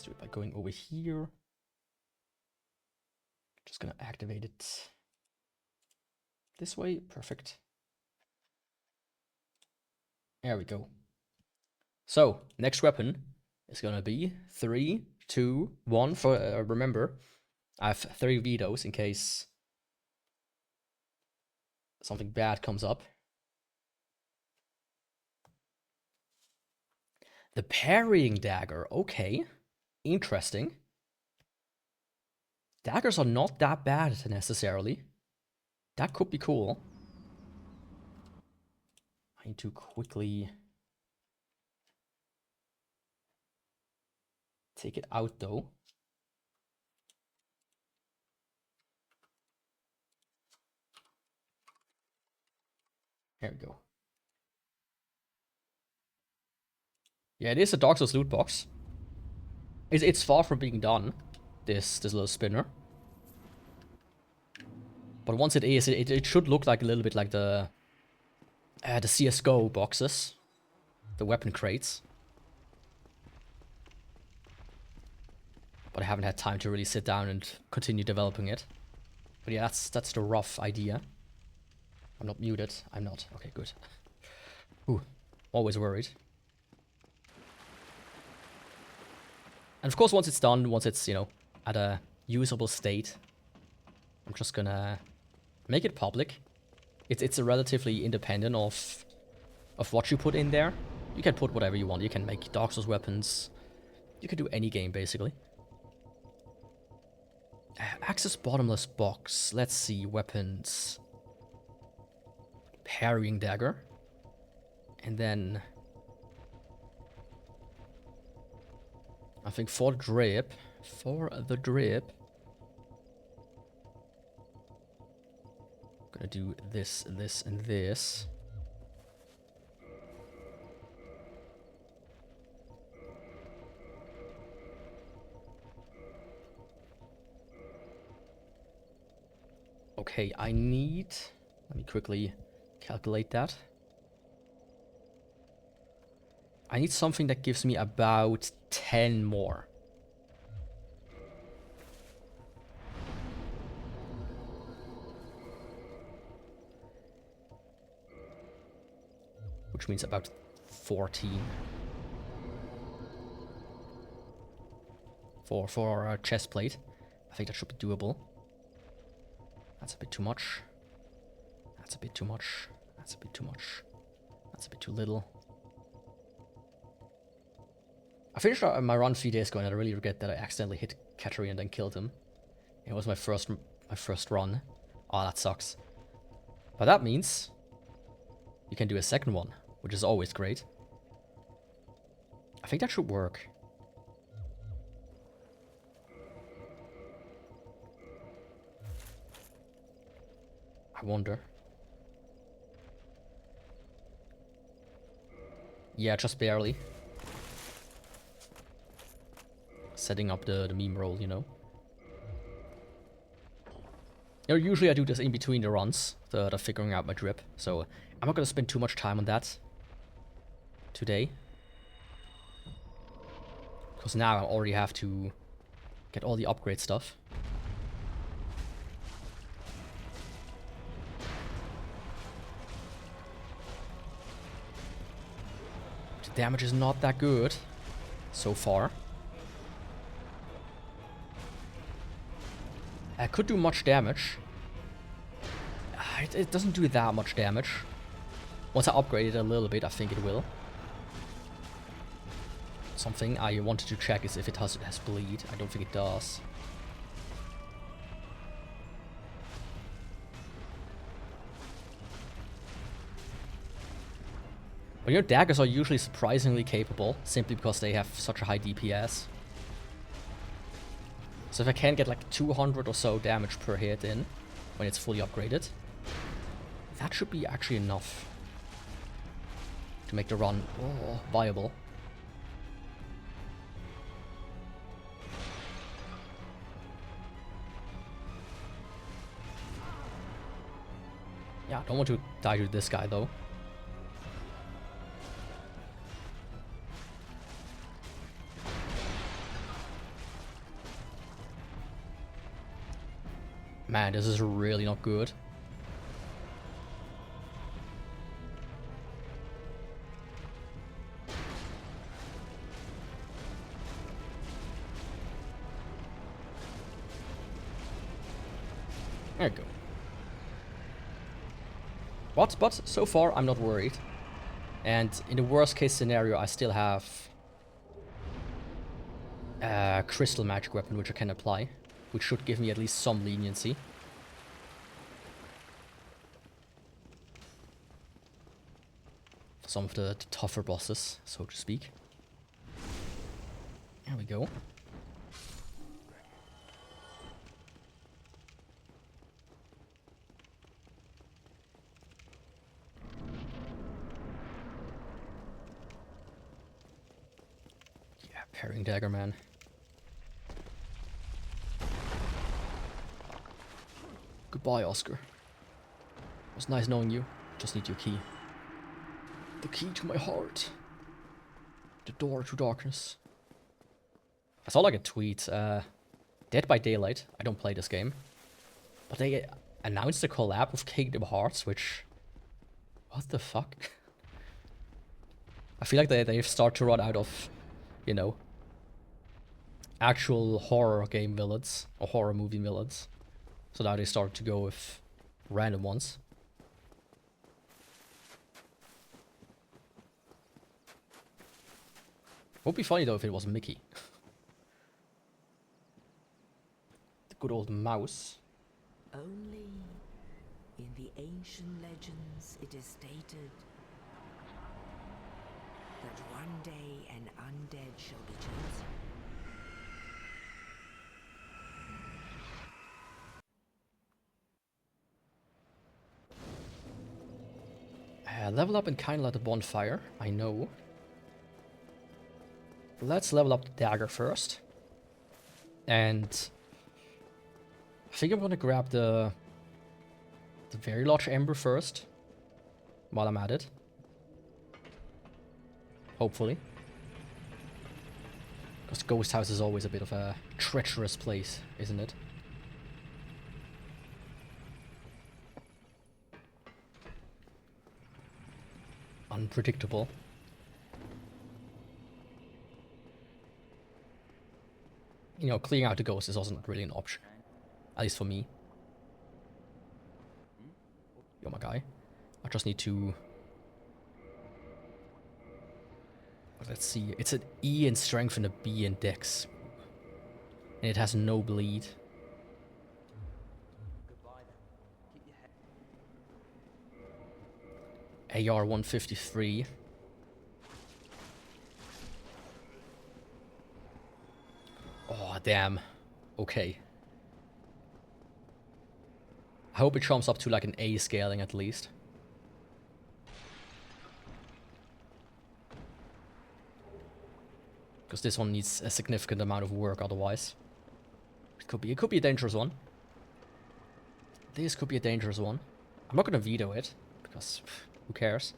Let's do it by going over here. Just gonna activate it this way. Perfect. There we go. So, next weapon is gonna be 3, 2, 1. For remember, I have 3 vetoes in case something bad comes up. The Parrying Dagger. Okay. Interesting. Daggers are not that bad necessarily. That could be cool. I need to quickly take it out though. There we go. Yeah, it is a Dark Souls loot box. It's far from being done, this little spinner. But once it is, it should look like a little bit like the CSGO boxes. The weapon crates. But I haven't had time to really sit down and continue developing it. But yeah, that's the rough idea. I'm not muted. I'm not. Okay, good. Ooh, always worried. And of course, once it's done, once it's, you know, at a usable state, I'm just gonna make it public. It's relatively independent of what you put in there. You can put whatever you want. You can make Dark Souls weapons. You can do any game, basically. Access bottomless box. Let's see. Weapons. Parrying Dagger. And then I think for the drip, I'm gonna do this, this, and this. Okay, I need, let me quickly calculate that. I need something that gives me about 10 more. Which means about 14. For a chest plate. I think that should be doable. That's a bit too much. That's a bit too much. That's a bit too much. That's a bit too little. I finished my run a few days ago and I really regret that I accidentally hit Katarina and then killed him. It was my first run. Oh, that sucks. But that means you can do a second one, which is always great. I think that should work. I wonder. Yeah, just barely. Setting up the meme roll, you know. Usually I do this in between the runs, the figuring out my drip. So I'm not gonna spend too much time on that today. Because now I already have to get all the upgrade stuff. The damage is not that good so far. I could do much damage. It doesn't do that much damage. Once I upgrade it a little bit, I think it will. Something I wanted to check is if it has bleed. I don't think it does. But you know, daggers are usually surprisingly capable, simply because they have such a high DPS. So if I can get like 200 or so damage per hit in, when it's fully upgraded, that should be actually enough to make the run viable. Yeah, I don't want to die to this guy though. Man, this is really not good. There you go. But so far I'm not worried. And in the worst case scenario I still have a crystal magic weapon which I can apply, which should give me at least some leniency. For some of the tougher bosses, so to speak. There we go. Yeah, Parrying Dagger, man. Goodbye, Oscar. It was nice knowing you. Just need your key. The key to my heart. The door to darkness. I saw like a tweet, Dead by Daylight. I don't play this game. But they announced a collab with Kingdom Hearts, which... What the fuck? I feel like they've started to run out of, you know, actual horror game villains, or horror movie villains. So now they start to go with random ones. Would be funny though if it was Mickey. The good old mouse. Only in the ancient legends it is stated that one day an undead shall be chosen. Level up and kind of let the bonfire, I know. Let's level up the dagger first. And I think I'm gonna grab the very large ember first, while I'm at it. Hopefully. Because Ghost House is always a bit of a treacherous place, isn't it? Unpredictable. You know, clearing out the ghost is also not really an option. At least for me. You're my guy. I just need to... Let's see. It's an E in strength and a B in dex. And it has no bleed. AR 153. Oh, damn. Okay. I hope it jumps up to like an A scaling at least. Because this one needs a significant amount of work otherwise. It could be a dangerous one. This could be a dangerous one. I'm not gonna veto it, because who cares?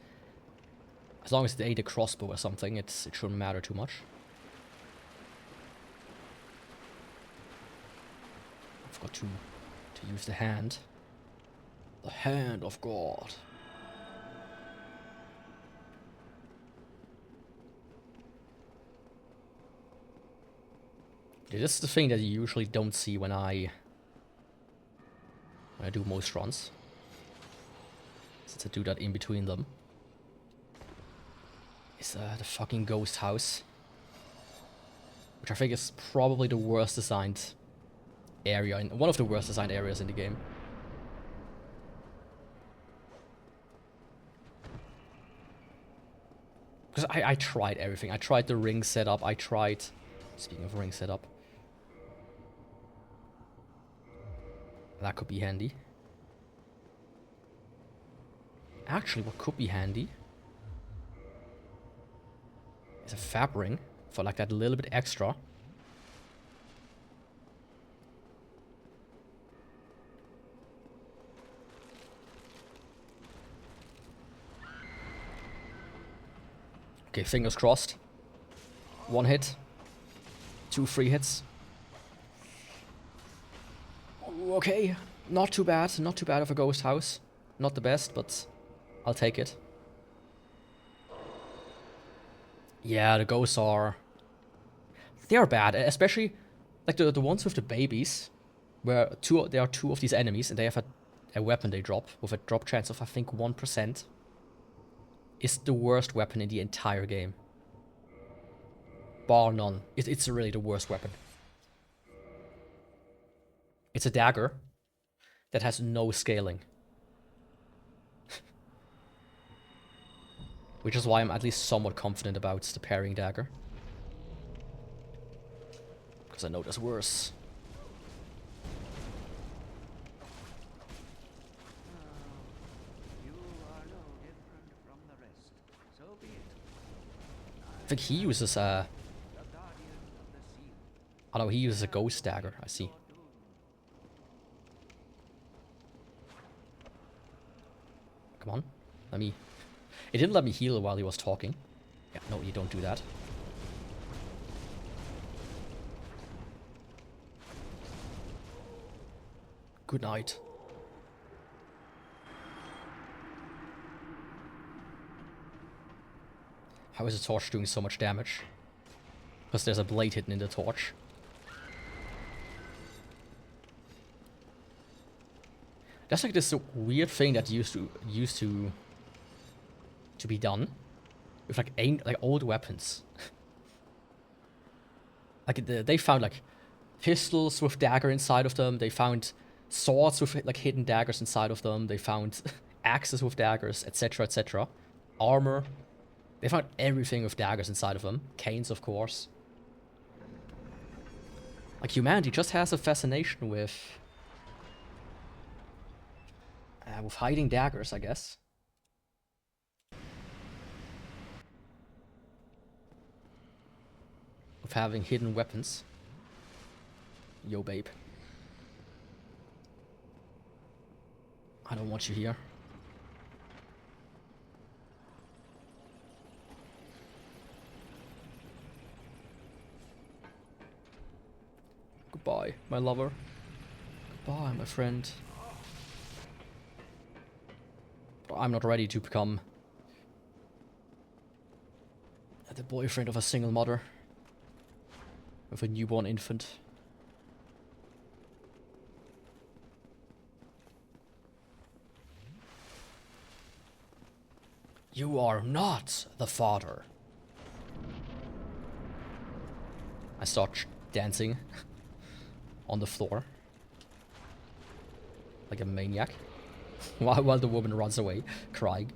As long as it ate a crossbow or something, it shouldn't matter too much. I've got to use the hand. The hand of God. This is the thing that you usually don't see when I do most runs. Since I do that in between them. Is the fucking ghost house. Which I think is probably the worst designed area, one of the worst designed areas in the game. Because I tried everything. I tried the ring setup. I tried... Speaking of ring setup. That could be handy. Actually, what could be handy is a fab ring for like that little bit extra. Okay, fingers crossed. 1 hit. 2 free hits. Okay. Not too bad. Not too bad of a ghost house. Not the best, but I'll take it. Yeah, the ghosts are... They are bad, especially like the ones with the babies, where there are two of these enemies, and they have a weapon they drop with a drop chance of, I think, 1%. Is the worst weapon in the entire game. Bar none. It's really the worst weapon. It's a dagger that has no scaling. Which is why I'm at least somewhat confident about the parrying dagger. Because I know there's worse. I think he uses a... Oh no, he uses a ghost dagger, I see. Come on, let me... It didn't let me heal while he was talking. Yeah, no, you don't do that. Good night. How is the torch doing so much damage? Because there's a blade hidden in the torch. That's like this weird thing that used to be done with like old weapons. Like they found like pistols with dagger inside of them. They found swords with like hidden daggers inside of them. They found axes with daggers, etc., etc. Armor. They found everything with daggers inside of them. Canes, of course. Like humanity just has a fascination with hiding daggers, I guess. Of having hidden weapons. Yo, babe. I don't want you here. Goodbye, my lover. Goodbye, my friend. I'm not ready to become the boyfriend of a single mother with a newborn infant. You are not the father. I start dancing on the floor like a maniac while the woman runs away crying.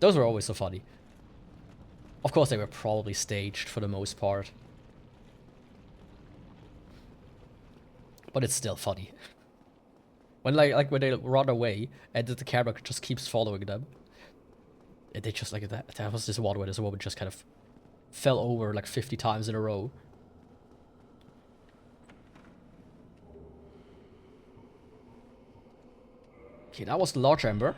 Those were always so funny. Of course they were probably staged for the most part, but it's still funny when like when they run away and the camera just keeps following them. And they just like that was this one where this woman just kind of fell over like 50 times in a row. Okay, that was the large ember.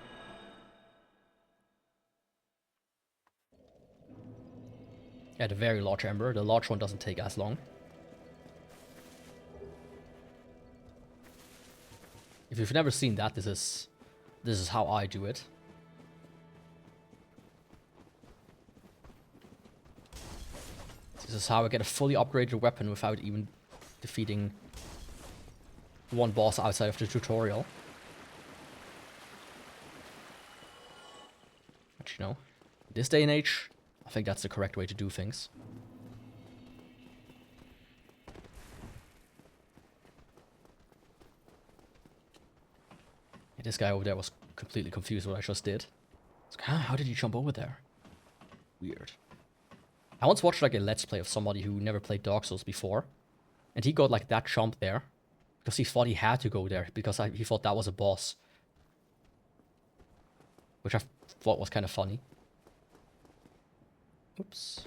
Yeah, the very large ember. The large one doesn't take as long. If you've never seen that, this is how I do it. This is how I get a fully upgraded weapon without even defeating one boss outside of the tutorial. But you know, this day and age, I think that's the correct way to do things. Yeah, this guy over there was completely confused what I just did. It's like, huh, how did you jump over there? Weird. I once watched like a let's play of somebody who never played Dark Souls before, and he got like that jump there because he thought he had to go there because he thought that was a boss, which I thought was kind of funny. Oops.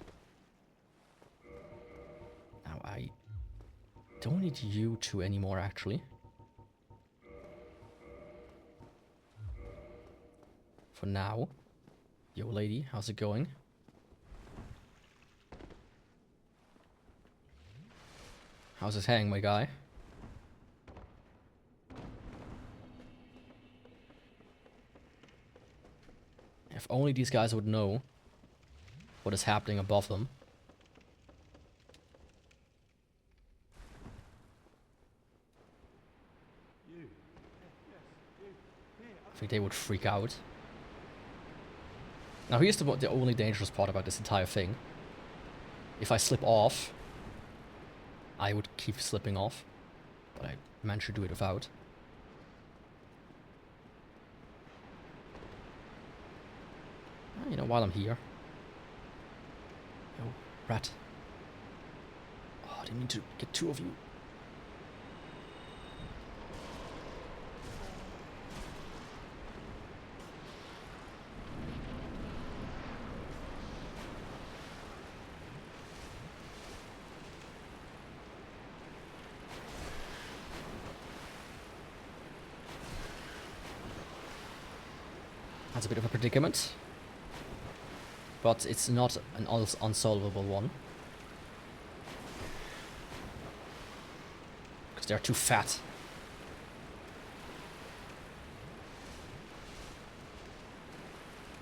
Now I don't need you two anymore, actually. For now. Yo, lady, how's it going? How's it hang, my guy? only these guys would know what is happening above them. I think they would freak out. Now here's the only dangerous part about this entire thing. If I slip off, I would keep slipping off. But I managed to do it without. You know, while I'm here. Yo, rat. Oh, I didn't mean to get two of you. That's a bit of a predicament. But it's not an unsolvable one. Because they're too fat.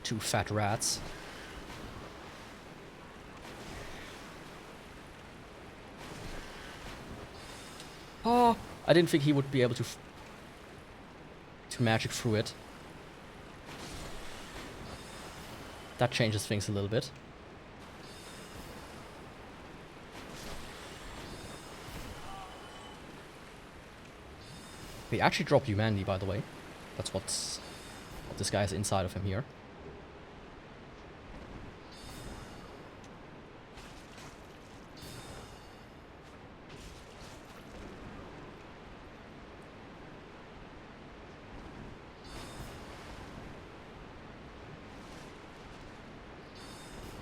Two fat rats. Oh, I didn't think he would be able to magic through it. That changes things a little bit. They actually drop humanity, by the way. That's what this guy is inside of him here.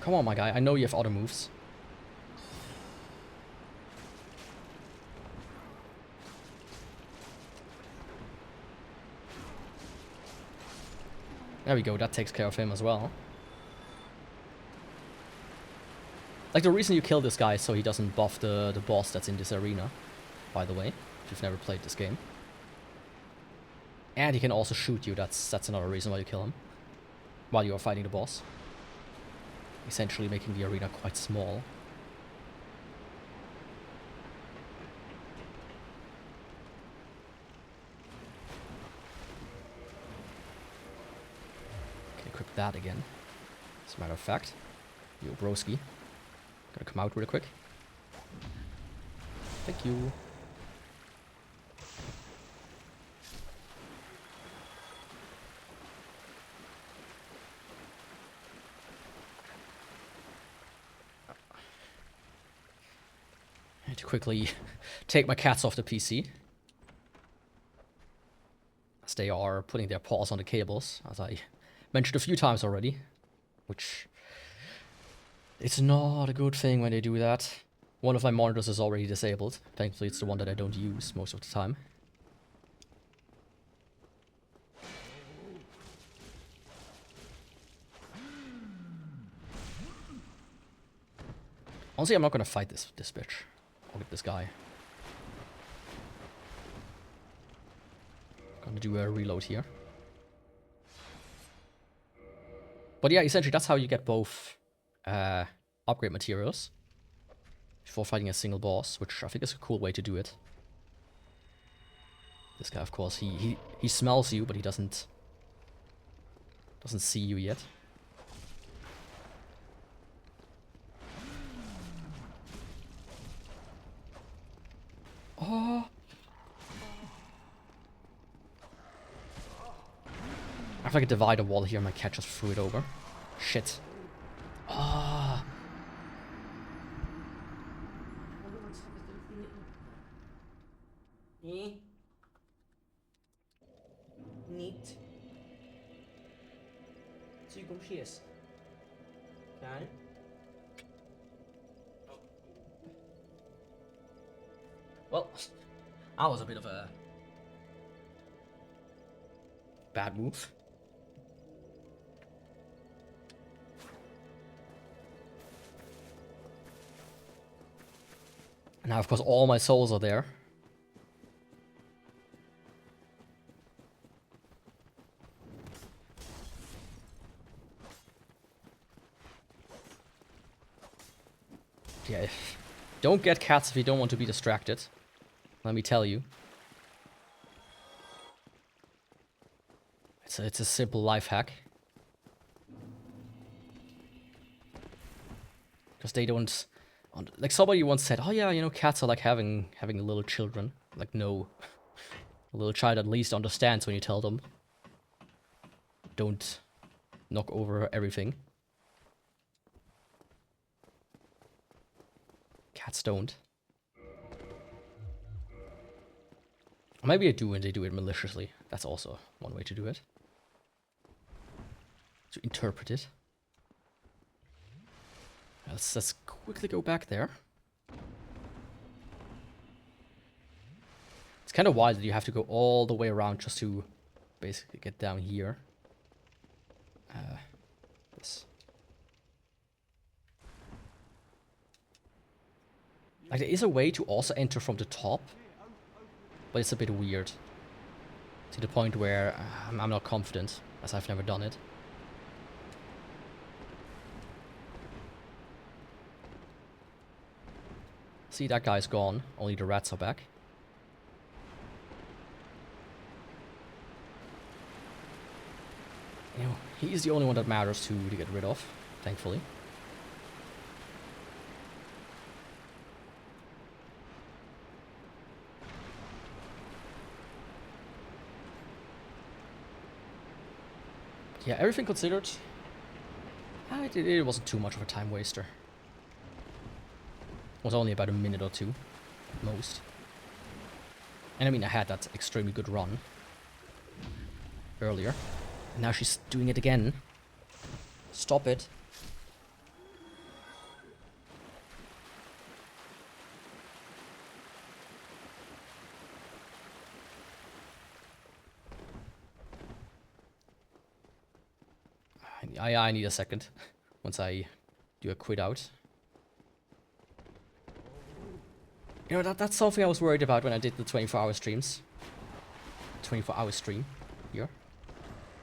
Come on, my guy. I know you have auto moves. There we go. That takes care of him as well. Like, the reason you kill this guy is so he doesn't buff the boss that's in this arena, by the way, if you've never played this game. And he can also shoot you. That's another reason why you kill him. While you are fighting the boss. Essentially making the arena quite small. Okay, equip that again. As a matter of fact. Yo, broski. Gonna come out really quick. Thank you. To quickly take my cats off the PC. As they are putting their paws on the cables, as I mentioned a few times already. Which, it's not a good thing when they do that. One of my monitors is already disabled. Thankfully it's the one that I don't use most of the time. Honestly, I'm not gonna fight this bitch. Look at this guy. Gonna do a reload here. But yeah, essentially that's how you get both upgrade materials before fighting a single boss, which I think is a cool way to do it. This guy, of course, he smells you, but he doesn't see you yet. Oh. I have like a divider wall here, my cat just threw it over. Shit. Ah. Niet. Zie ik hem geest. Kijk. Well, that was a bit of a bad move. And now, of course, all my souls are there. Don't get cats if you don't want to be distracted. Let me tell you. It's a simple life hack. Because they don't... Like somebody once said, oh yeah, you know, cats are like having little children. Like, no. A little child at least understands when you tell them. Don't knock over everything. Cats don't. Or maybe they do and they do it maliciously. That's also one way to do it. To interpret it. Let's quickly go back there. It's kind of wild that you have to go all the way around just to basically get down here. This. Like, there is a way to also enter from the top, but it's a bit weird. To the point where I'm not confident, as I've never done it. See, that guy's gone. Only the rats are back. You know, he's the only one that matters to get rid of, thankfully. Yeah, everything considered, it wasn't too much of a time waster. It was only about a minute or two, at most. And I mean, I had that extremely good run earlier. And now she's doing it again. Stop it. I need a second once I do a quit out. You know, that's something I was worried about when I did the 24-hour streams. 24-hour stream here.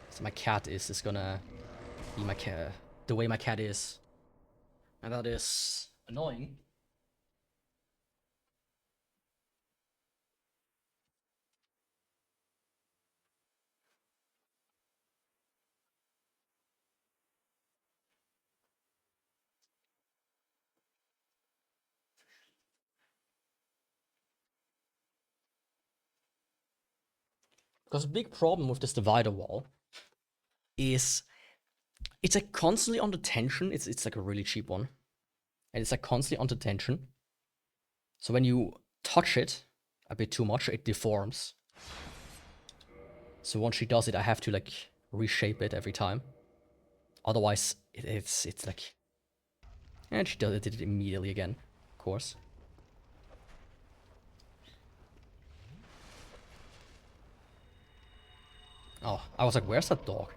So my cat is gonna be my cat, the way my cat is. And that is annoying. Because a big problem with this divider wall is it's like constantly under tension. It's like a really cheap one. And it's like constantly under tension. So when you touch it a bit too much, it deforms. So once she does it, I have to like reshape it every time. Otherwise, it's like... And she did it immediately again, of course. Oh, I was like, where's that dog?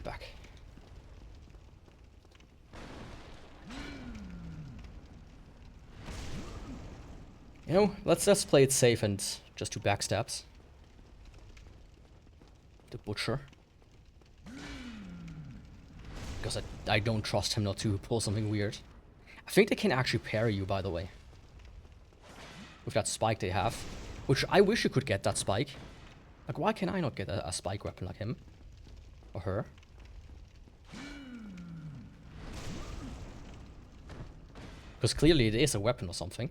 Back. You know, let's just play it safe and just do backstabs. The butcher. Because I don't trust him not to pull something weird. I think they can actually parry you, by the way. With that spike they have. Which I wish you could get that spike. Like, why can I not get a spike weapon like him? Or her? Because clearly it is a weapon or something.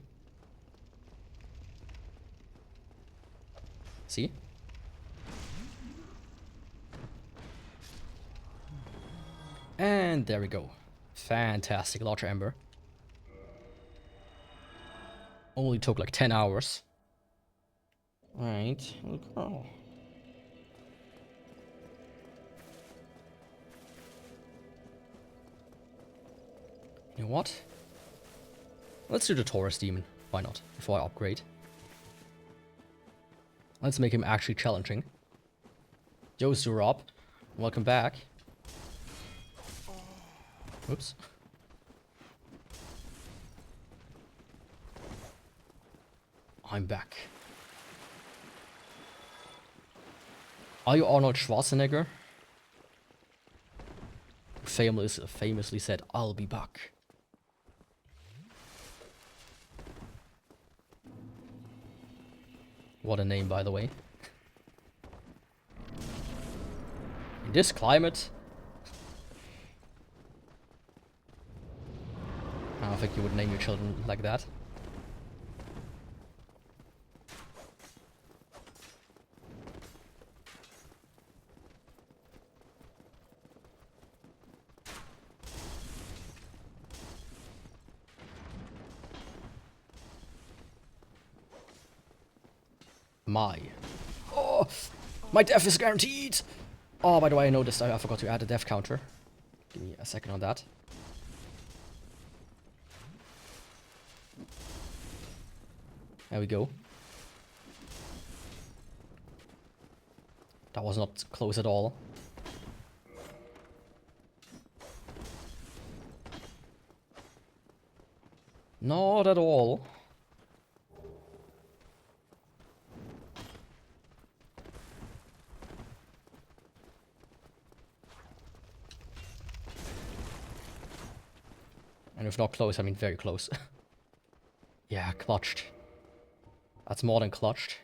See? And there we go. Fantastic, large ember. Only took like 10 hours. Right, little girl. You know what? Let's do the Taurus Demon. Why not? Before I upgrade. Let's make him actually challenging. Yo, Zurab. Welcome back. Oops. I'm back. Are you Arnold Schwarzenegger? Famously said, I'll be back. What a name, by the way. In this climate... I don't think you would name your children like that. Oh, my death is guaranteed. Oh, by the way, I noticed I forgot to add a death counter. Give me a second on that. There we go. That was not close at all. Not at all. And if not close, I mean very close. Yeah, clutched. That's more than clutched.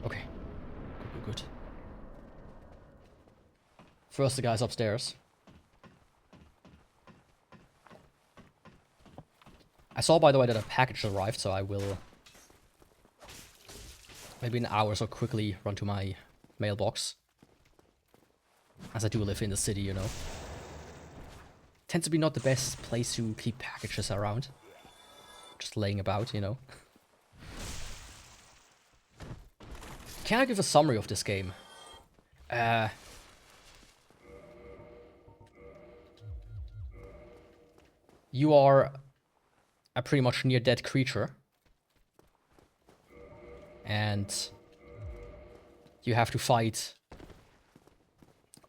Okay. Good. First the guys upstairs. I saw, by the way, that a package arrived, so I will... maybe in an hour or so quickly run to my mailbox. As I do live in the city, you know. Tends to be not the best place to keep packages around. Just laying about, you know. Can I give a summary of this game? You are a pretty much near-dead creature. And you have to fight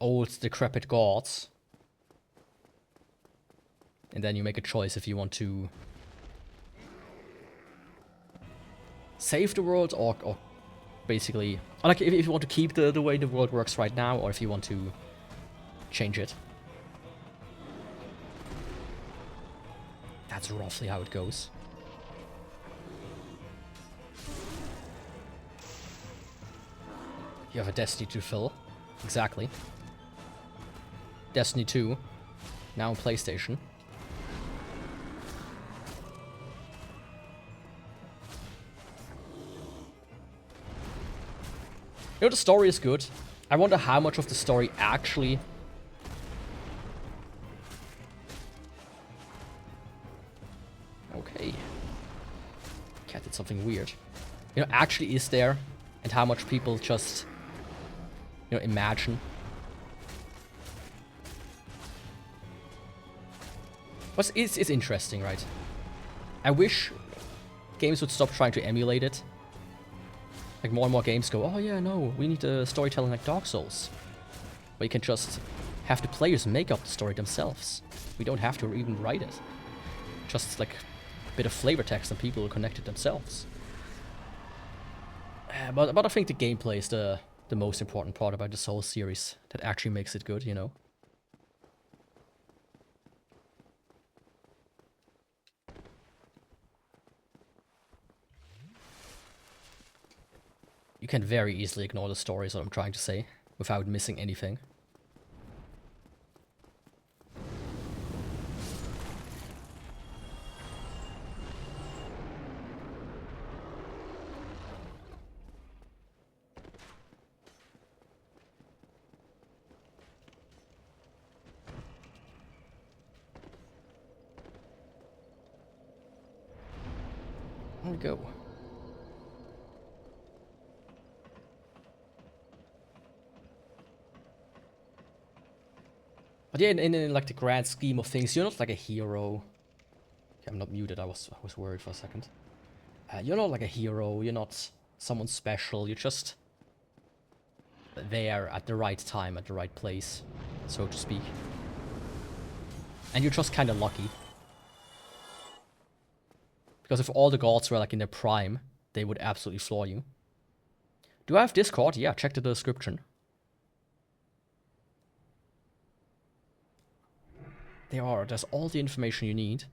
old, decrepit gods. And then you make a choice if you want to save the world or basically... like, if you want to keep the way the world works right now, or if you want to change it. That's roughly how it goes. You have a destiny to fill. Exactly. Destiny 2. Now on PlayStation. You know, the story is good. I wonder how much of the story actually... Okay. Cat did something weird. You know, actually is there, and how much people just, you know, imagine. But it's interesting, right? I wish games would stop trying to emulate it. Like, more and more games go, oh yeah, no, we need a storytelling like Dark Souls. Where you can just have the players make up the story themselves. We don't have to even write it. Just like a bit of flavor text and people will connect it themselves. But I think the gameplay is the most important part about the Souls series that actually makes it good, you know? You can very easily ignore the story, is what I'm trying to say, without missing anything. There we go. But yeah, in like the grand scheme of things, you're not like a hero. Okay, I'm not muted. I was worried for a second. You're not like a hero, you're not someone special, you're just there at the right time, at the right place, so to speak. And you're just kind of lucky. Because if all the gods were like in their prime, they would absolutely floor you. Do I have Discord? Yeah, check the description. There's all the information you need.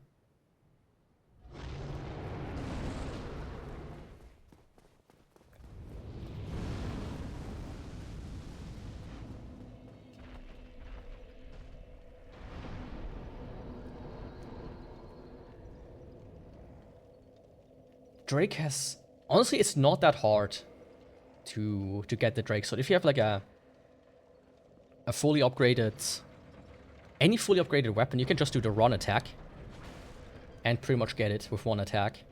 Drake has... Honestly, it's not that hard to get the Drake sword. If you have like a fully upgraded... Any fully upgraded weapon, you can just do the run attack. And pretty much get it with one attack.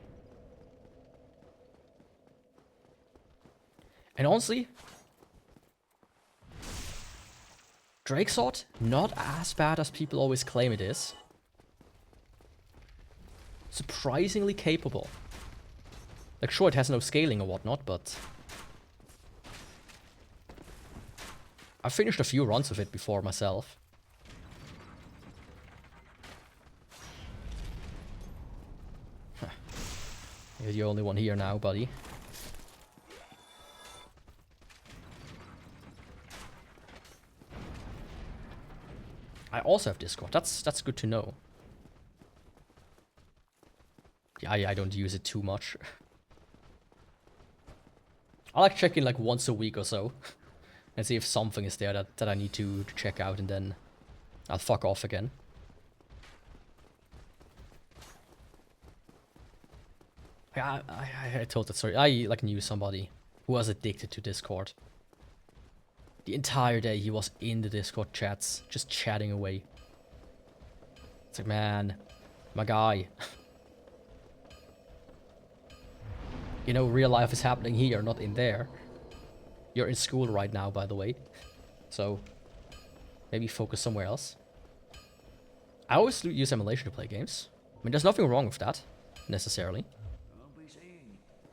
And honestly... Drake sword, not as bad as people always claim it is. Surprisingly capable. Like, sure, it has no scaling or whatnot, but... I've finished a few runs of it before myself. Huh. You're the only one here now, buddy. I also have Discord. That's good to know. Yeah, I don't use it too much. I like checking like once a week or so. And see if something is there that I need to check out, and then I'll fuck off again. I told that story. I like knew somebody who was addicted to Discord. The entire day he was in the Discord chats, just chatting away. It's like, man, my guy. You know, real life is happening here, not in there. You're in school right now, by the way. So, maybe focus somewhere else. I always use emulation to play games. I mean, there's nothing wrong with that, necessarily.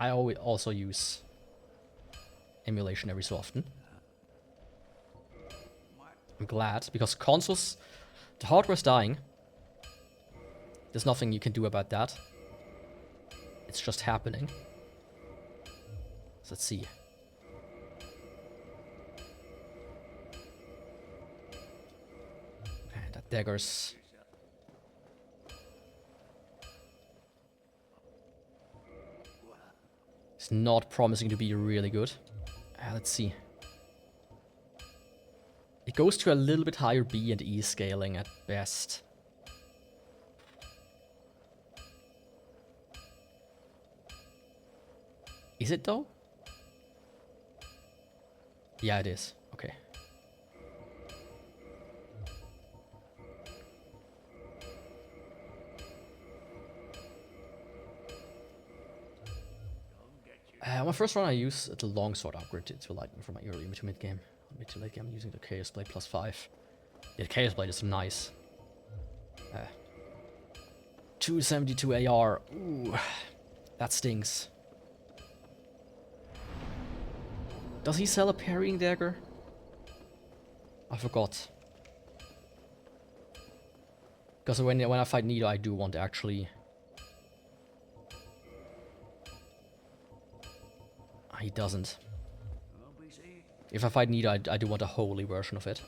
I always also use emulation every so often. I'm glad, because consoles, the hardware's dying. There's nothing you can do about that. It's just happening. So let's see. Okay, that Dagger's... It's not promising to be really good. Let's see. It goes to a little bit higher B and E scaling at best. Is it though? Yeah, it is. Okay. My first run I use the longsword upgrade to lightning for my early to mid game. Mid to late game I'm using the Chaos Blade +5. Yeah, the Chaos Blade is nice. 272 AR. Ooh, that stings. Does he sell a parrying dagger? I forgot. Because when I fight Nido, I do want to actually... He doesn't. If I fight Nido, I do want a holy version of it.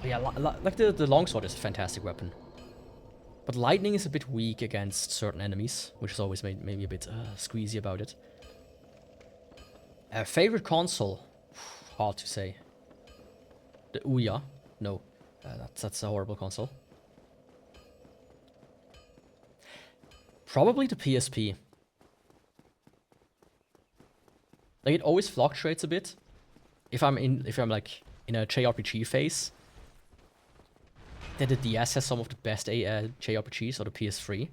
But yeah, like the longsword is a fantastic weapon. But lightning is a bit weak against certain enemies, which has always made me a bit squeezy about it. Favorite console? Hard to say. The Ouya? No, that's a horrible console. Probably the PSP. Like, it always fluctuates a bit. If I'm like in a JRPG phase, then the DS has some of the best JRPGs, or the PS3.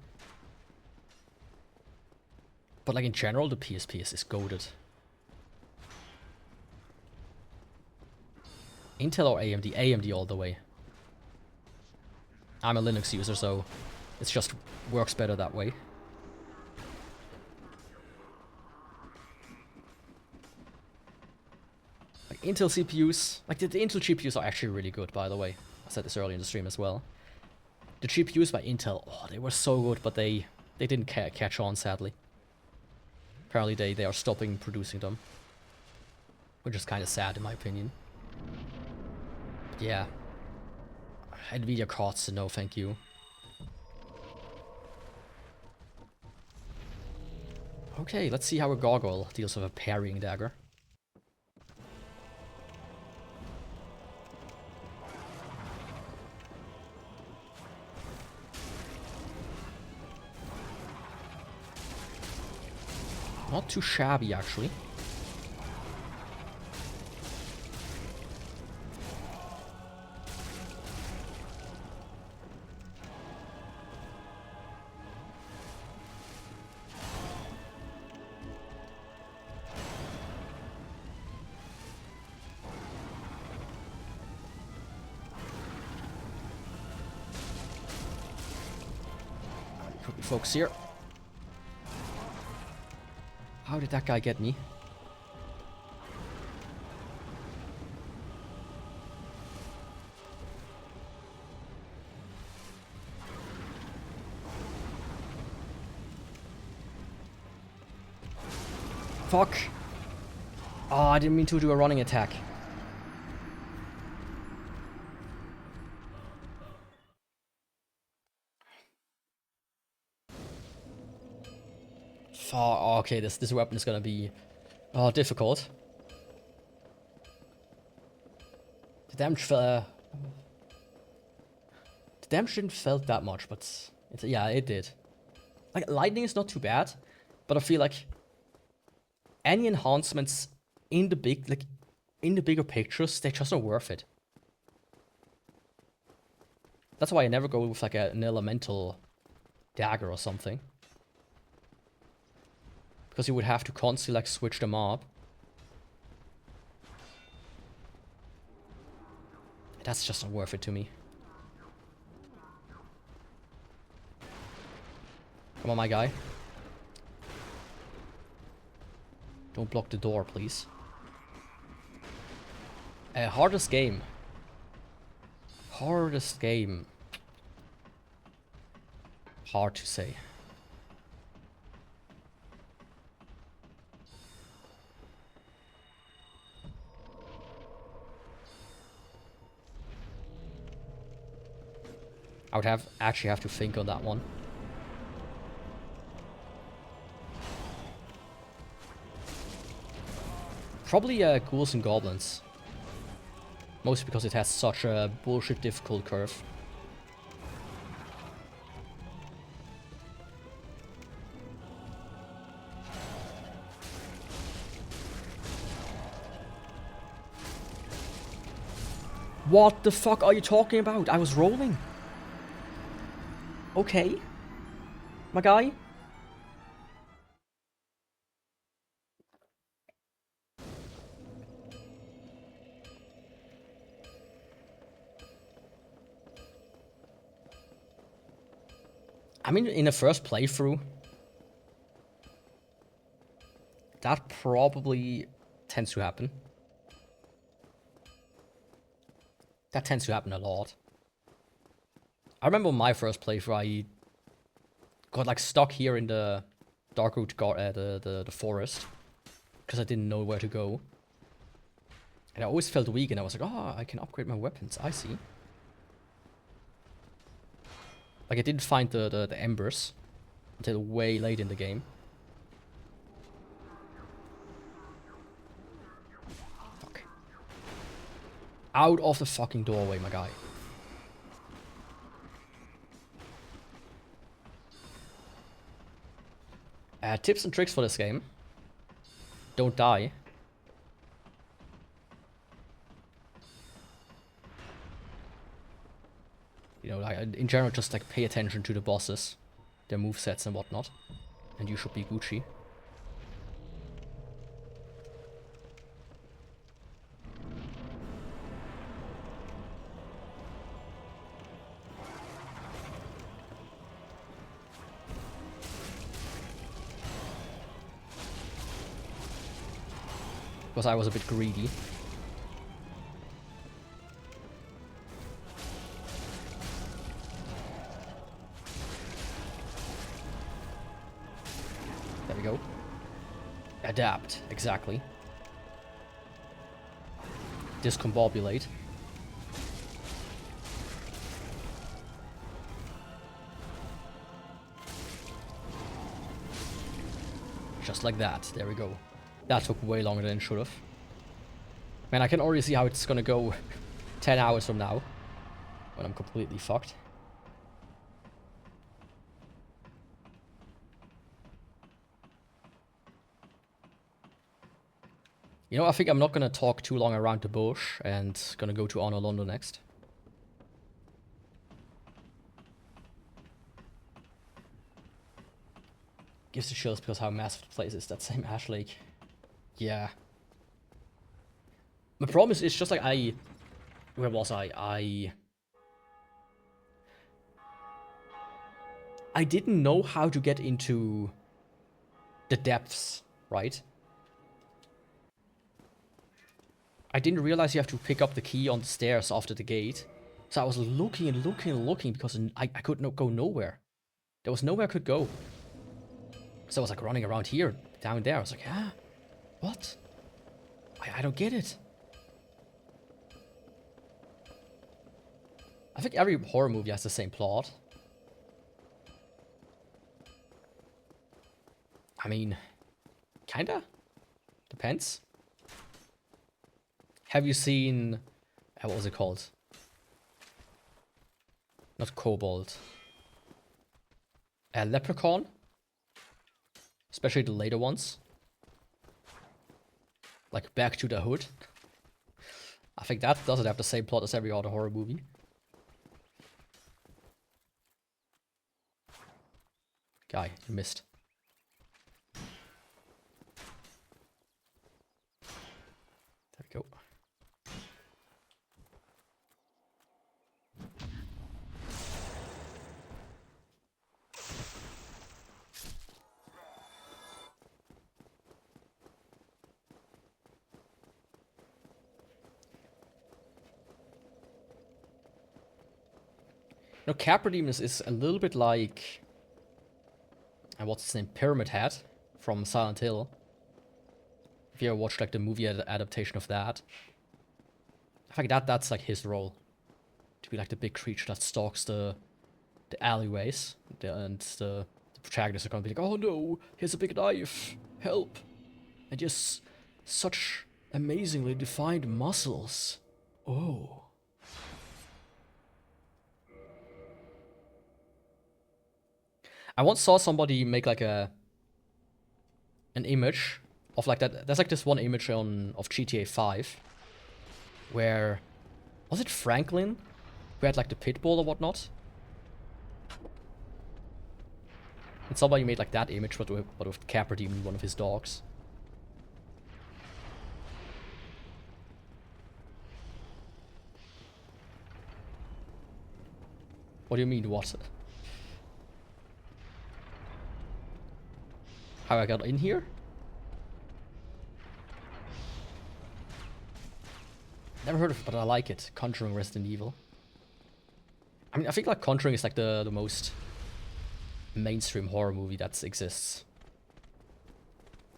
But like in general, the PSP is goated. Intel or AMD? AMD all the way. I'm a Linux user, so it just works better that way. Like Intel CPUs, like the Intel GPUs are actually really good, by the way. I said this earlier in the stream as well. The GPUs by Intel, oh, they were so good, but they didn't catch on, sadly. Apparently they are stopping producing them. Which is kind of sad, in my opinion. But yeah. Nvidia cards, no thank you. Okay, let's see how a Gargoyle deals with a Parrying Dagger. Not too shabby, actually. Quickly focus here. How did that guy get me? Fuck! Oh, I didn't mean to do a running attack. Oh, okay, this weapon is gonna be difficult. The damage didn't felt that much, but yeah, it did. Like lightning is not too bad, but I feel like any enhancements in the bigger pictures, they're just not worth it. That's why I never go with like an elemental dagger or something. Because you would have to constantly like switch them up. That's just not worth it to me. Come on, my guy. Don't block the door, please. Hardest game. Hardest game. Hard to say. I would actually have to think on that one. Probably Ghouls and Goblins. Mostly because it has such a bullshit difficult curve. What the fuck are you talking about? I was rolling. Okay. My guy. I mean, in the first playthrough, that probably tends to happen. That tends to happen a lot. I remember my first playthrough, I got like stuck here in the Darkroot, the forest, because I didn't know where to go. And I always felt weak, and I was like, oh, I can upgrade my weapons, I see. Like, I didn't find the embers until way late in the game. Fuck. Out of the fucking doorway, my guy. Tips and tricks for this game. Don't die. You know, in general, just like pay attention to the bosses, their movesets and whatnot, and you should be Gucci. Because I was a bit greedy. There we go. Adapt, exactly. Discombobulate. Just like that. There we go. That took way longer than it should have. Man, I can already see how it's gonna go 10 hours from now. When I'm completely fucked. You know, I think I'm not gonna talk too long around the bush and gonna go to Honor London next. Gives the chills because how massive the place is, that same Ash Lake. Yeah. My problem is, it's just like where was I didn't know how to get into the depths, right? I didn't realize you have to pick up the key on the stairs after the gate. So I was looking and looking and looking because I could not go nowhere. There was nowhere I could go. So I was like running around here, down there. I was like, ah, what? I don't get it. I think every horror movie has the same plot. I mean, kinda. Depends. Have you seen, what was it called? Not Cobalt. Leprechaun? Especially the later ones. Like Back to the Hood. I think that doesn't have the same plot as every other horror movie. Guy, you missed. There we go. No, Capra Demon is a little bit like, what's his name, Pyramid Head from Silent Hill. If you ever watched like the movie adaptation of that, I think that's like his role, to be like the big creature that stalks the alleyways, and the protagonists are gonna be like, oh no, here's a big knife, help, and just such amazingly defined muscles. Oh. I once saw somebody make like an image of like that. There's like this one image of GTA 5 where, was it Franklin who had like the pit bull or whatnot? And somebody made like that image, but with Capra Demon, one of his dogs. What do you mean, what? How I got in here? Never heard of it, but I like it. Conjuring Resident Evil. I mean, I think like Conjuring is like the most mainstream horror movie that exists.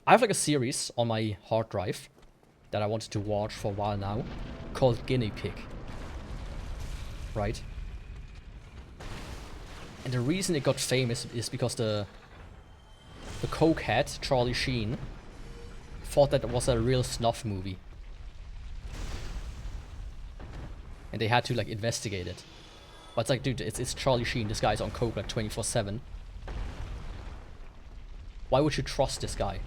I have like a series on my hard drive that I wanted to watch for a while now, called Guinea Pig. Right? And the reason it got famous is because the cokehead, Charlie Sheen, thought that it was a real snuff movie. And they had to like investigate it. But it's like, dude, it's Charlie Sheen. This guy's on coke like 24/7. Why would you trust this guy?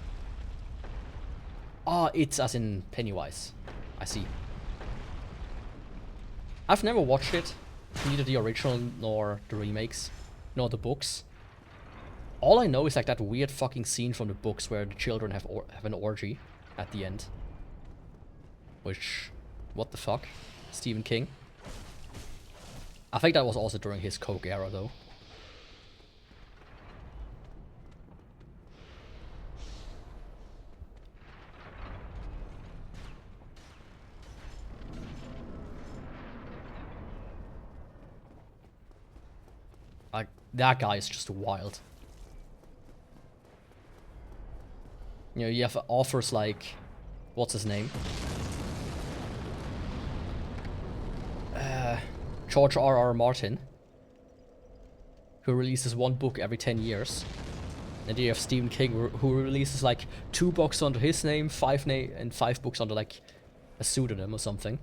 Ah, it's as in Pennywise. I see. I've never watched it. Neither the original nor the remakes, nor the books. All I know is like that weird fucking scene from the books where the children have an orgy at the end. Which, what the fuck? Stephen King. I think that was also during his coke era though. that guy is just wild. You know, you have authors like, what's his name? George R.R. Martin, who releases one book every 10 years. And then you have Stephen King, who releases like 2 books under his name, 5 books under like a pseudonym or something.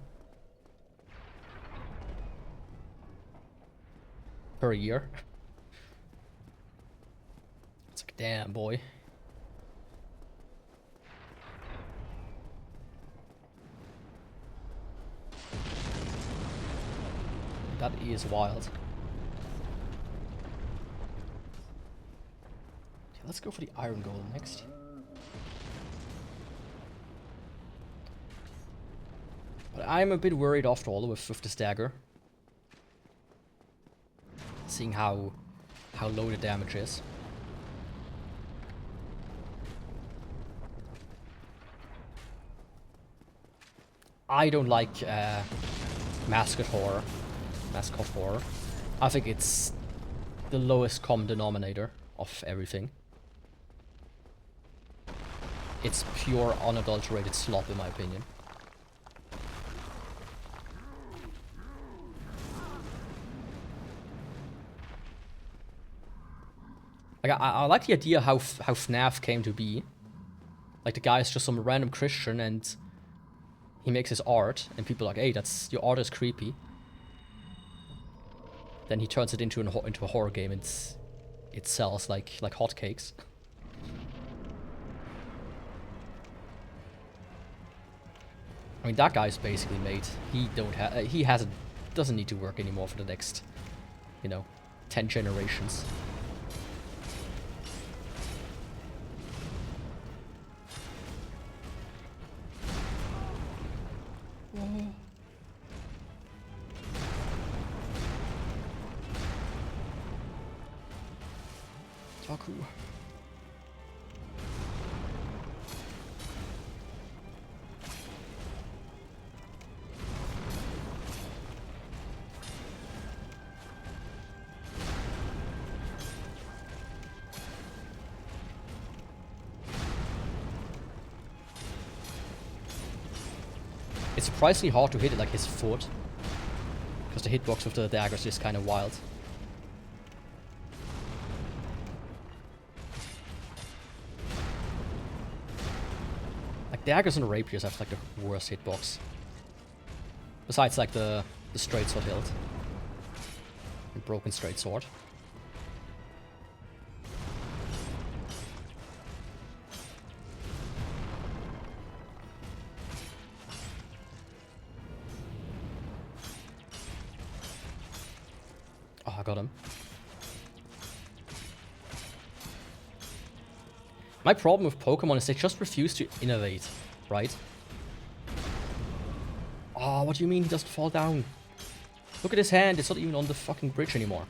Per year. It's like, damn, boy. That is wild. Okay, let's go for the Iron Golem next. But I'm a bit worried after all with this Dagger. Seeing how low the damage is. I don't like mascot horror. I think it's the lowest common denominator of everything. It's pure unadulterated slop in my opinion. Like I like the idea how FNAF came to be. Like the guy is just some random Christian and he makes his art and people are like, hey, that's your art is creepy. Then he turns it into a horror game and it sells like hotcakes. I mean, that guy's basically made. He doesn't need to work anymore for the next, 10 generations. Yaku. It's surprisingly hard to hit it like his foot, because the hitbox with the daggers is kind of wild. Daggers and rapiers have like the worst hitbox. Besides like the straight sword hilt. And broken straight sword. Oh, I got him. My problem with Pokemon is they just refuse to innovate, right? Oh, what do you mean he doesn't fall down? Look at his hand, it's not even on the fucking bridge anymore.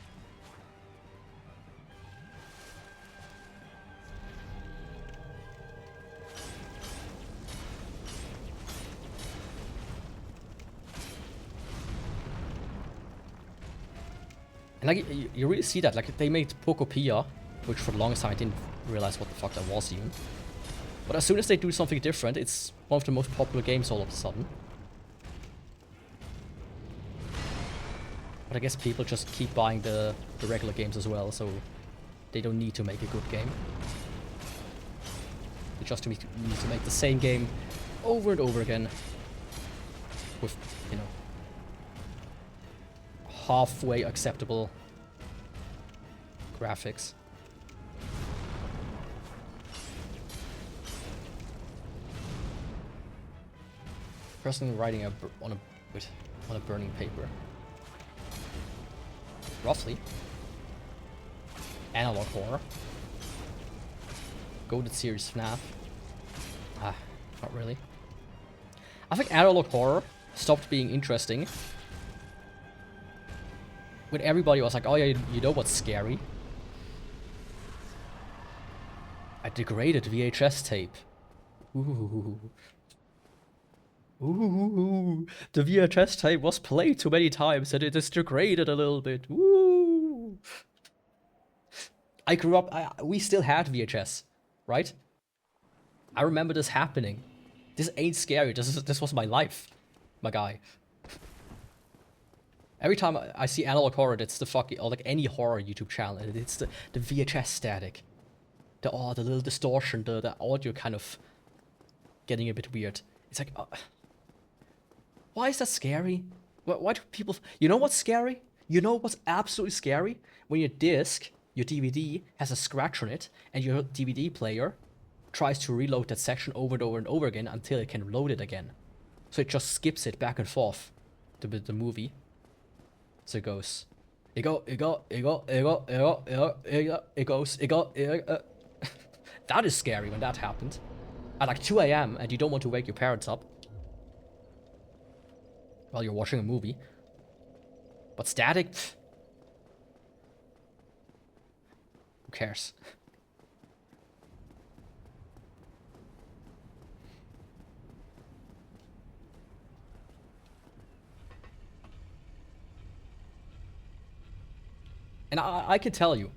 And like, you really see that, like they made Pokopia, which for the longest time I didn't realize what the fuck that was even. But as soon as they do something different, it's one of the most popular games all of a sudden. But I guess people just keep buying the regular games as well, so they don't need to make a good game. They just need to make the same game over and over again with, halfway acceptable graphics. Personally writing on a burning paper. Roughly. Analog horror. Goated series FNAF. Ah, not really. I think analog horror stopped being interesting when everybody was like, oh yeah, you know what's scary? A degraded VHS tape. Ooh. Ooh, the VHS tape was played too many times and it is degraded a little bit. Ooh. I grew up, we still had VHS, right? I remember this happening. This ain't scary, this was my life, my guy. Every time I see analog horror, it's the fucking, or like any horror YouTube channel, it's the VHS static. The little distortion, the audio kind of getting a bit weird. It's like, why is that scary? Why do people, you know what's scary? You know what's absolutely scary? When your disc, your DVD, has a scratch on it, and your DVD player tries to reload that section over and over and over again until it can load it again. So it just skips it back and forth, the movie. So it goes. It goes. That is scary when that happened. At like 2 AM and you don't want to wake your parents up while you're watching a movie. But static, pff, who cares? And I can tell you,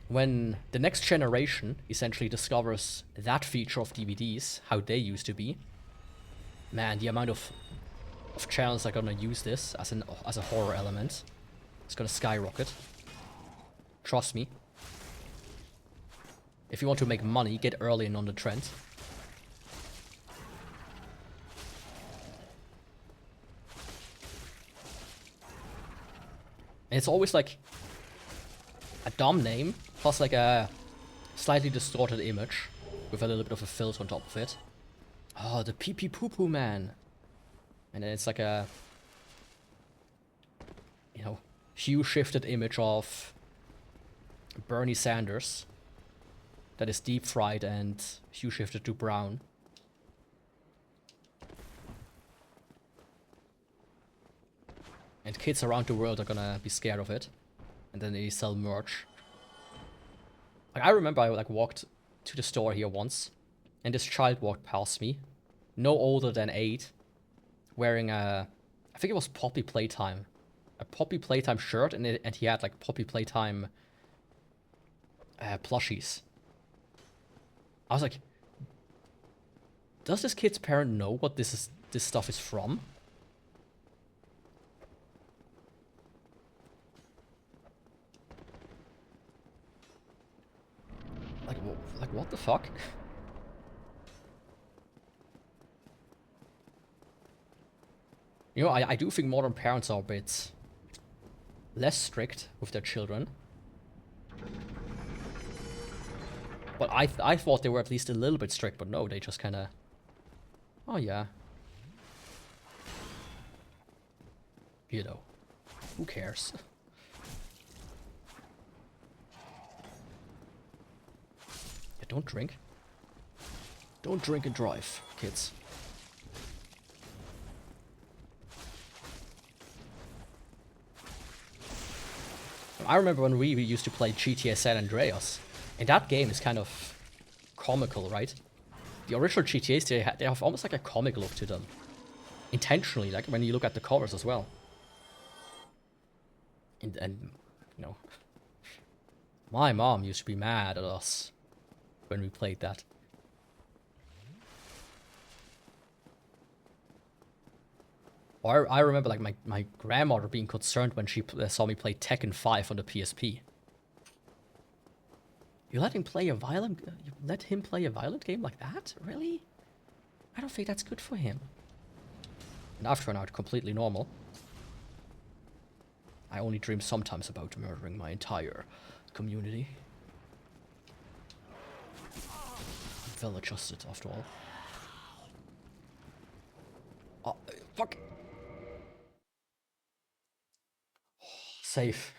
when the next generation essentially discovers that feature of DVDs, how they used to be, man, the amount of channels that are gonna use this as a horror element is gonna skyrocket. Trust me. If you want to make money, get early in on the trend. And it's always like a dumb name plus like a slightly distorted image with a little bit of a filter on top of it. Oh, the pee pee poo poo man. And then it's like a, you know, hue shifted image of Bernie Sanders that is deep fried and hue shifted to brown. And kids around the world are gonna be scared of it. And then they sell merch. Like, I remember I like walked to the store here once, and this child walked past me, no older than 8, wearing a, I think it was Poppy Playtime, a Poppy Playtime shirt, and he had like Poppy Playtime plushies. I was like, does this kid's parent know what this stuff is from? Like what the fuck? You know, I do think modern parents are a bit less strict with their children. But I thought they were at least a little bit strict, but no, they just kind of... Oh yeah. You know, who cares? Yeah, don't drink. Don't drink and drive, kids. I remember when we used to play GTA San Andreas, and that game is kind of comical, right? The original GTAs, they have almost like a comic look to them. Intentionally, like when you look at the covers as well. And you know, my mom used to be mad at us when we played that. Or I remember like my grandmother being concerned when she saw me play Tekken 5 on the PSP. You let him play a violent game like that? Really? I don't think that's good for him. And I've turned out completely normal. I only dream sometimes about murdering my entire community. Well adjusted, after all. Oh, fuck! Safe.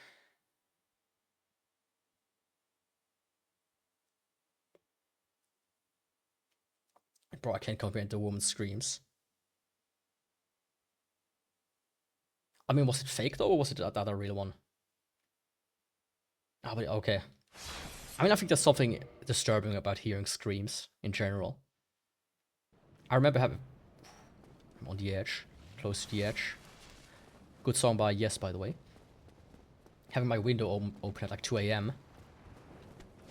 Bro, I can't comprehend the woman's screams. I mean, was it fake though, or was it that other real one? Oh, but okay. I mean, I think there's something disturbing about hearing screams in general. I remember having... I'm on the edge. Close to the edge. Good song by Yes, by the way. Having my window open at like 2 AM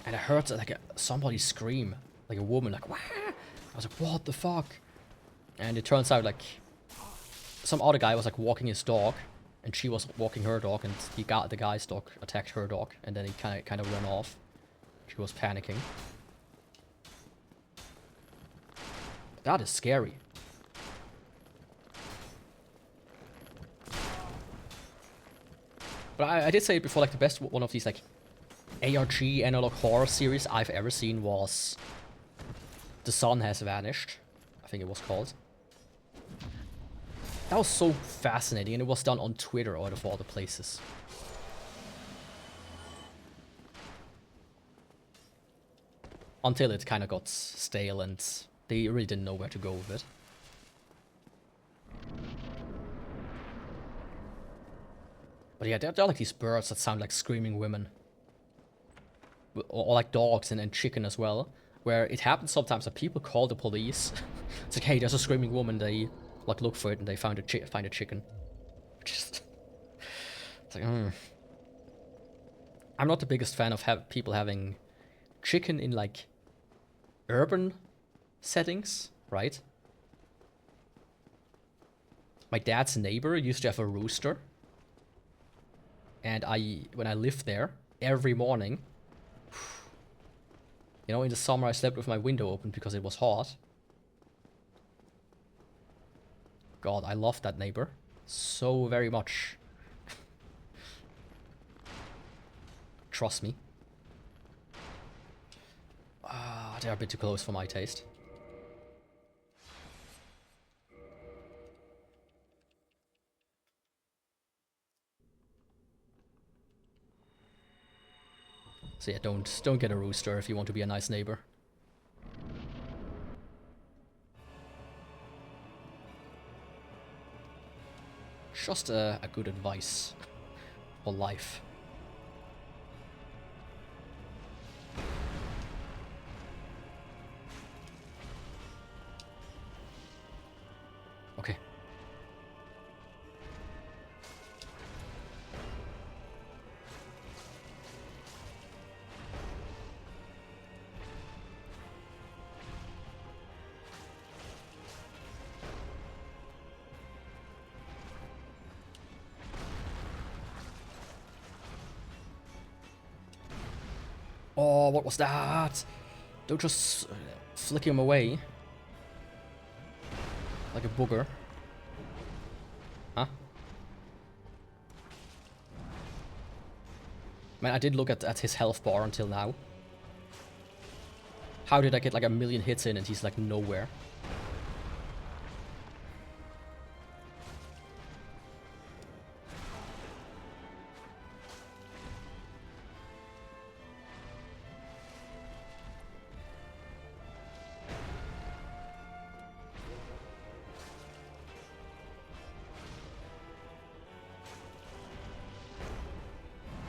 And I heard like somebody scream, like a woman, like, wah! I was like, what the fuck? And it turns out like some other guy was like walking his dog, and she was walking her dog, and the guy's dog attacked her dog, and then he kind of ran off. She was panicking. That is scary. But I did say it before, like the best one of these like ARG analog horror series I've ever seen was The Sun Has Vanished, I think it was called. That was so fascinating, and it was done on Twitter out of all the places. Until it kind of got stale and they really didn't know where to go with it. But yeah, there are like these birds that sound like screaming women. Or like dogs and chicken as well. Where it happens sometimes that people call the police. It's like, hey, there's a screaming woman. They like look for it and they find a chicken. Just it's like, I'm not the biggest fan of people having chicken in like urban settings, right? My dad's neighbor used to have a rooster. And when I lived there, every morning, you know, in the summer I slept with my window open because it was hot. God, I loved that neighbor so very much. Trust me. They're a bit too close for my taste. So yeah, don't get a rooster if you want to be a nice neighbor. Just a good advice for life. Okay. Oh, what was that? Don't just flick him away. Like a booger. Huh? Man, I did look at his health bar until now. How did I get like a million hits in and he's like nowhere?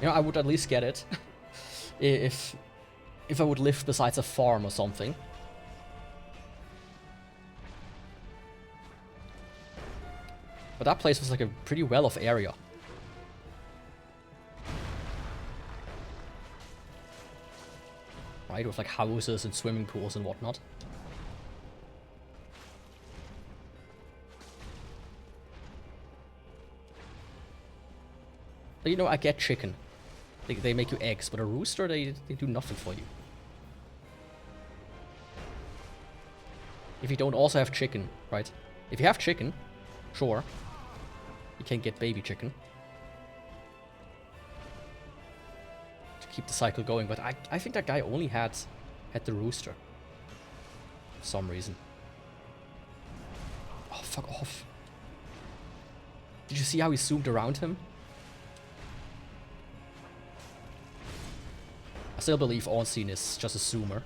You know, I would at least get it if I would live besides a farm or something. But that place was like a pretty well-off area. Right, with like houses and swimming pools and whatnot. But you know, I get chicken. They make you eggs, but a rooster, they do nothing for you. If you don't also have chicken, right? If you have chicken, sure, you can get baby chicken to keep the cycle going, but I think that guy only had the rooster for some reason. Oh, fuck off. Did you see how he zoomed around him? I still believe Ornstein is just a zoomer.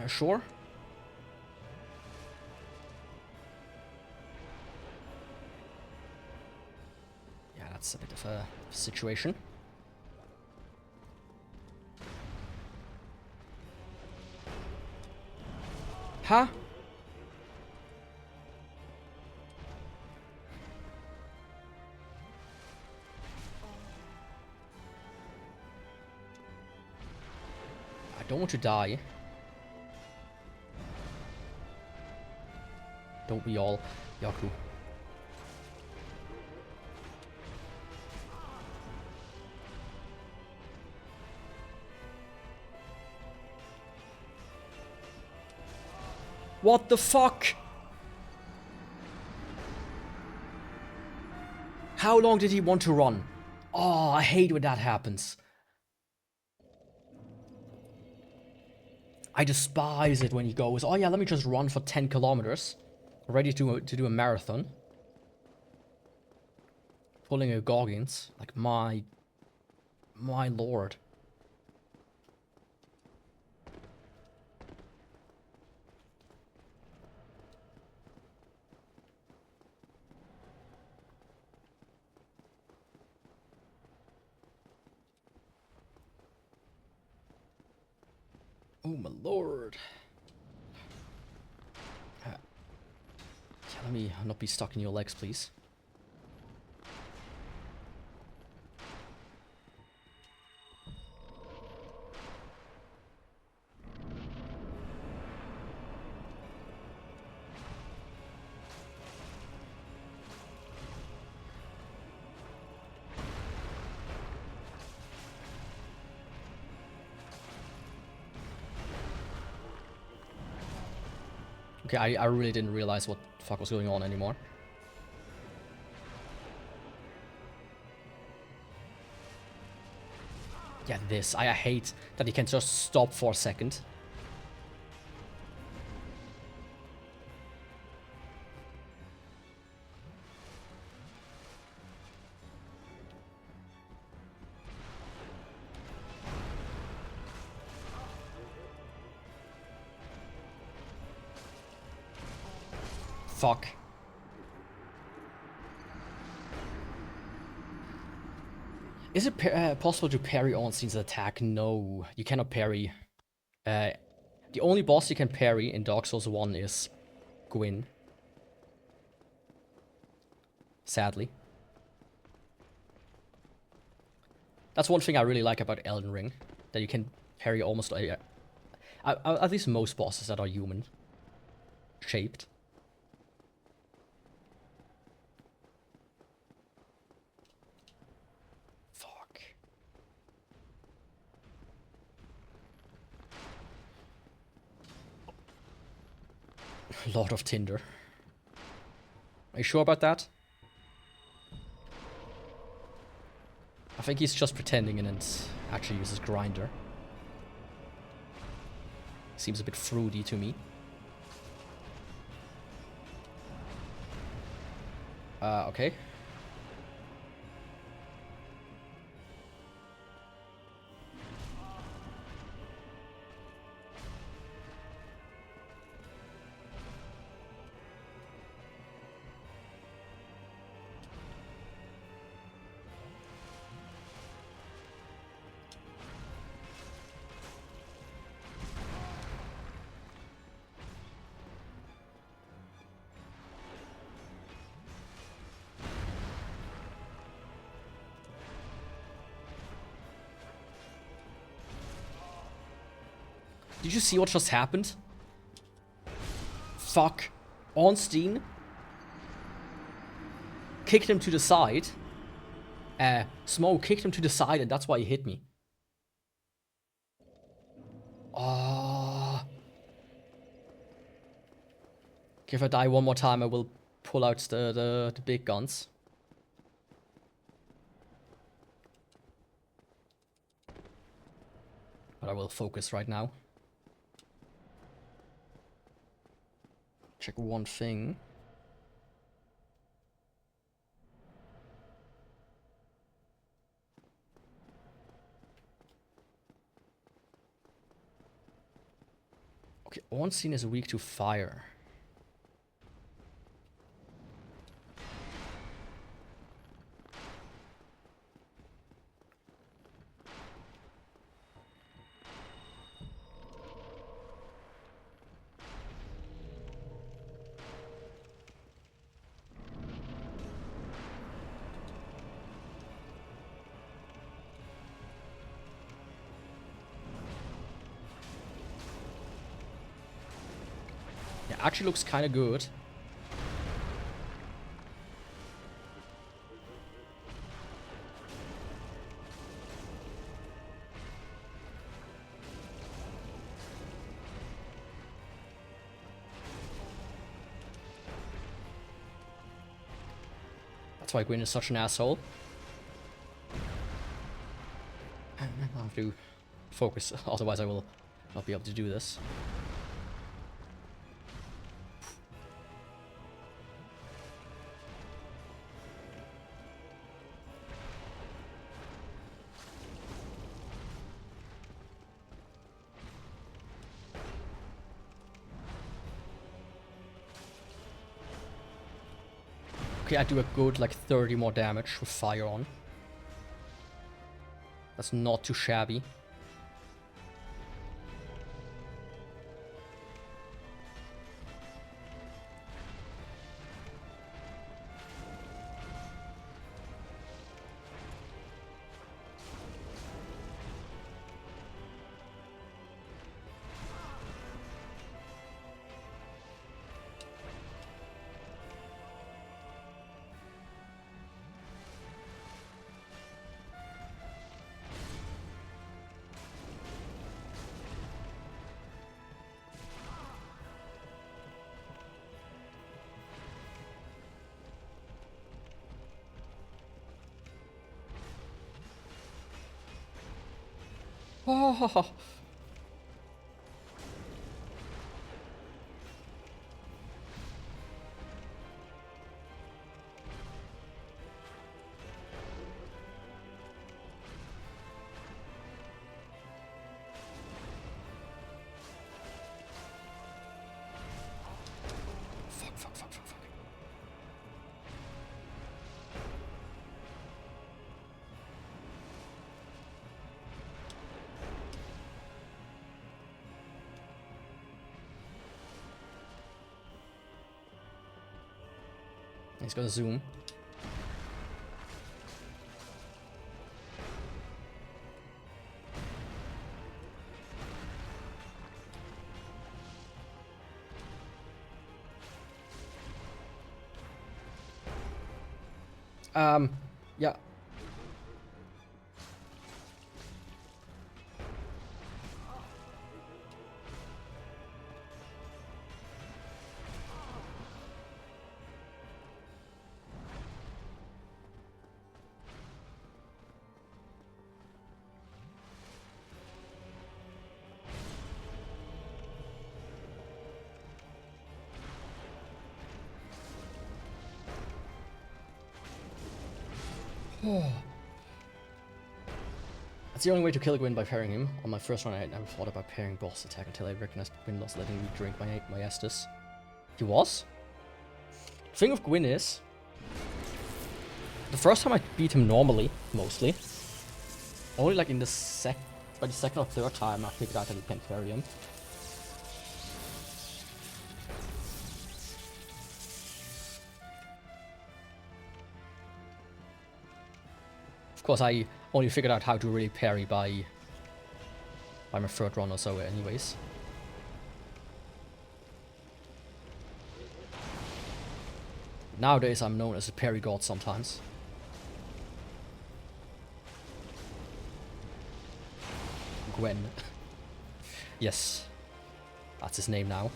Sure. That's a bit of a situation. Huh? I don't want to die. Don't we all, Yaku? What the fuck? How long did he want to run? Oh, I hate when that happens. I despise it when he goes, oh yeah, let me just run for 10 kilometers. Ready to do a marathon. Pulling a Goggins. Like, my lord. Oh my lord. Yeah, let me not be stuck in your legs, please. Okay, I really didn't realize what the fuck was going on anymore. Yeah, this. I hate that he can just stop for a second. Fuck. Is it possible to parry Ornstein's attack? No, you cannot parry. The only boss you can parry in Dark Souls 1 is Gwyn. Sadly. That's one thing I really like about Elden Ring. That you can parry almost at least most bosses that are human shaped. Lord of Tinder. Are you sure about that? I think he's just pretending and actually uses grinder. Seems a bit fruity to me. Okay. Did you see what just happened? Fuck. Ornstein kicked him to the side. Smoke kicked him to the side, and that's why he hit me. Oh. Okay, if I die one more time, I will pull out the big guns. But I will focus right now. Check one thing. Okay, Ornstein is weak to fire. actually looks kind of good. That's why Gwyn is such an asshole. I have to focus, otherwise I will not be able to do this. Okay, I do a good like 30 more damage with fire on. That's not too shabby. Oh. Fuck. He's gonna zoom. Yeah. That's the only way to kill Gwyn, by parrying him. On my first run, I never thought about parrying boss attack until I recognized Gwyn was letting me drink my Estus. He was? The thing with Gwyn is, the first time I beat him normally, mostly, only like in the by the second or third time I figured out that you can parry him. Of course, I only figured out how to really parry by my third run or so anyways. Nowadays I'm known as a parry god sometimes. Gwen. Yes. That's his name now.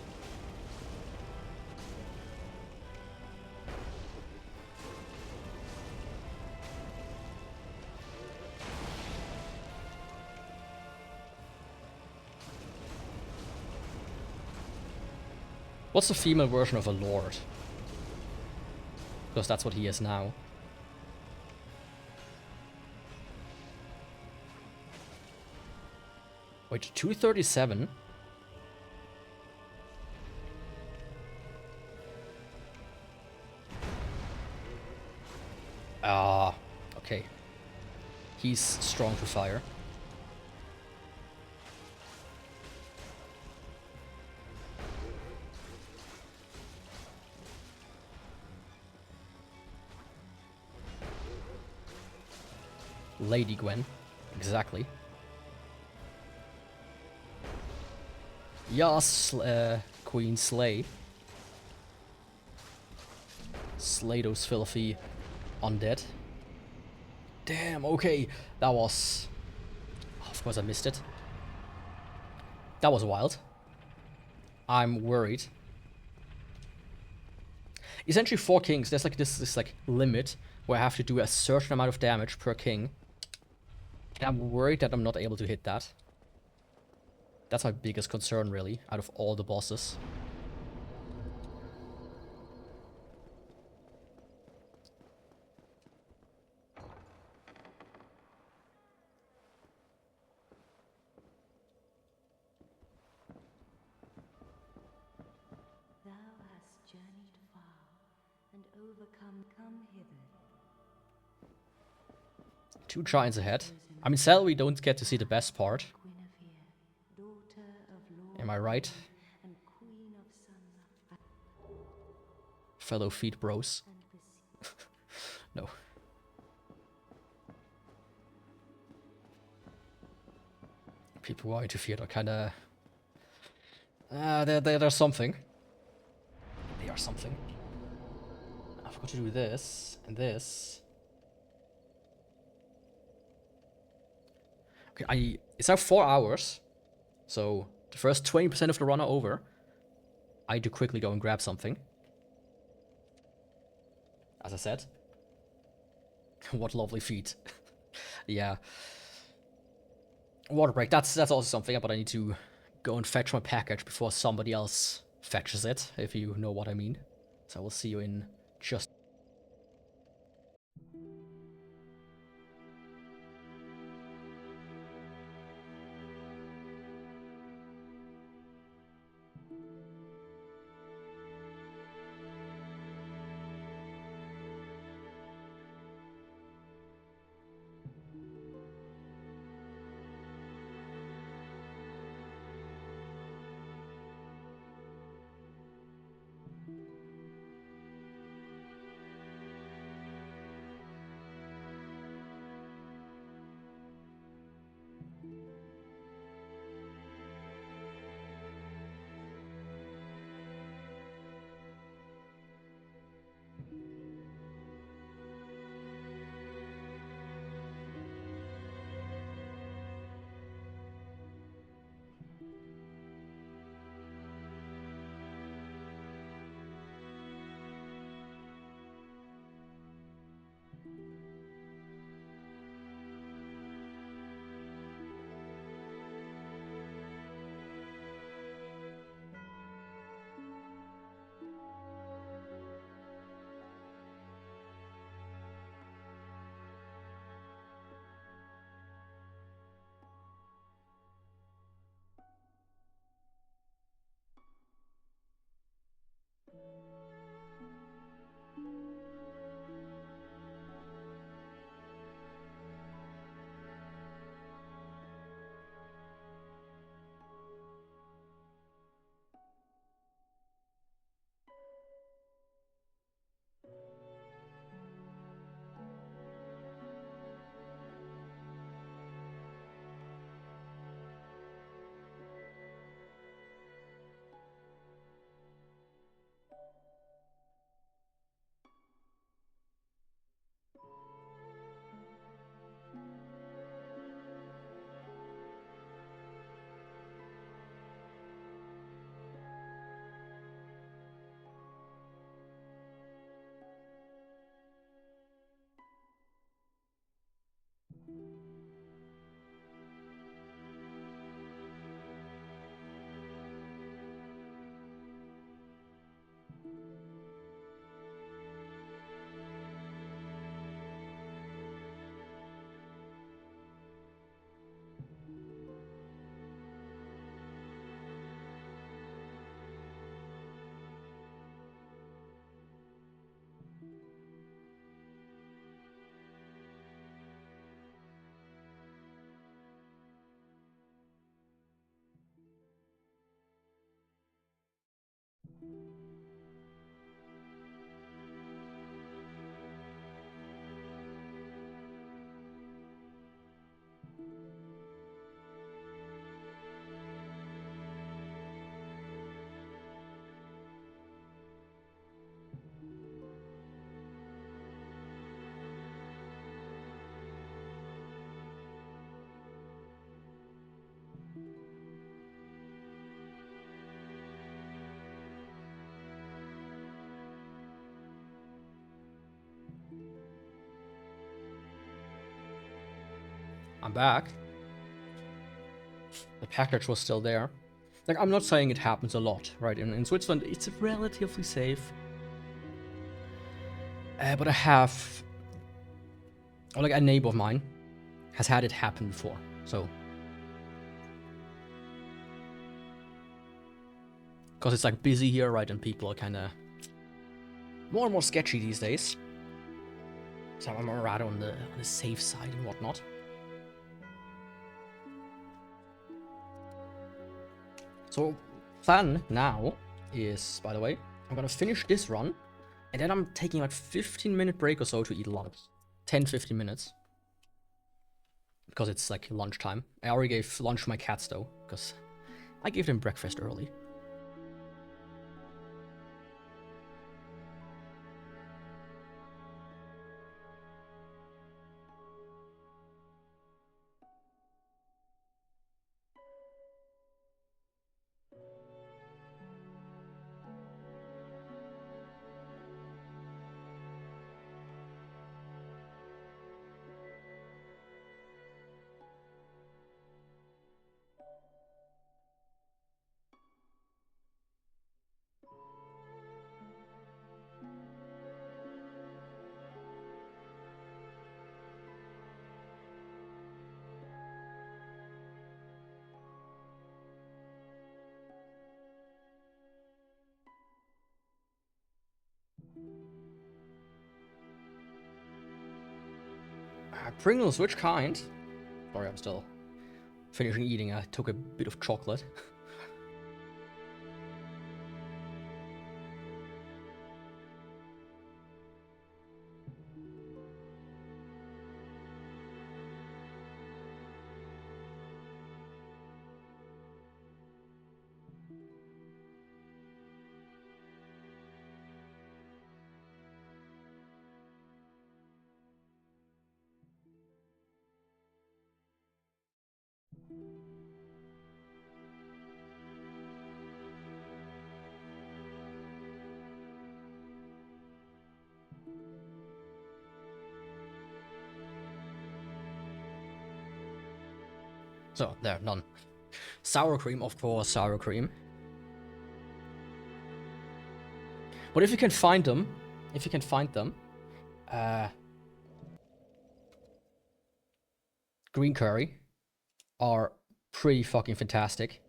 What's the female version of a lord? Because that's what he is now. Wait, 237? Ah, okay. He's strong to fire. Lady Gwen. Exactly. Yes, Queen Slay. slay those filthy undead. Damn, okay. That was... Oh, of course I missed it. That was wild. I'm worried. Essentially 4 kings, there's like this like limit where I have to do a certain amount of damage per king. And I'm worried that I'm not able to hit that. That's my biggest concern, really, out of all the bosses. Thou hast journeyed far and overcome. Come hither. 2 giants ahead. I mean, sadly, we don't get to see the best part. Guinevere, daughter of Lord Am I right? and queen of Sun Fellow feet bros. and Backseat. No. People who are interfered are kinda... they're something. They are something. I forgot to do this and this. Okay, it's now 4 hours. So the first 20% of the run are over. I need to quickly go and grab something. As I said. What lovely feet. Yeah. Water break, that's also something, but I need to go and fetch my package before somebody else fetches it, if you know what I mean. So I will see you in just... I'm back. The package was still there. Like, I'm not saying it happens a lot, right? In Switzerland, it's relatively safe. But I have... Or like, a neighbor of mine has had it happen before, so... Because it's like busy here, right? And people are kind of more and more sketchy these days. So I'm rather on the safe side and whatnot. So, plan now is, by the way, I'm gonna finish this run, and then I'm taking like 15-minute break or so to eat lunch. 10-15 minutes. Because it's like lunchtime. I already gave lunch to my cats though, because I gave them breakfast early. Pringles, which kind? Sorry, I'm still finishing eating. I took a bit of chocolate. So, there, none. Sour cream, of course, sour cream. But if you can find them, green curry are pretty fucking fantastic.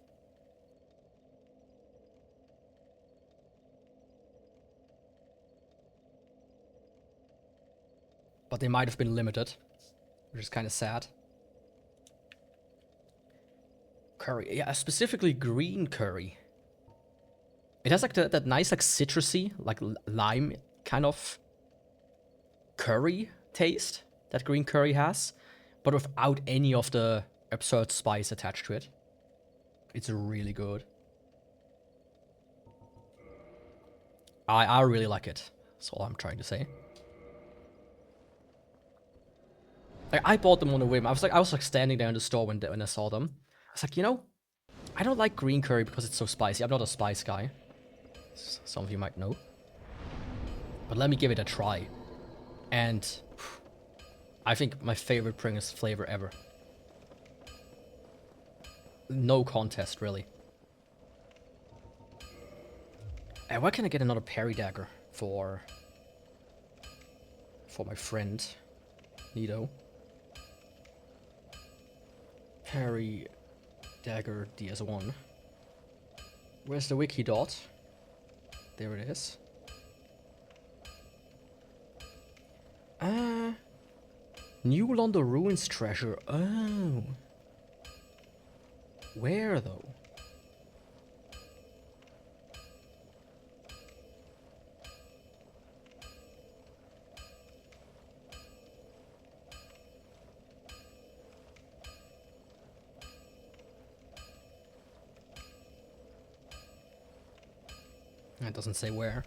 But they might have been limited, which is kind of sad. Curry, yeah, specifically green curry. It has like that nice like citrusy, like lime kind of curry taste that green curry has, but without any of the absurd spice attached to it. It's really good. I really like it. That's all I'm trying to say. Like, I bought them on a whim. I was like standing there in the store when I saw them. I was like, you know, I don't like green curry because it's so spicy. I'm not a spice guy. Some of you might know. But let me give it a try. And I think my favorite Pringles flavor ever. No contest, really. And where can I get another parry dagger for my friend Nido? Parry dagger DS1. Where's the wiki dot? There it is. New London Ruins treasure. Oh. Where though? It doesn't say where.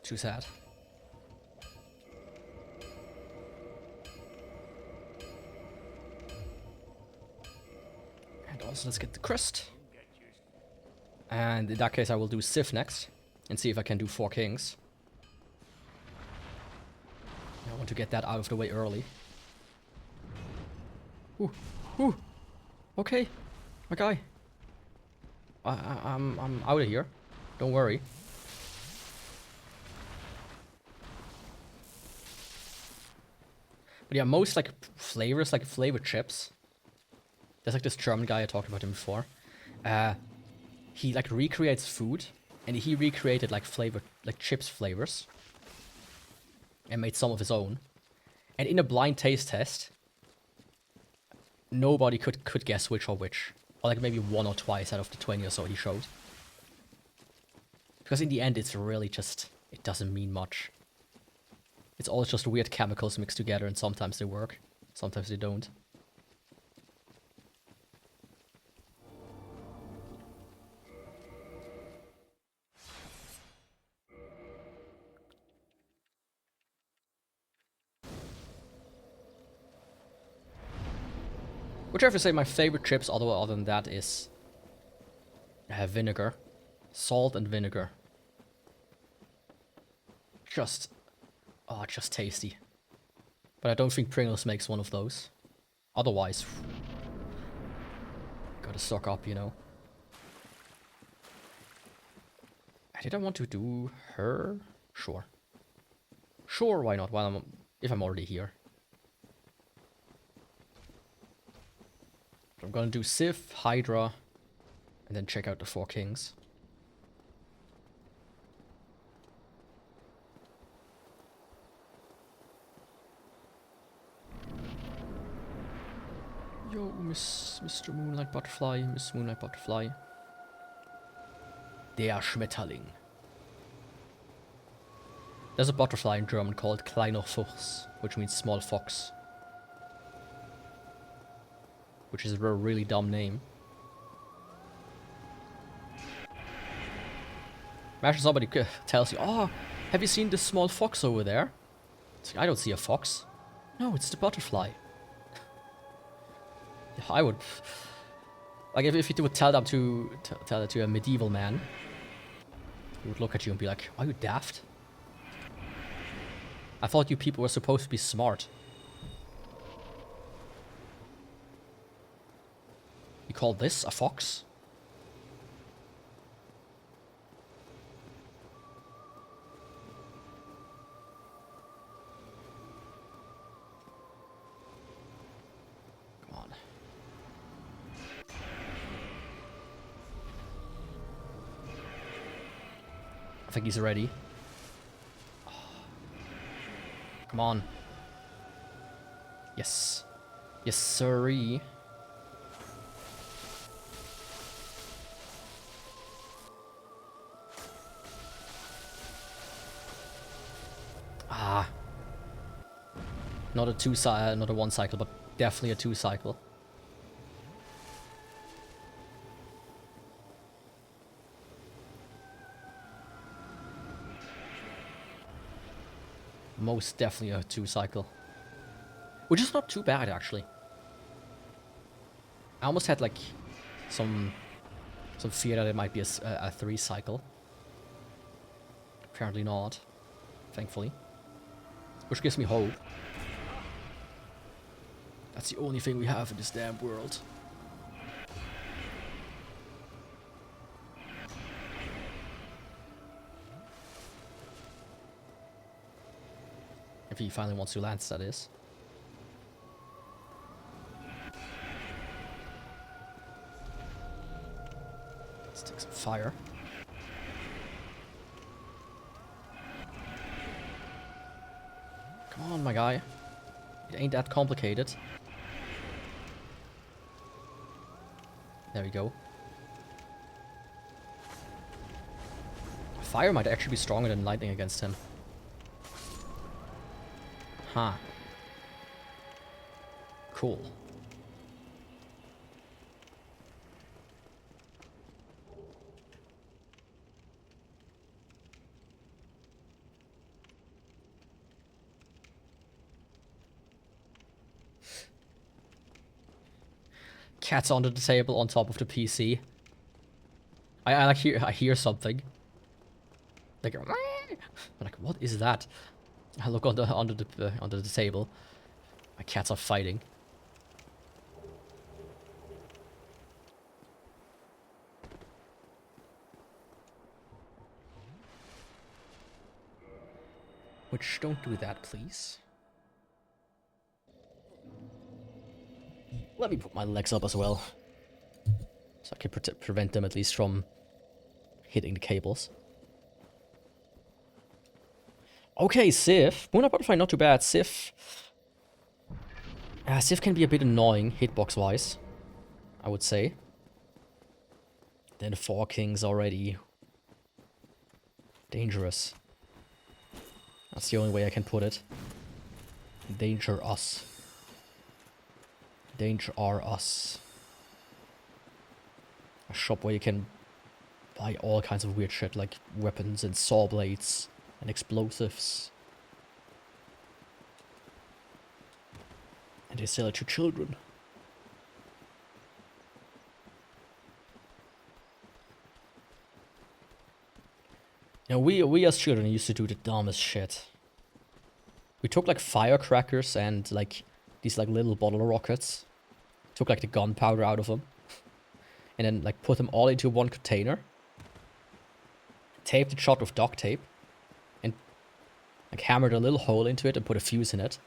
Too sad. And also let's get the crest. And in that case I will do Sif next. And see if I can do 4 kings. I want to get that out of the way early. Ooh, ooh. Okay, my guy. I'm out of here. Don't worry. But yeah, most like flavors, like flavored chips. There's like this German guy, I talked about him before. He like recreates food, and he recreated like flavored, like chips flavors, and made some of his own. And in a blind taste test, nobody could guess which or which. Or like maybe one or twice out of the 20 or so he showed. Because in the end, it's really just, it doesn't mean much. It's all just weird chemicals mixed together, and sometimes they work, sometimes they don't. Which I have to say, my favorite chips other than that is vinegar. Salt and vinegar. Just tasty. But I don't think Pringles makes one of those. Otherwise, gotta stock up, you know. Did I want to do her? Sure. Sure, why not? If I'm already here. I'm gonna do Sif, Hydra, and then check out the 4 Kings. Yo, Mr. Moonlight Butterfly, Miss Moonlight Butterfly. Der Schmetterling. There's a butterfly in German called Kleiner Fuchs, which means small fox. Which is a really dumb name. Imagine somebody tells you, oh, have you seen this small fox over there? It's like, I don't see a fox. No, it's the butterfly. I would... Like, if you would tell that to a medieval man, he would look at you and be like, are you daft? I thought you people were supposed to be smart. You call this a fox? Come on. I think he's ready. Come on. Yes. Yes, sirree. Ah. Not a 1 cycle, but definitely a 2 cycle. Most definitely a 2 cycle. Which is not too bad, actually. I almost had, like, some fear that it might be a 3 cycle. Apparently not. Thankfully. Which gives me hope. That's the only thing we have in this damn world. If he finally wants to lance, that is. Let's take some fire. Come on, my guy. It ain't that complicated. There we go. Fire might actually be stronger than lightning against him. Huh. Cool. Cats under the table on top of the PC. I hear something. Like, I'm like, what is that? I look under the table. My cats are fighting. Which, don't do that, please. Let me put my legs up as well. So I can prevent them at least from hitting the cables. Okay, Sif. Moon Butterfly, not too bad. Sif. Sif can be a bit annoying, hitbox-wise, I would say. Then the 4 Kings already dangerous. That's the only way I can put it. Danger us. Danger are us. A shop where you can buy all kinds of weird shit like weapons and saw blades and explosives. And they sell it to children. You know, we as children used to do the dumbest shit. We took like firecrackers and like these like little bottle rockets. Took like the gunpowder out of them. And then like put them all into one container. Taped it shut with duct tape. And like hammered a little hole into it and put a fuse in it.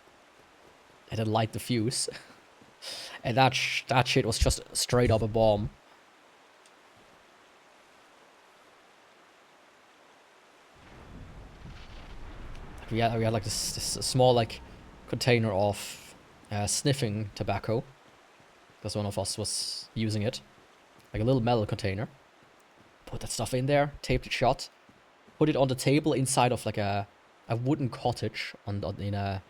And then light the fuse. And that shit was just straight up a bomb. We had like this small like container of sniffing tobacco. Because one of us was using it. Like a little metal container. Put that stuff in there, taped it shut. Put it on the table inside of like a wooden cottage in a...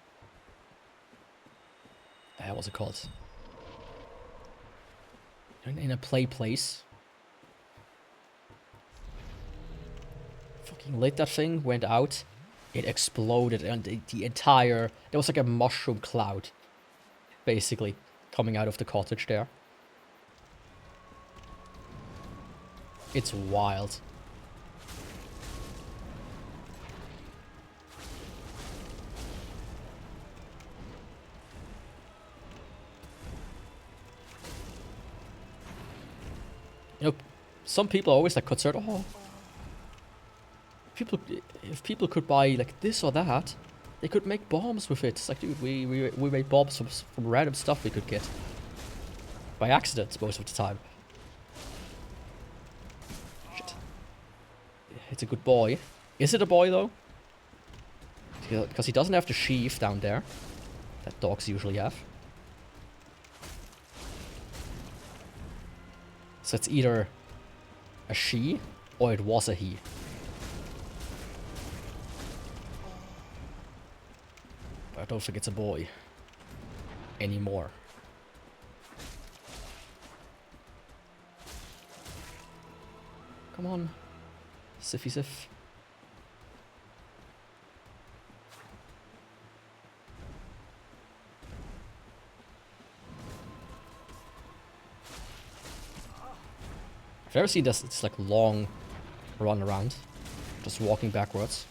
what's it called? In a play place. Fucking lit that thing, went out. It exploded and the entire... There was like a mushroom cloud. Basically. Coming out of the cottage there. It's wild. You know, some people are always like concerned, oh, if people could buy like this or that, they could make bombs with it. It's like, dude, we made bombs from random stuff we could get. By accident, most of the time. Shit. It's a good boy. Is it a boy, though? Because he doesn't have the sheath down there. That dogs usually have. So it's either a she, or it was a he. But I don't think it's a boy. Anymore. Come on. Siffy Sif. I've never seen this, it's like long run around. Just walking backwards.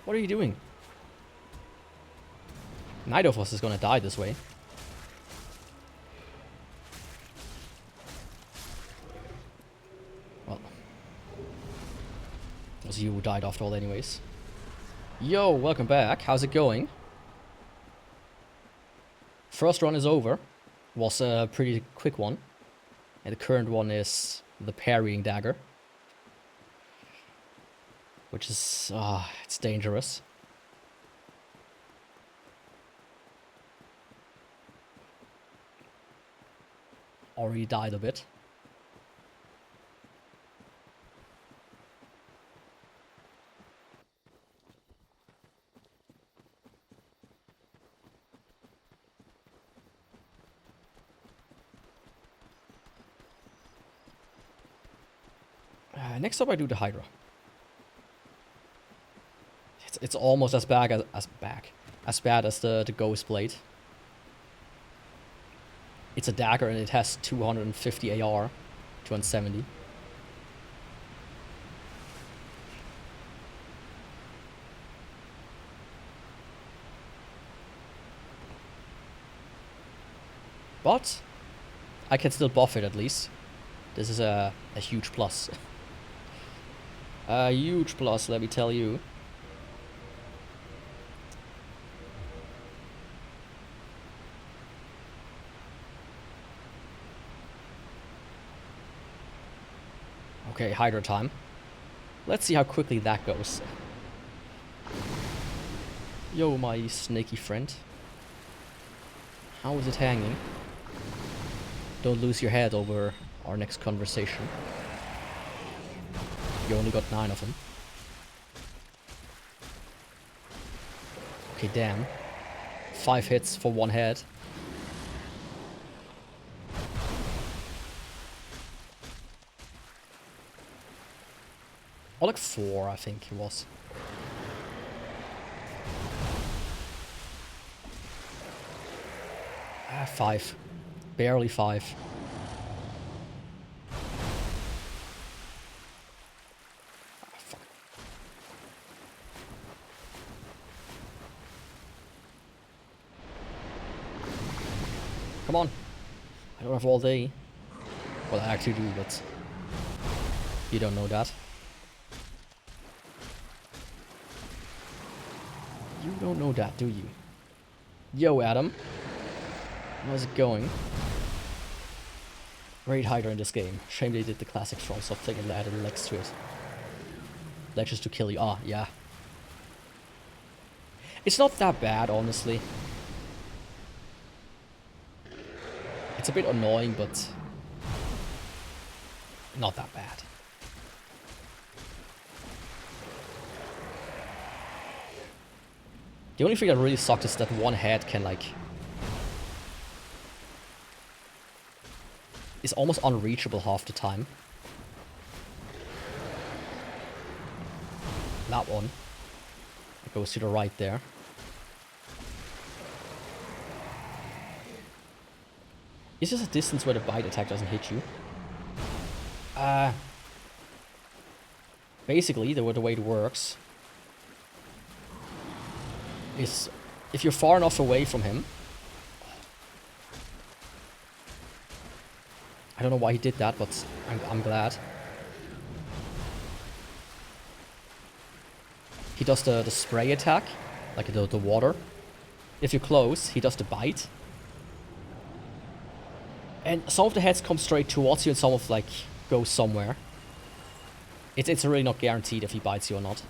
What are you doing? Neither of us is gonna die this way. Well. It was you who died after all anyways. Yo, welcome back. How's it going? First run is over. Was a pretty quick one. And the current one is the Parrying Dagger. Which is, it's dangerous. Already died a bit. Next up I do the Hydra. It's almost as bad as the Ghost Blade. It's a dagger and it has 250 AR, 270. But I can still buff it at least. This is a huge plus. A huge plus, let me tell you. Okay, Hydra time. Let's see how quickly that goes. Yo, my snaky friend. How is it hanging? Don't lose your head over our next conversation. You only got 9 of them. Okay, damn. 5 hits for 1 head. Or like 4, I think it was. Ah, 5. Barely 5. Come on. I don't have all day. Well, I actually do, but you don't know that. You don't know that, do you? Yo, Adam. How's it going? Great Hydra in this game. Shame they did the classic FromSoft thing and added legs to it. Ledges to kill you. Ah, yeah. It's not that bad, honestly. It's a bit annoying, but not that bad. The only thing that really sucks is that 1 head can, like, is almost unreachable half the time. That one. It goes to the right there. Is this a distance where the bite attack doesn't hit you? Basically, the way it works is if you're far enough away from him. I don't know why he did that, but I'm glad. He does the spray attack, like the water. If you're close, he does the bite. And some of the heads come straight towards you and some of, like, go somewhere. It's really not guaranteed if he bites you or not.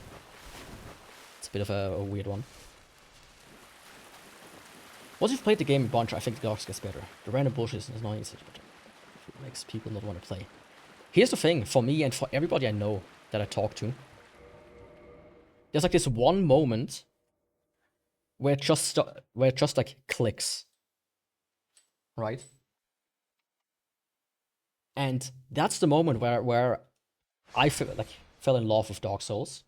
It's a bit of a weird one. Once you've played the game a bunch, I think the dogs gets better. The random bullshit is annoying, but it makes people not want to play. Here's the thing, for me and for everybody I know that I talk to. There's like this one moment where it just like clicks. Right? And that's the moment where I fell in love with Dark Souls.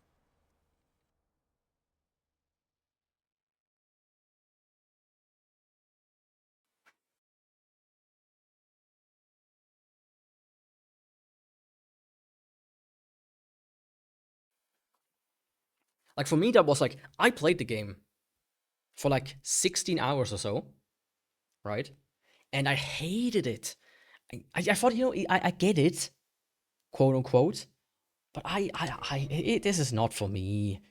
Like, for me, that was like, I played the game for like 16 hours or so, right? And I hated it. I thought, you know, I get it, quote unquote, but this is not for me.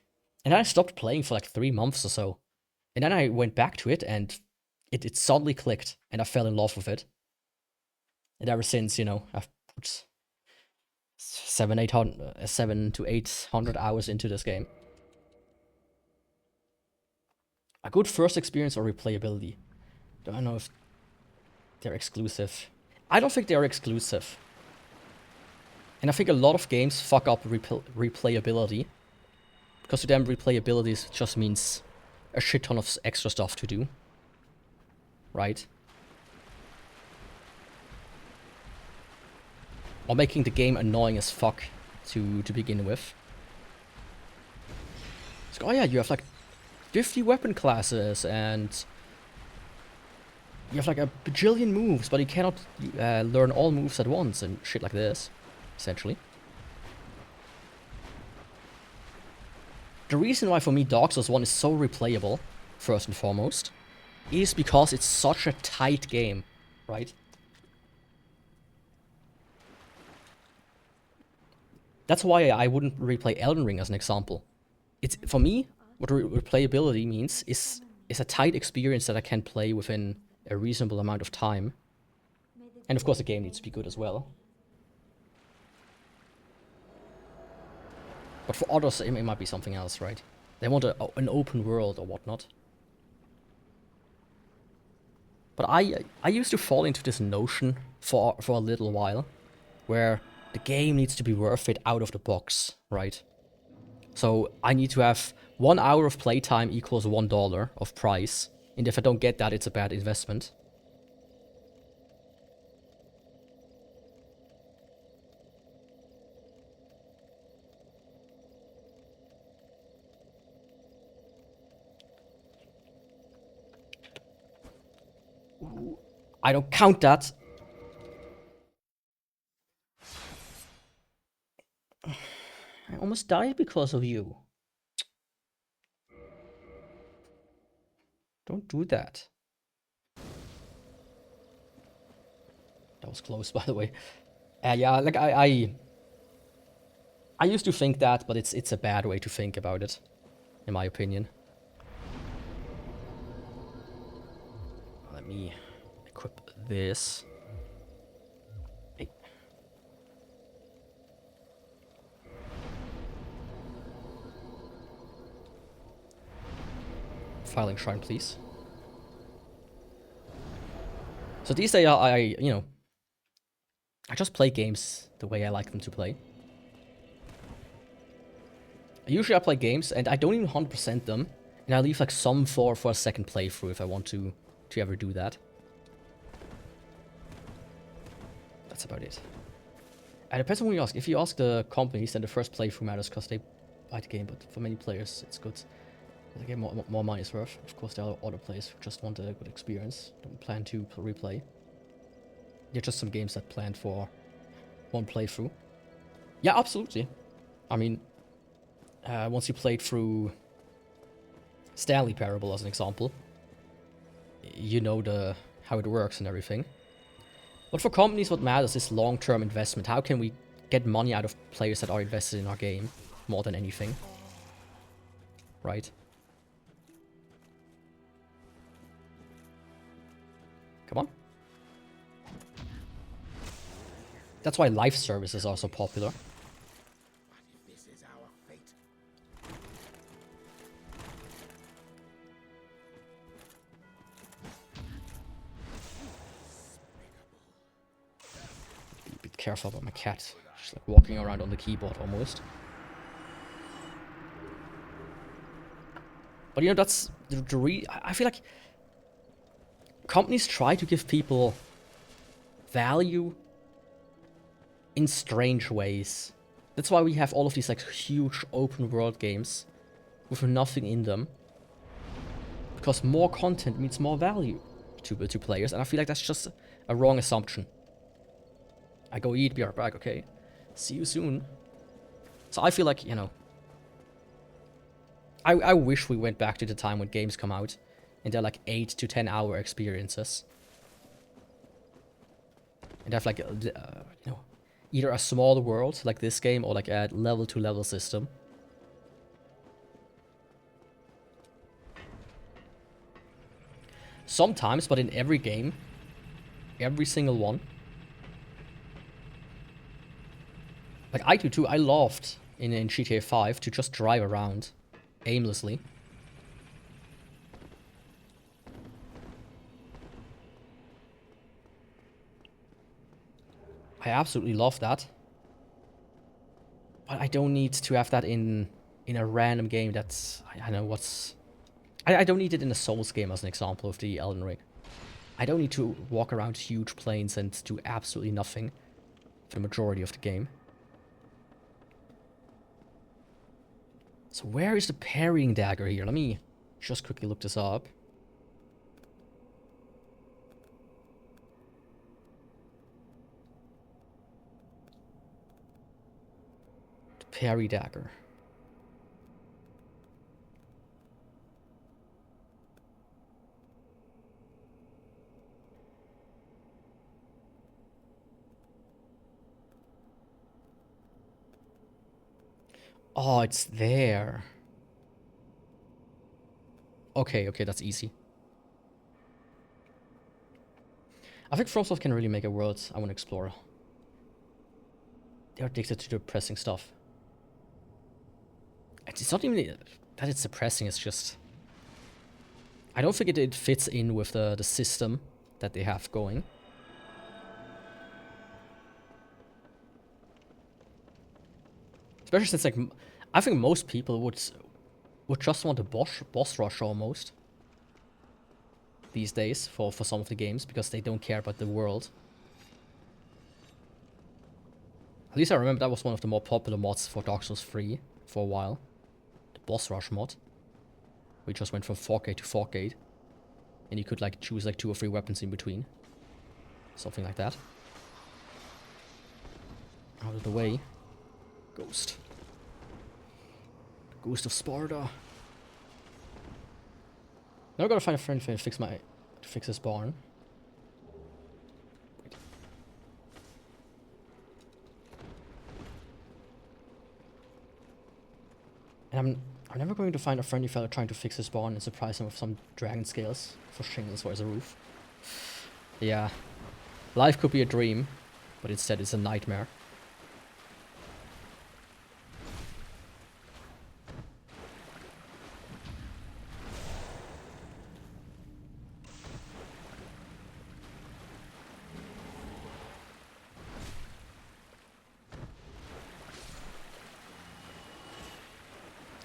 And then I stopped playing for like 3 months or so. And then I went back to it and it suddenly clicked and I fell in love with it. And ever since, you know, I've put 700 to 800 hours into this game. A good first experience or replayability. Don't know if they're exclusive. I don't think they're exclusive. And I think a lot of games fuck up replayability. Because to them, replayability just means a shit ton of extra stuff to do. Right? Or making the game annoying as fuck to begin with. It's like, oh yeah, you have like 50 weapon classes and you have like a bajillion moves, but you cannot learn all moves at once and shit like this, essentially. The reason why for me Dark Souls 1 is so replayable, first and foremost, is because it's such a tight game. right? That's why I wouldn't replay Elden Ring as an example. It's, for me, what replayability means is a tight experience that I can play within a reasonable amount of time. And of course the game needs to be good as well. But for others, it might be something else, right? They want an open world or whatnot. But I used to fall into this notion for a little while, where the game needs to be worth it out of the box, right? So I need to have 1 hour of playtime equals $1 of price, and if I don't get that, it's a bad investment. I don't count that. I almost died because of you. Don't do that. That was close, by the way. Yeah, like I used to think that, but it's a bad way to think about it, in my opinion. Let me equip this. Hey. Filing shrine, please. So these days, you know, I just play games the way I like them to play. Usually I play games and I don't even 100% them, and I leave like some for a second playthrough if I want to ever do that. That's about it. And it depends on who you ask. If you ask the companies, then the first playthrough matters because they buy the game, but for many players it's good. They get more money's worth. Of course there are other players who just want a good experience, don't plan to replay. They're just some games that planned for one playthrough. Yeah, absolutely. I mean, once you played through Stanley Parable as an example, you know how it works and everything. But for companies, what matters is long-term investment. How can we get money out of players that are invested in our game more than anything? Right? Come on. That's why live services are so popular. Be careful about my cat. She's like walking around on the keyboard almost. But you know, that's I feel like companies try to give people value in strange ways. That's why we have all of these like huge open world games with nothing in them. Because more content means more value to players, and I feel like that's just a wrong assumption. I go eat, be right back, okay? See you soon. So I feel like, you know, I wish we went back to the time when games come out and they're like 8 to 10 hour experiences. And have like, you know, either a small world like this game or like a level to level system. Sometimes, but in every game, every single one. Like I do too, I loved in GTA 5 to just drive around aimlessly. I absolutely love that. But I don't need to have that in a random game that's, I know what's... I don't need it in a Souls game as an example of the Elden Ring. I don't need to walk around huge plains and do absolutely nothing for the majority of the game. So where is the parrying dagger here? Let me just quickly look this up. The parry dagger. Oh, it's there. Okay, okay, that's easy. I think FromSoft can really make a world I want to explore. They're addicted to depressing stuff. It's not even that it's depressing, it's just... I don't think it fits in with the system that they have going. Especially since, like, I think most people would just want a boss rush almost these days for some of the games, because they don't care about the world. At least I remember that was one of the more popular mods for Dark Souls 3 for a while. The boss rush mod. We just went from Fortgate to Fortgate. And you could like choose like 2 or 3 weapons in between. Something like that. Out of the way. Ghost. Ghost of Sparta. Now I gotta find a friend to fix this barn. Wait. And I'm never going to find a friendly fella trying to fix his barn and surprise him with some dragon scales for shingles or as a roof. Yeah. Life could be a dream, but instead it's a nightmare.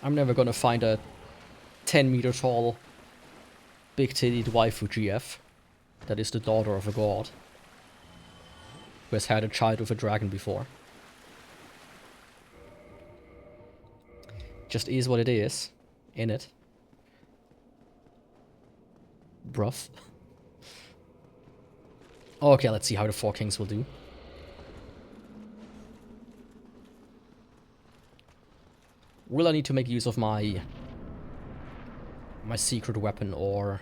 I'm never gonna find a 10-meter tall, big-titted waifu GF that is the daughter of a god who has had a child with a dragon before. Just is what it is, innit? Bruv. Okay, let's see how the 4 kings will do. Will I need to make use of my secret weapon or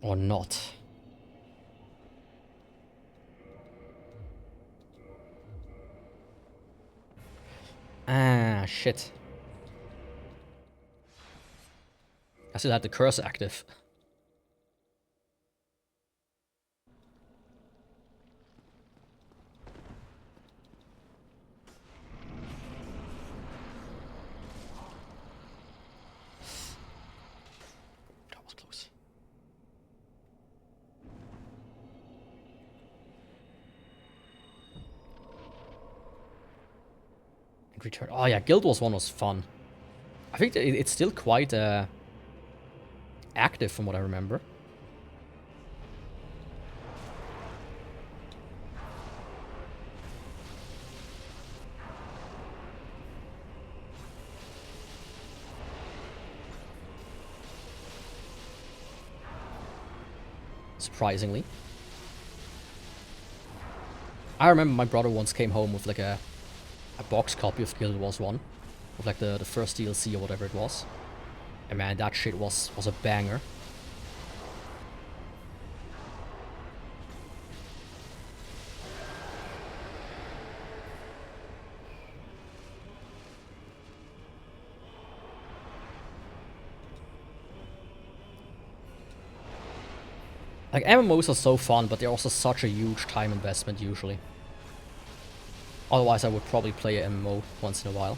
not? Ah, shit. I still had the curse active. That was close. And return. Oh yeah, Guild Wars 1 was fun. I think it's still quite active from what I remember. Surprisingly. I remember my brother once came home with like a box copy of Guild Wars 1. With like the first DLC or whatever it was. And man, that shit was a banger. Like, MMOs are so fun, but they're also such a huge time investment usually. Otherwise, I would probably play an MMO once in a while.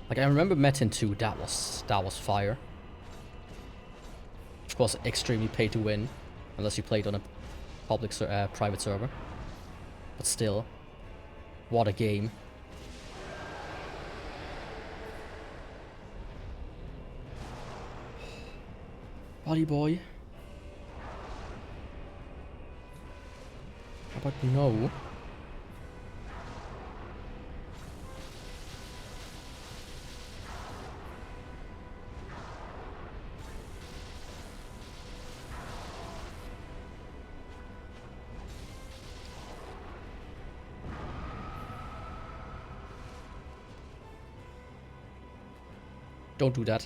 Like, I remember Metin 2, that was fire. Of course, extremely pay to win, unless you played on a private server. But still, what a game. Buddy boy. How about no? Don't do that.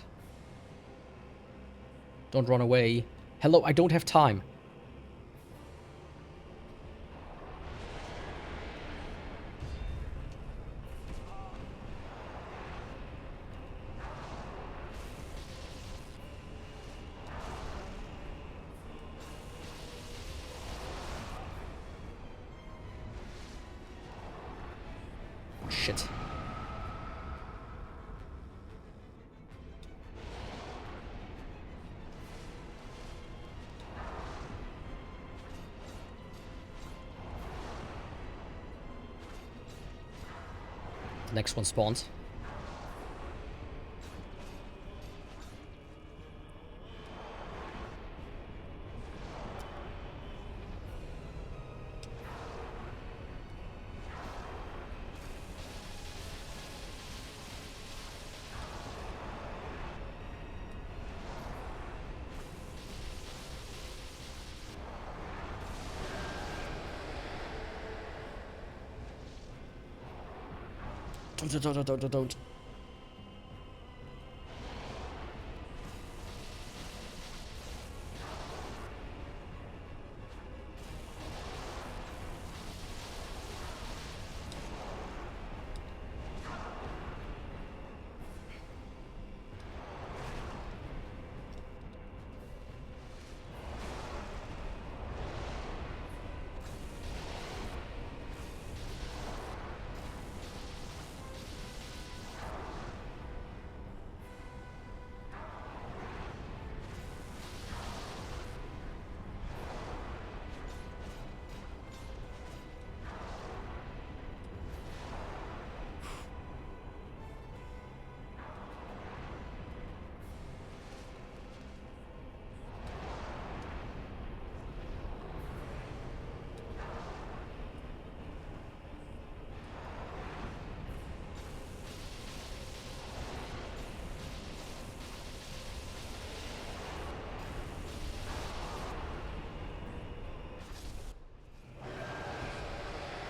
Don't run away. Hello, I don't have time. Shit. Next one spawns. Don't.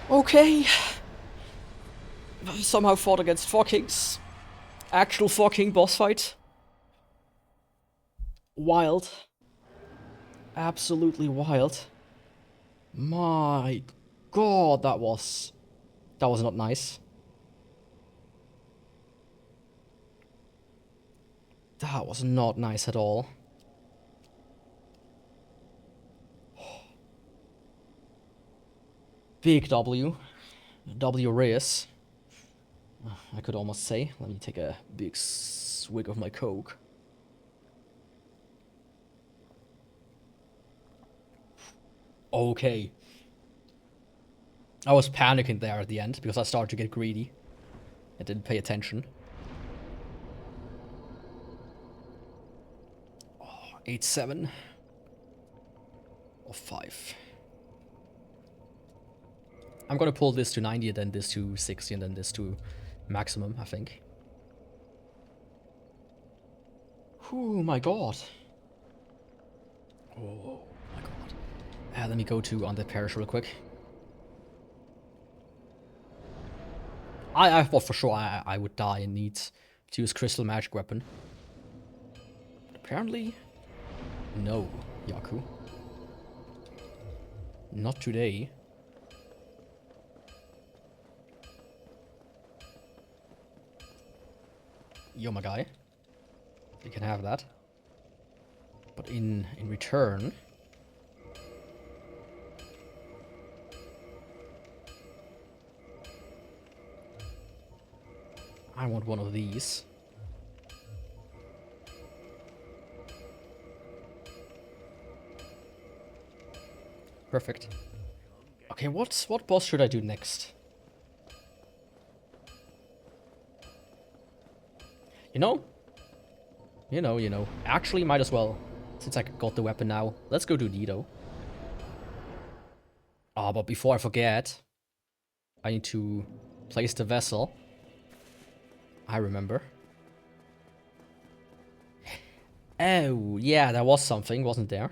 Okay. Somehow fought against 4 kings. Actual 4 king boss fight. Wild. Absolutely wild. My god, that was not nice. That was not nice at all. Big W. W race. I could almost say. Let me take a big swig of my Coke. Okay. I was panicking there at the end because I started to get greedy. I didn't pay attention. Oh, 8-7. Or 5. I'm gonna pull this to 90 and then this to 60 and then this to maximum, I think. Oh my god. Oh my god. Let me go to Undead Parish real quick. I thought for sure I would die and need to use Crystal Magic Weapon. But apparently, no, Yaku. Not today. Yo, my guy. You can have that. But in return... I want one of these. Perfect. Okay, what boss should I do next? You know. Actually, might as well. Since I got the weapon now. Let's go do Nido. Ah, but before I forget, I need to place the vessel. I remember. Oh, yeah, there was something, wasn't there?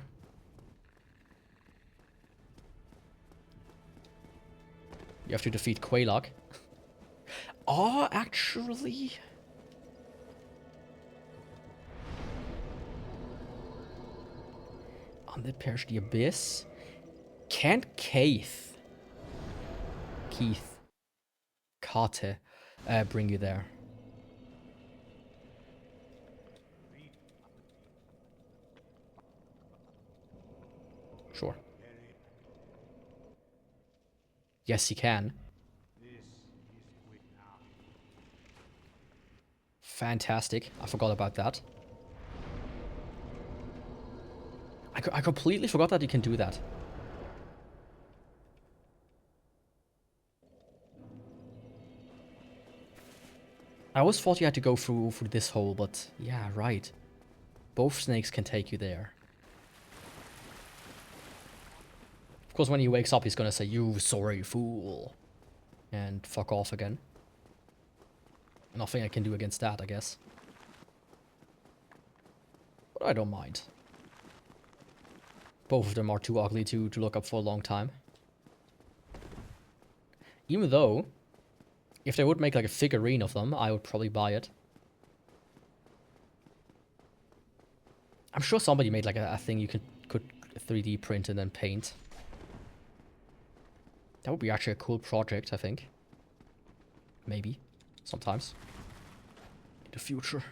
You have to defeat Quaylock. Oh, actually... That perish the abyss. Can't Keith Kate bring you there? Sure. Yes, he can. Fantastic. I forgot about that. I completely forgot that you can do that. I always thought you had to go through this hole, but yeah, right. Both snakes can take you there. Of course, when he wakes up, he's gonna say, "You sorry fool," and fuck off again. Nothing I can do against that, I guess. But I don't mind. Both of them are too ugly to look up for a long time. Even though, if they would make like a figurine of them, I would probably buy it. I'm sure somebody made like a thing you could 3D print and then paint. That would be actually a cool project, I think. Maybe. Sometimes. In the future.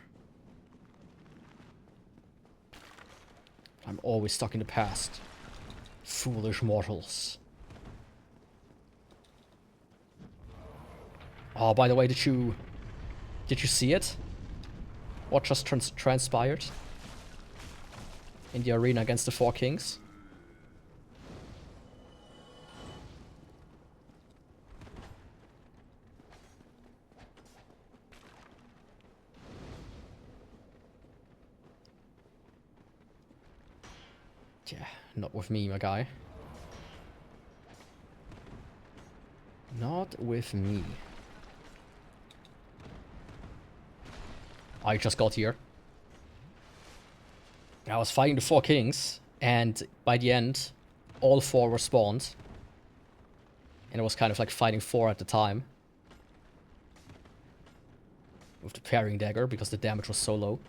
I'm always stuck in the past. Foolish mortals. Oh, by the way, did you see it? What just transpired? In the arena against the Four Kings? Yeah, not with me, my guy. Not with me. I just got here. I was fighting the Four Kings, and by the end, all four were spawned. And it was kind of like fighting four at the time. With the Parrying Dagger, because the damage was so low.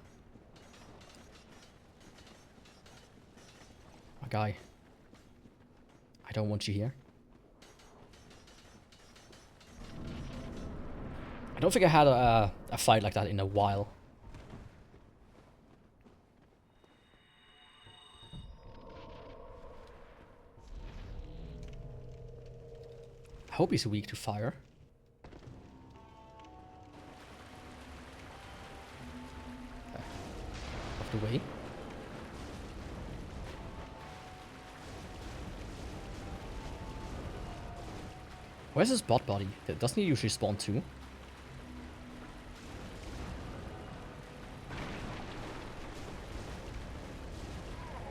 My guy. I don't want you here. I don't think I had a fight like that in a while. I hope he's weak to fire. Off the way. Where's his bot body? Doesn't he usually spawn too?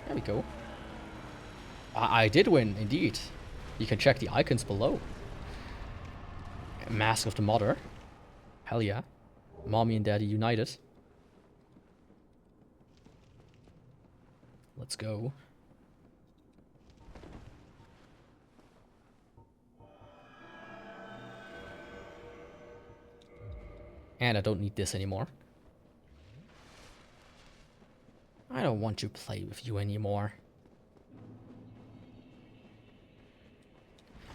There we go. I did win, indeed. You can check the icons below. Mask of the Mother. Hell yeah. Mommy and Daddy united. Let's go. And I don't need this anymore. I don't want to play with you anymore.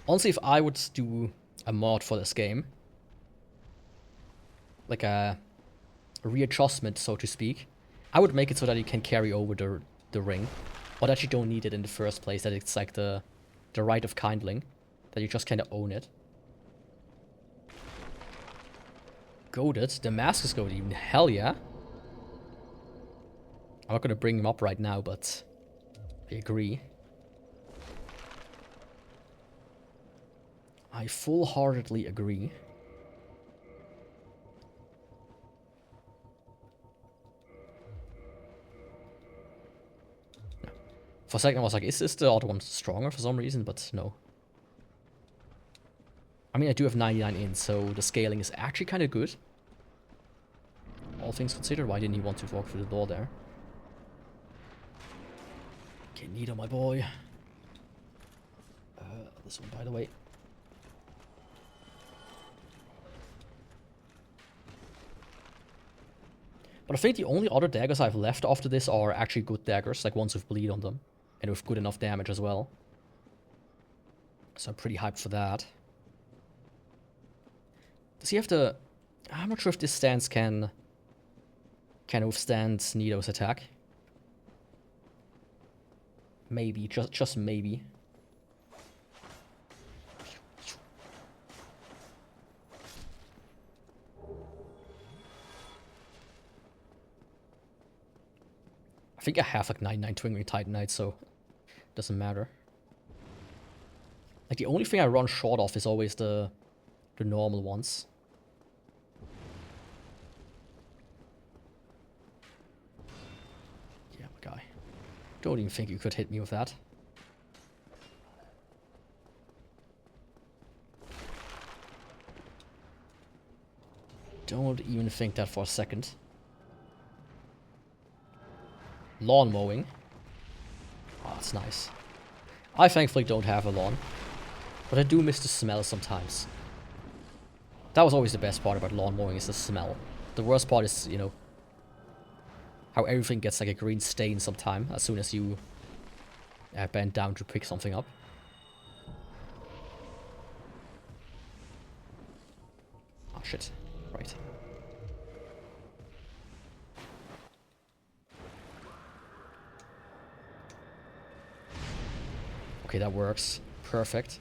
Honestly, if I would do a mod for this game, like a readjustment, so to speak, I would make it so that you can carry over the ring, or that you don't need it in the first place, that it's like the right of kindling, that you just kind of own it. Goaded. The mask is goaded even. Hell yeah. I'm not gonna bring him up right now, but I agree. I full-heartedly agree. For a second I was like, is this the other one stronger for some reason? But no. I mean, I do have 99 in, so the scaling is actually kind of good. All things considered, why didn't he want to walk through the door there? Okay, Nito, my boy. This one, by the way. But I think the only other daggers I've left after this are actually good daggers, like ones with bleed on them. And with good enough damage as well. So I'm pretty hyped for that. Does he have the... I'm not sure if this stance can withstand Nido's attack. Maybe, just maybe. I think I have like 99 Twinging Titanite, so it doesn't matter. Like the only thing I run short of is always the normal ones. Yeah, my guy. Don't even think you could hit me with that. Don't even think that for a second. Lawn mowing. Oh, that's nice. I thankfully don't have a lawn. But I do miss the smell sometimes. That was always the best part about lawn mowing, is the smell. The worst part is, you know, how everything gets like a green stain sometime as soon as you bend down to pick something up. Oh shit. Right. Okay, that works. Perfect.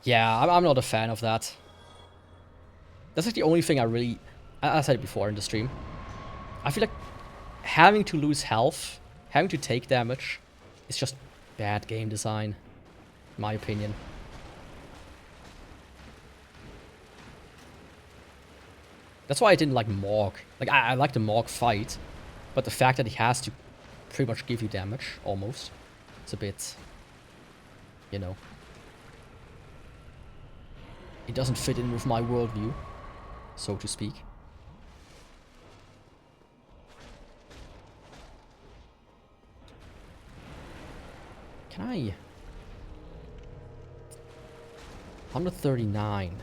Yeah, I'm not a fan of that. That's like the only thing I really... I said it before in the stream. I feel like having to lose health, having to take damage, is just bad game design, in my opinion. That's why I didn't like Morg. Like, I like the Morg fight, but the fact that he has to pretty much give you damage, almost, it's a bit, you know... It doesn't fit in with my worldview, so to speak. Can I? 139.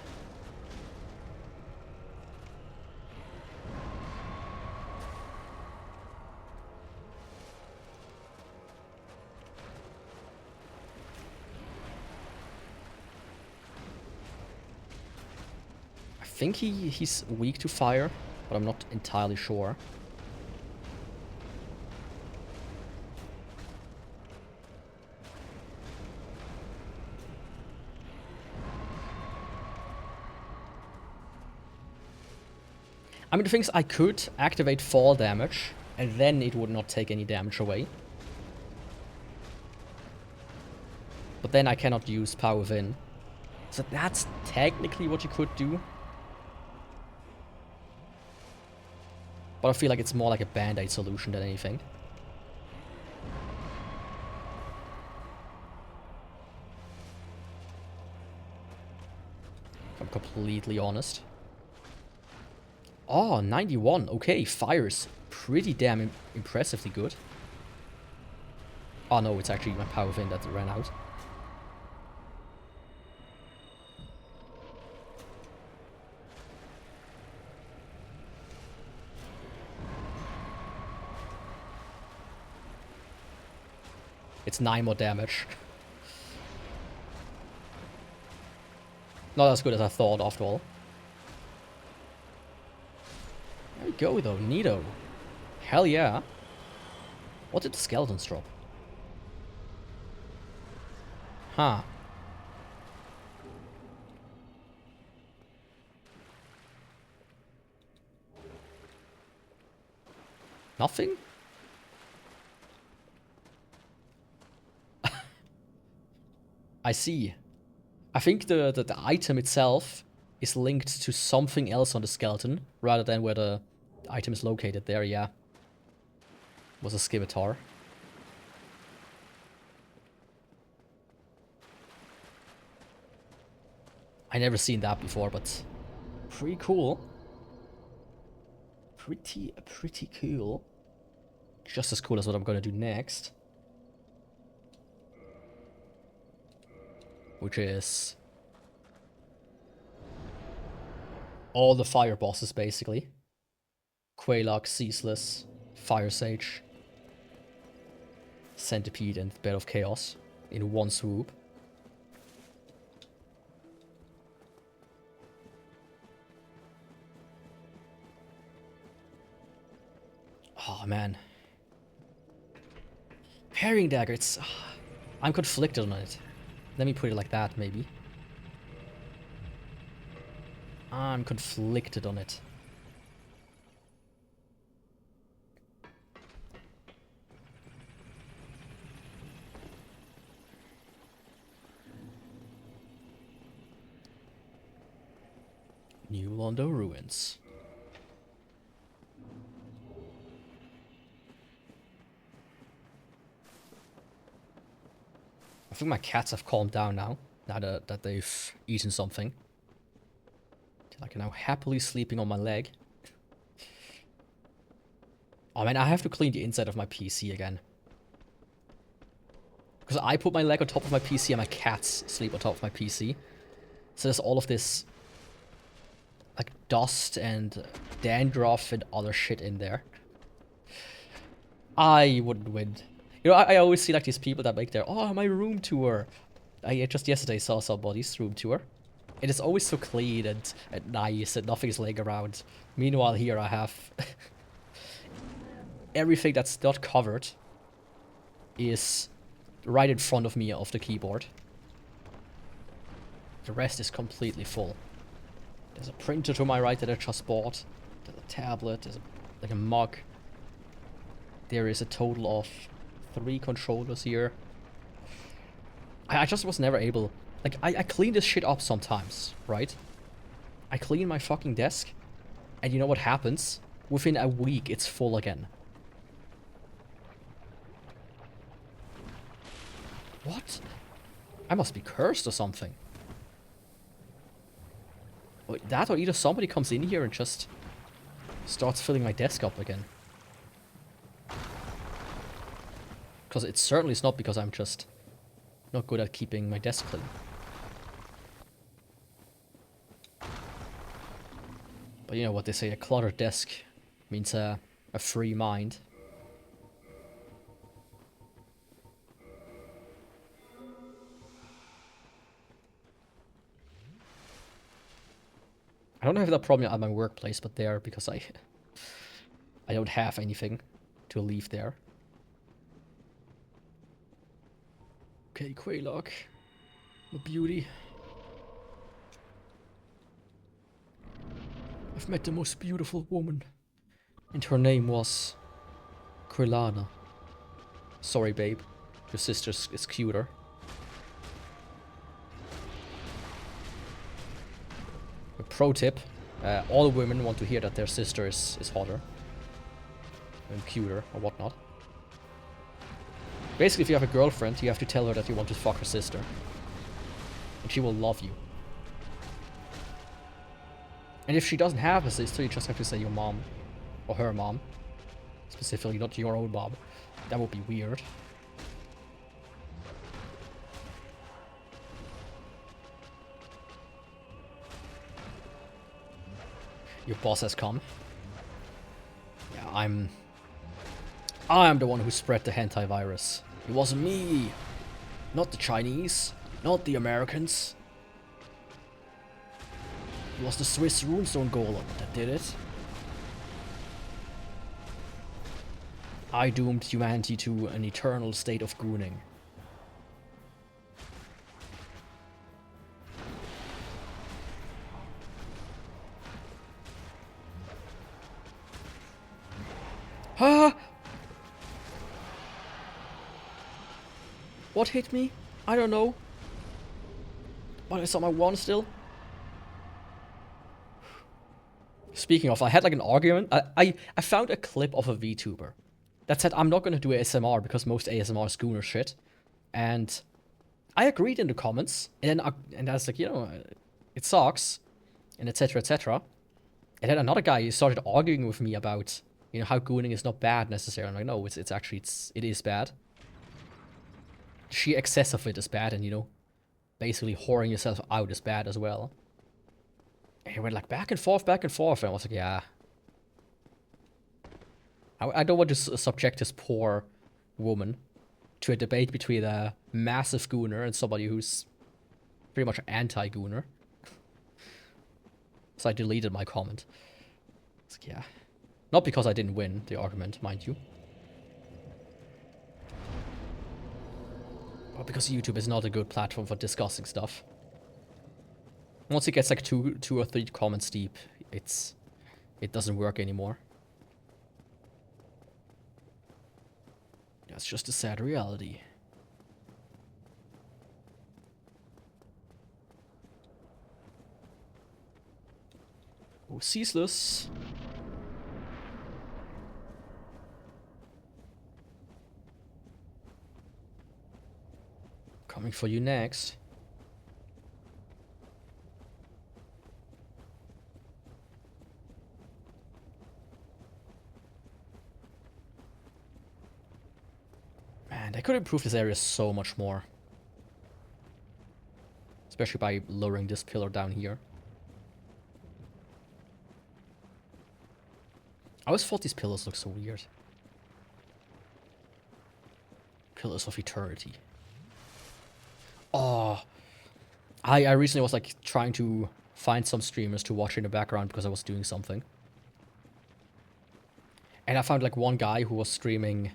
I think he's weak to fire, but I'm not entirely sure. I mean, the thing is, I could activate fall damage, and then it would not take any damage away. But then I cannot use Power Within. So that's technically what you could do. But I feel like it's more like a band-aid solution than anything. If I'm completely honest. Oh, 91. Okay, fire's pretty damn impressively good. Oh no, it's actually my Power Within that ran out. It's 9 more damage. Not as good as I thought, after all. There we go, though. Neato. Hell yeah. What did the skeletons drop? Huh. Nothing? I see. I think the item itself is linked to something else on the skeleton, rather than where the item is located there, yeah. Was a scimitar. I never seen that before, but pretty cool. Pretty cool. Just as cool as what I'm gonna do next. Which is all the fire bosses, basically. Quelaag, Ceaseless, Fire Sage, Centipede, and Bed of Chaos in one swoop. Oh man. Parrying Dagger, it's... I'm conflicted on it. Let me put it like that, maybe. I'm conflicted on it. New Londo Ruins. I think my cats have calmed down now that they've eaten something. They're like now happily sleeping on my leg. Oh man, I have to clean the inside of my PC again. Because I put my leg on top of my PC and my cats sleep on top of my PC. So there's all of this like dust and dandruff and other shit in there. I wouldn't win. You know, I always see like these people that make their, oh, my room tour. I just yesterday saw somebody's room tour. It is always so clean and nice and nothing's laying around. Meanwhile here I have everything that's not covered is right in front of me of the keyboard. The rest is completely full. There's a printer to my right that I just bought. There's a tablet, there's like a mug. There is a total of 3 controllers here. I just was never able... Like, I clean this shit up sometimes, right? I clean my fucking desk, and you know what happens? Within a week, it's full again. What? I must be cursed or something. That or either somebody comes in here and just starts filling my desk up again. Because it certainly is not because I'm just not good at keeping my desk clean. But you know what they say, a cluttered desk means a free mind. I don't have that problem at my workplace, but there, because I don't have anything to leave there. Okay, Quelaag, a beauty. I've met the most beautiful woman, and her name was Quilana. Sorry, babe, your sister is cuter. A pro tip, all women want to hear that their sister is hotter and cuter or whatnot. Basically, if you have a girlfriend, you have to tell her that you want to fuck her sister. And she will love you. And if she doesn't have a sister, you just have to say your mom. Or her mom. Specifically, not your own mom. That would be weird. Your boss has come. Yeah, I'm the one who spread the hentai virus. It wasn't me. Not the Chinese. Not the Americans. It was the Swiss Rune Stone Golem that did it. I doomed humanity to an eternal state of gooning. Ah! What hit me? I don't know. But it's on my one still. Speaking of, I had like an argument. I found a clip of a VTuber that said I'm not going to do ASMR because most ASMR is Gooner shit. And I agreed in the comments. And I was like, you know, it sucks. And etc, etc. And then another guy started arguing with me about, you know, how gooning is not bad necessarily. I'm like, no, it's actually, it is bad. The sheer excess of it is bad, and, you know, basically whoring yourself out is bad as well. And he went like back and forth, and I was like, yeah. I don't want to subject this poor woman to a debate between a massive gooner and somebody who's pretty much anti-gooner. So I deleted my comment. It's like, yeah. Not because I didn't win the argument, mind you. But because YouTube is not a good platform for discussing stuff. Once it gets like two or three comments deep, it doesn't work anymore. That's just a sad reality. Oh, ceaseless. Coming for you next. Man, they could improve this area so much more. Especially by lowering this pillar down here. I always thought these pillars look so weird. Pillars of Eternity. Oh, I recently was like trying to find some streamers to watch in the background because I was doing something. And I found like one guy who was streaming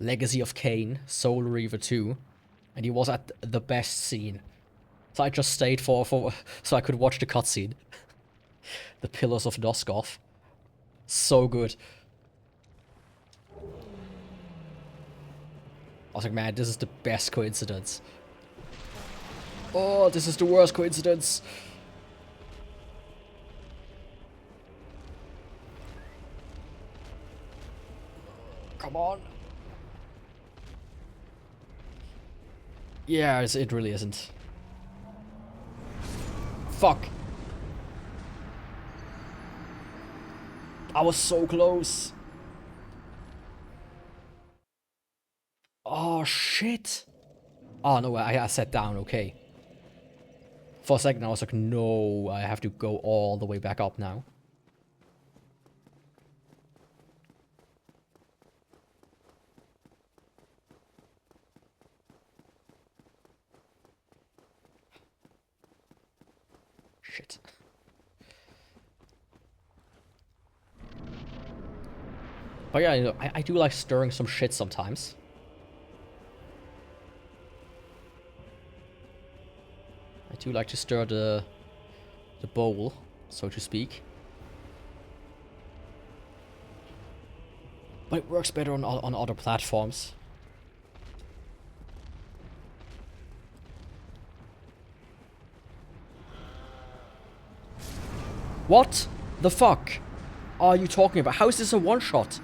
Legacy of Kain, Soul Reaver 2, and he was at the best scene. So I just stayed for so I could watch the cutscene. The Pillars of Noskov. So good. I was like, man, this is the best coincidence. Oh, this is the worst coincidence. Come on. Yeah, it really isn't. Fuck. I was so close. Oh, shit. Oh, no, I sat down, okay. For a second, I was like, no, I have to go all the way back up now. Shit. But yeah, you know, I do like stirring some shit sometimes. I do like to stir the bowl, so to speak. But it works better on other platforms. What the fuck are you talking about? How is this a one-shot?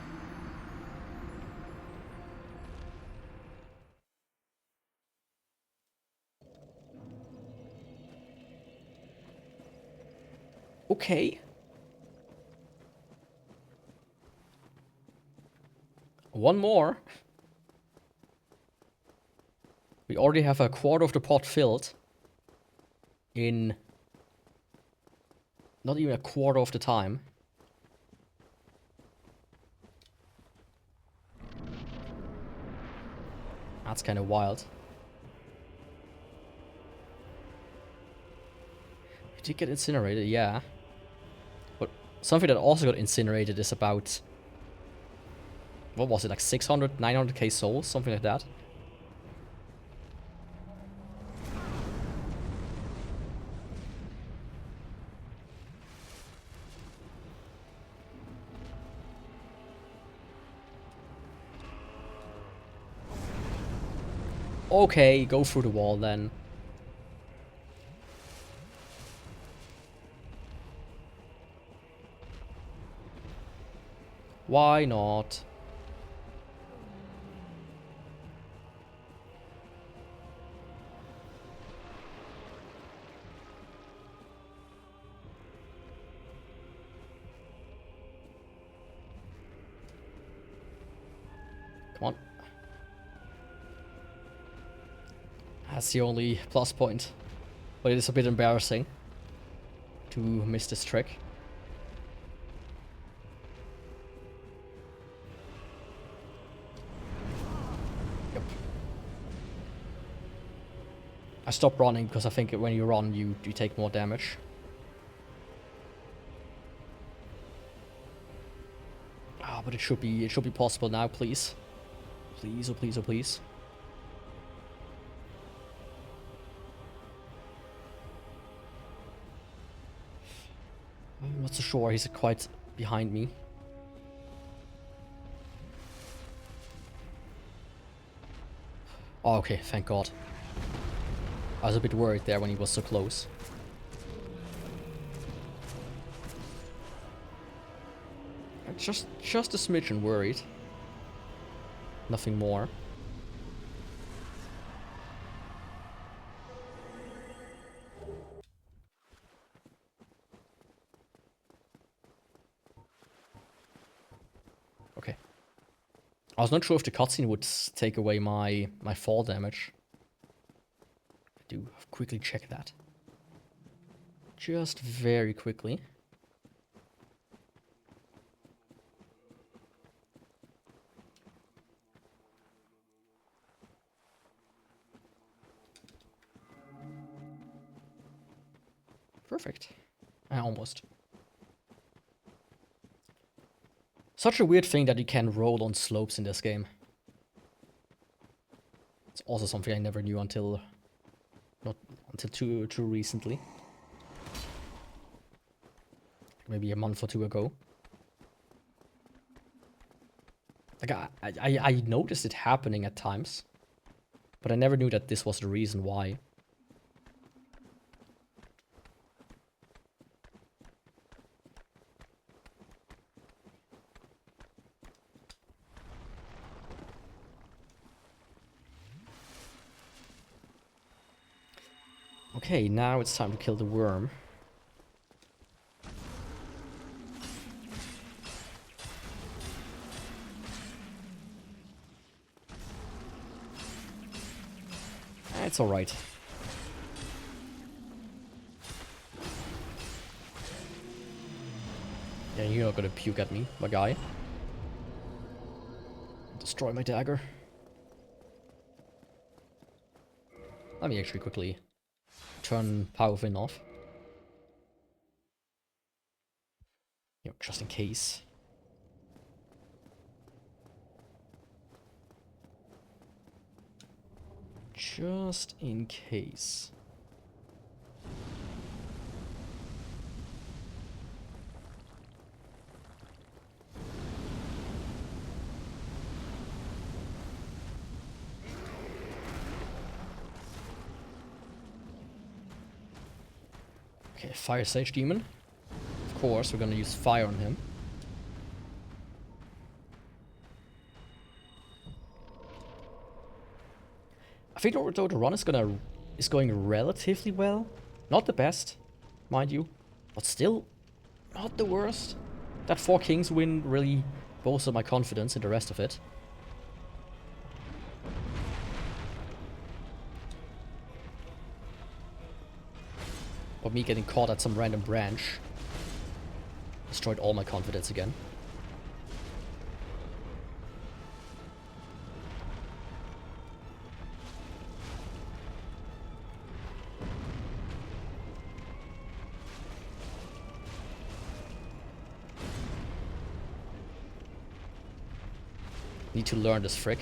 Okay. One more. We already have a quarter of the pot filled. In not even a quarter of the time. That's kind of wild. We did get incinerated, yeah. But something that also got incinerated is about... What was it, like 600, 900k souls? Something like that. Okay, go through the wall then. Why not? Come on. That's the only plus point. But it is a bit embarrassing to miss this trick. Yep. I stopped running because I think when you run you take more damage. Ah, but it should be possible now, please. Please, oh please, oh please. I'm not so sure, he's quite behind me. Oh, okay, thank God. I was a bit worried there when he was so close. Just a smidgen worried. Nothing more. Okay. I was not sure if the cutscene would take away my fall damage. I do quickly check that. Just very quickly. Perfect. Almost. Such a weird thing that you can roll on slopes in this game. It's also something I never knew until too recently. Maybe a month or two ago. Like I noticed it happening at times, but I never knew that this was the reason why. Okay, now it's time to kill the worm. It's alright. Yeah, you're not gonna puke at me, my guy. Destroy my dagger. Let me actually quickly turn power fin off. You know, just in case. Just in case. Okay, Fire Sage Demon. Of course, we're gonna use fire on him. I think though the run is going relatively well. Not the best, mind you, but still not the worst. That 4 Kings win really bolstered my confidence in the rest of it. But me getting caught at some random branch destroyed all my confidence again. Need to learn this frick.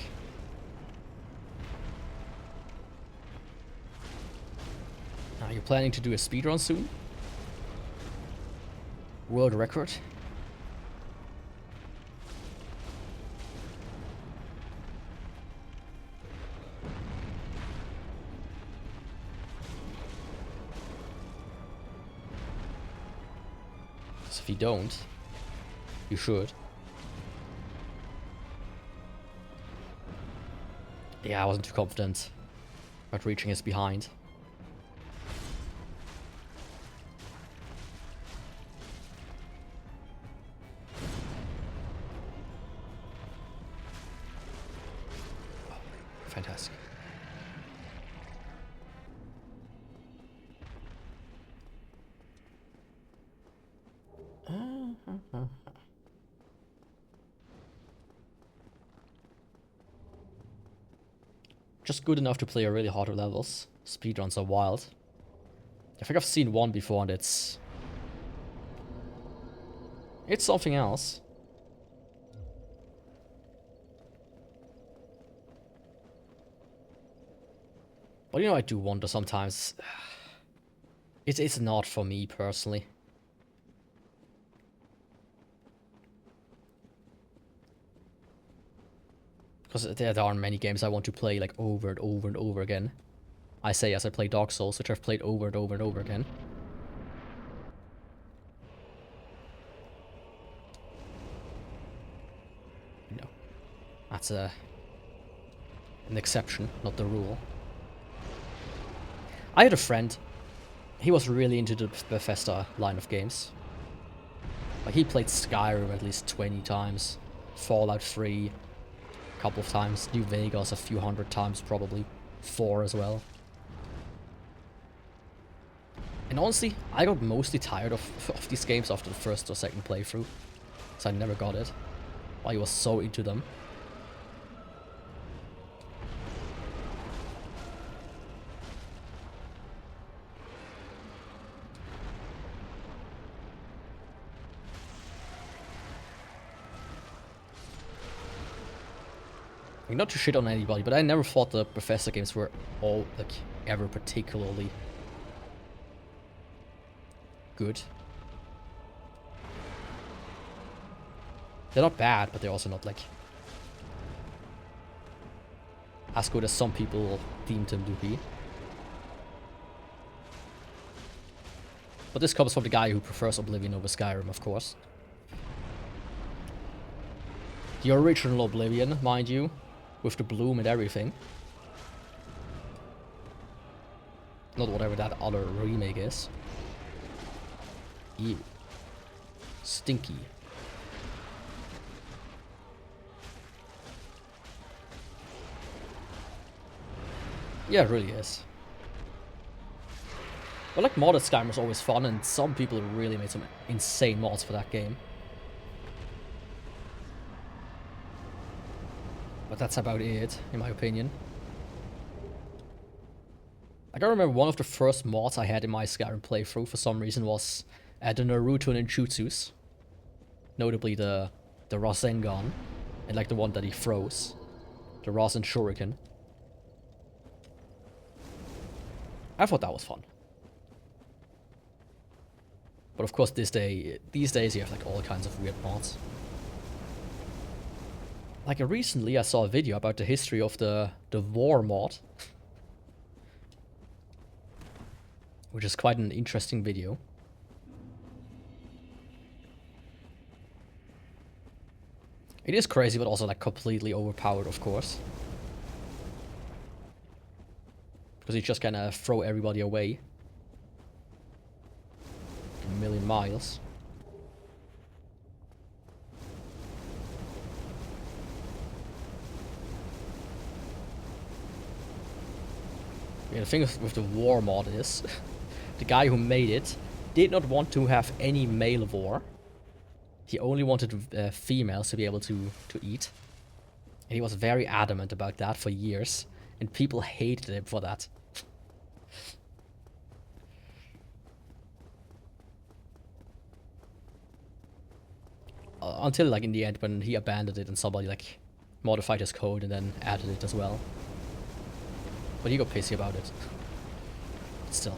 Are you planning to do a speedrun soon? World record? So if you don't, you should. Yeah, I wasn't too confident about reaching his behind. Fantastic. Just good enough to play really harder levels. Speedruns are wild. I think I've seen one before and it's something else. But you know, I do wonder sometimes. It's not for me personally. Because there aren't many games I want to play like over and over and over again. I say as I play Dark Souls, which I've played over and over and over again. No. That's an exception, not the rule. I had a friend. He was really into the Bethesda line of games. Like, he played Skyrim at least 20 times. Fallout 3 a couple of times. New Vegas a few hundred times probably. 4 as well. And honestly, I got mostly tired of these games after the first or second playthrough. So I never got it. While he was so into them. Like, not to shit on anybody, but I never thought the Bethesda games were all, like, ever particularly good. They're not bad, but they're also not, like, as good as some people deem them to be. But this comes from the guy who prefers Oblivion over Skyrim, of course. The original Oblivion, mind you, with the bloom and everything. Not whatever that other remake is. Ew. Stinky. Yeah, it really is. But like, modded Skyrim was always fun, and some people really made some insane mods for that game. But that's about it, in my opinion. Like, I remember one of the first mods I had in my Skyrim playthrough for some reason was the Naruto ninjutsus. Notably the Rasengan, and like the one that he throws. The Rasen Shuriken. I thought that was fun. But of course these days you have like all kinds of weird mods. Like, recently I saw a video about the history of the war mod. Which is quite an interesting video. It is crazy, but also like completely overpowered, of course. Because you just kinda throw everybody away. A million miles. Yeah, the thing with the war mod is, the guy who made it did not want to have any male war. He only wanted females to be able to eat. And he was very adamant about that for years. And people hated him for that. Until, like, in the end, when he abandoned it and somebody, like, modified his code and then added it as well. But he got pissy about it. Still.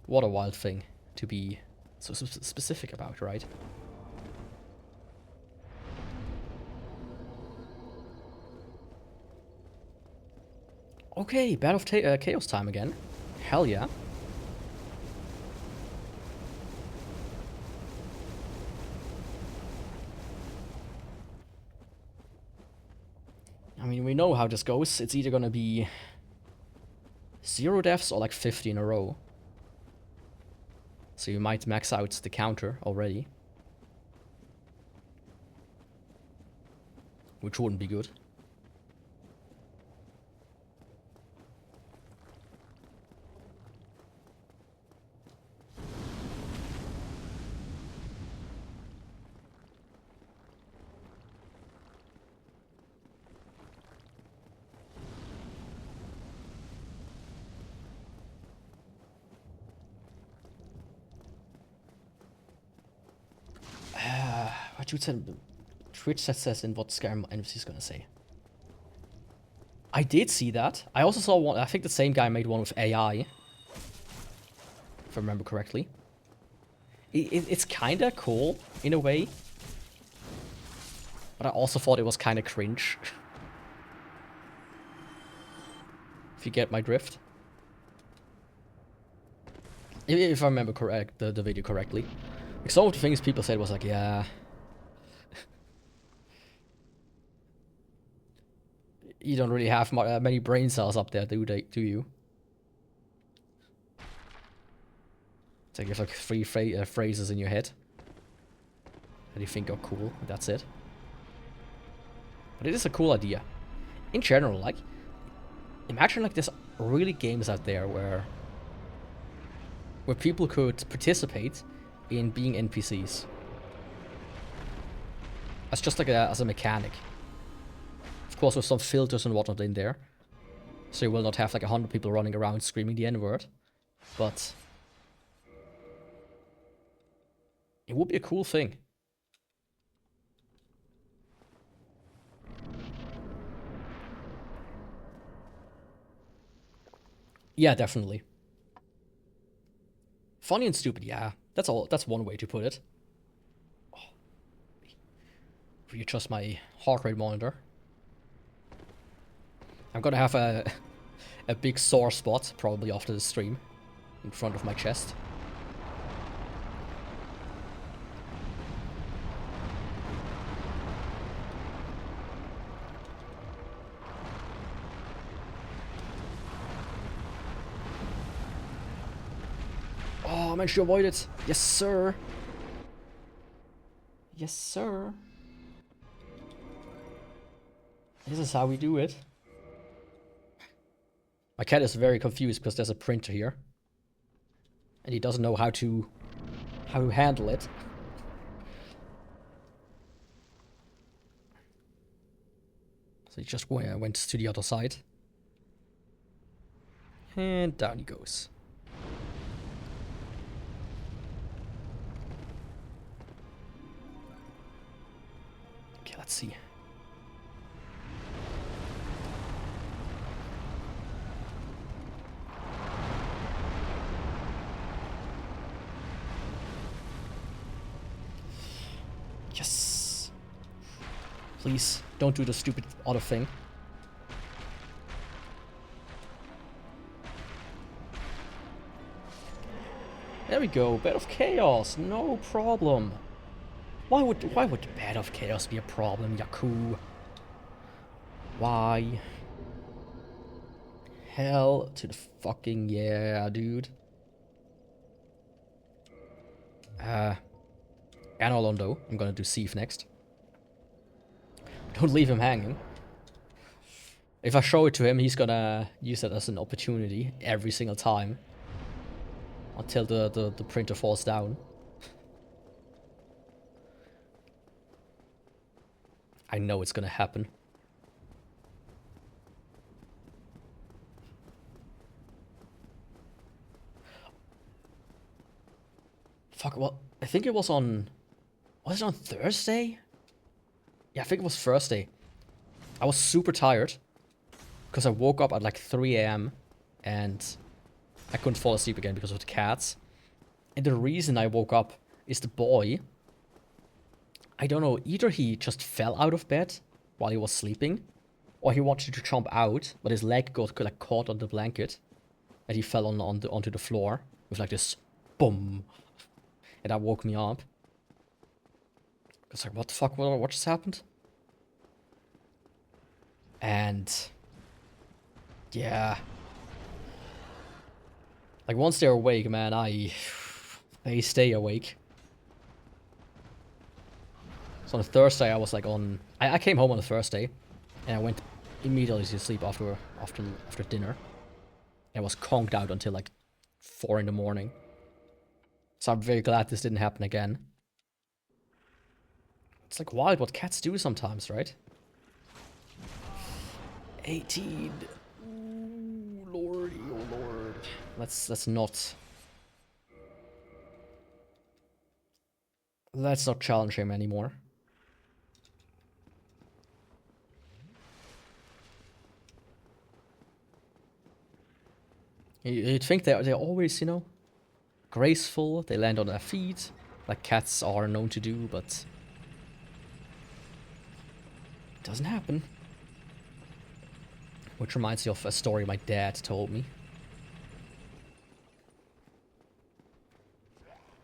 What a wild thing to be so specific about, right? Okay, Battle of Chaos time again. Hell yeah. we know how this goes. It's either gonna be 0 deaths or like 50 in a row. So you might max out the counter already. Which wouldn't be good. What you said? Twitch says in what scam NPC is gonna say. I did see that. I also saw one. I think the same guy made one with AI, if I remember correctly. It's kind of cool in a way, but I also thought it was kind of cringe. If you get my drift. If I remember the video correctly. Like some of the things people said was like, yeah. You don't really have many brain cells up there, do you? It's like you have like 3 phrases in your head that you think are cool, and that's it. But it is a cool idea. In general, like, imagine like there's really games out there where people could participate in being NPCs. As just like as a mechanic. Of course, with some filters and whatnot in there. So you will not have like 100 people running around screaming the N-word. But it would be a cool thing. Yeah, definitely. Funny and stupid, yeah. That's all. That's one way to put it. Oh. Readjust my heart rate monitor. I'm gonna have a big sore spot, probably after the stream, in front of my chest. Oh, I managed to avoid it. Yes, sir. Yes, sir. This is how we do it. My cat is very confused because there's a printer here. And he doesn't know how to handle it. So he just went to the other side. And down he goes. Okay, let's see. Yes. Please, don't do the stupid auto thing. There we go, Bed of Chaos, no problem. Why would Bed of Chaos be a problem, Yaku? Why? Hell to the fucking yeah, dude. Anolondo, I'm gonna do Sieve next. Don't leave him hanging. If I show it to him, he's gonna use it as an opportunity every single time. Until the printer falls down. I know it's gonna happen. Fuck, well, I think it was on... Was it on Thursday? Yeah, I think it was Thursday. I was super tired. Because I woke up at like 3 AM. And I couldn't fall asleep again because of the cats. And the reason I woke up is the boy. I don't know, either he just fell out of bed while he was sleeping. Or he wanted to jump out, but his leg got like caught on the blanket. And he fell onto the floor with like this boom. And that woke me up. I was like, what the fuck, what just happened? And yeah, like once they're awake, man, they stay awake. So on a Thursday, I was like I came home on a Thursday, and I went immediately to sleep after dinner. And I was conked out until like 4 in the morning. So I'm very glad this didn't happen again. It's like wild what cats do sometimes, right? 18. Ooh, lordy, oh lord. Let's not challenge him anymore. You'd think they're always, you know, graceful. They land on their feet, like cats are known to do, but it doesn't happen. Which reminds me of a story my dad told me.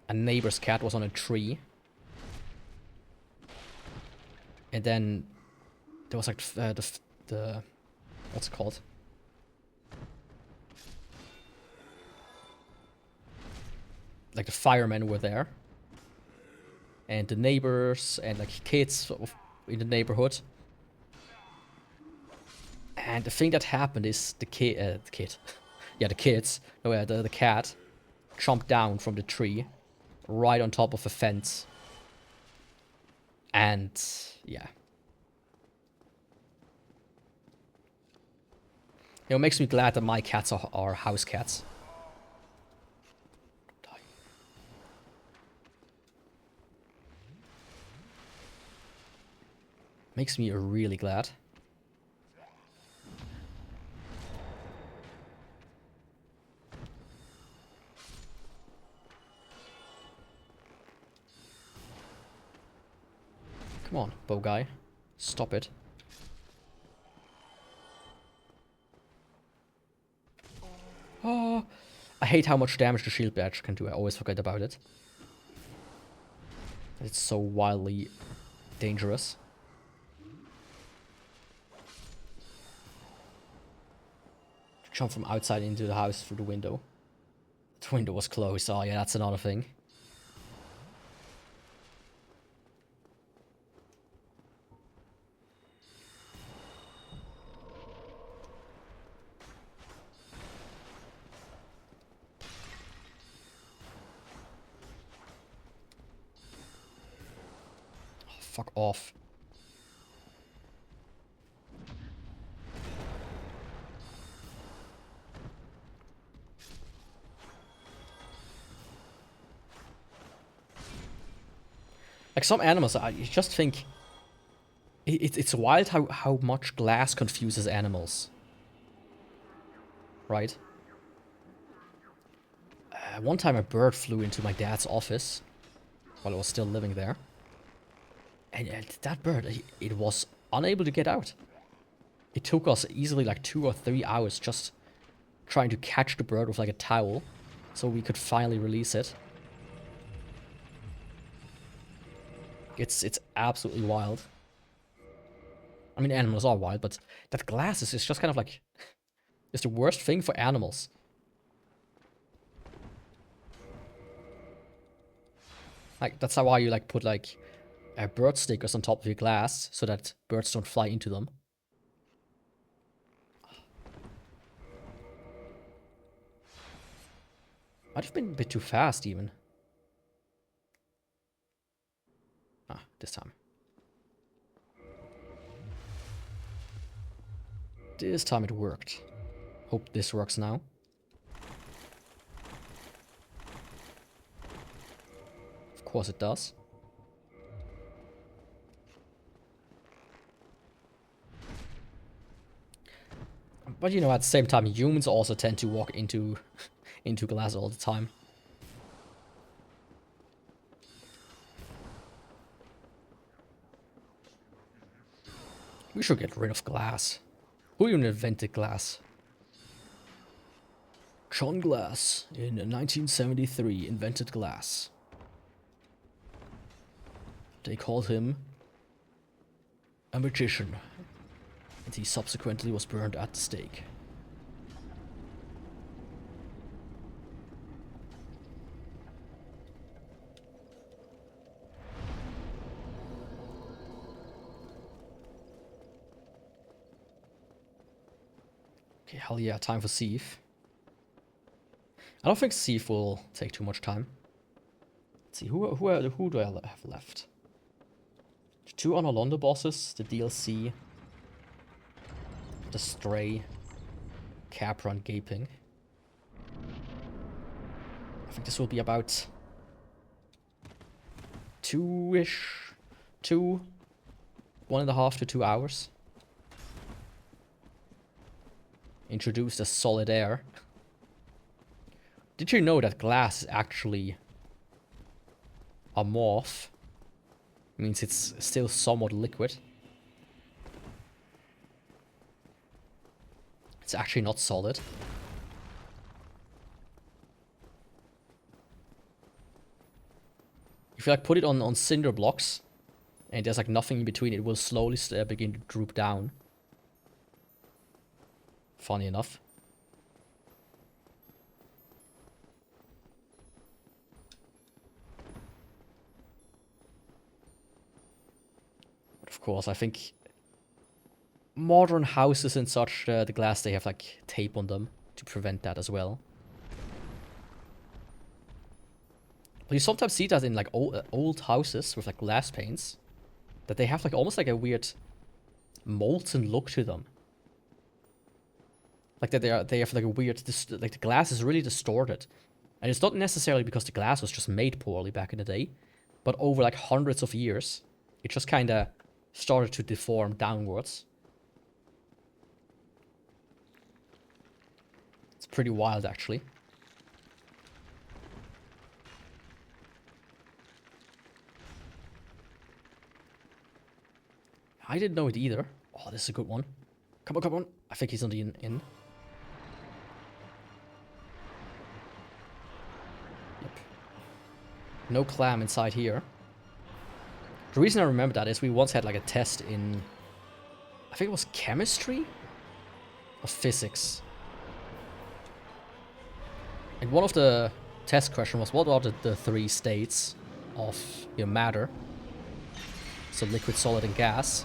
A neighbor's cat was on a tree. And then there was like the what's it called? Like the firemen were there. And the neighbors and like kids in the neighborhood. And the thing that happened is the kids. No, the cat jumped down from the tree right on top of a fence. And yeah. You know, it makes me glad that my cats are house cats. Makes me really glad. Come on, bow guy. Stop it. Oh, I hate how much damage the shield badge can do. I always forget about it. It's so wildly dangerous. Jump from outside into the house through the window. The window was closed. Oh yeah, that's another thing. Oh, fuck off. Like some animals, you just think it's wild how much glass confuses animals, right? One time a bird flew into my dad's office while I was still living there, and that bird, it was unable to get out. It took us easily like 2 or 3 hours just trying to catch the bird with like a towel, so we could finally release it. It's absolutely wild. I mean, animals are wild, but that glass is just kind of like... it's the worst thing for animals. Like, that's why you, like, put, like, bird stickers on top of your glass, so that birds don't fly into them. Might have been a bit too fast, even. Ah, this time. This time it worked. Hope this works now. Of course it does. But you know, at the same time, humans also tend to walk into glass all the time. We should get rid of glass. Who even invented glass? John Glass, in 1973, invented glass. They called him a magician. and he subsequently was burned at the stake. Okay, hell yeah, time for Thief. I don't think Thief will take too much time. Let's see, who do I have left? 2 Honor London bosses, the DLC, the Stray, Capra and Gaping. I think this will be about 2-ish, 1.5 to 2 hours. Introduce the solid air. Did you know that glass is actually a morph? Means it's still somewhat liquid. It's actually not solid. If you like put it on cinder blocks and there's like nothing in between, it will slowly begin to droop down. Funny enough. But of course, I think modern houses and such, the glass, they have like tape on them to prevent that as well. But you sometimes see that in like old houses with like glass panes, that they have like almost like a weird molten look to them. Like that they have like a weird, like the glass is really distorted. And it's not necessarily because the glass was just made poorly back in the day, but over like hundreds of years, it just kind of started to deform downwards. It's pretty wild, actually. I didn't know it either. Oh, this is a good one. Come on, come on. I think he's on the in. Yep. No clam inside here. The reason I remember that is we once had like a test in, I think it was chemistry or physics. And one of the test questions was, what are the 3 states of matter? So liquid, solid, and gas.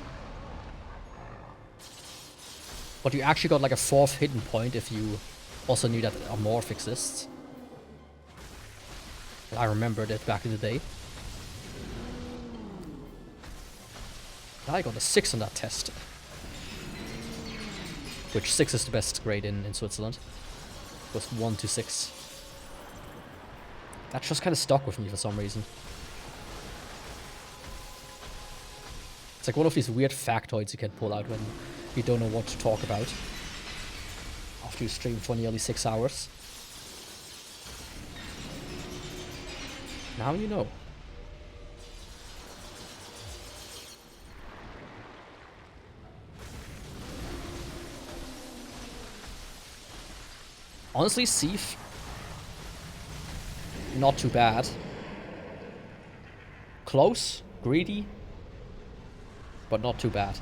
But you actually got like a 4th hidden point if you also knew that a morph exists. I remembered it back in the day. I got a 6 on that test. Which 6 is the best grade in Switzerland. It was 1 to 6. That just kind of stuck with me for some reason. It's like one of these weird factoids you can pull out when you don't know what to talk about. After you stream for nearly 6 hours. Now you know. Honestly, Thief, not too bad. Close, greedy, but not too bad.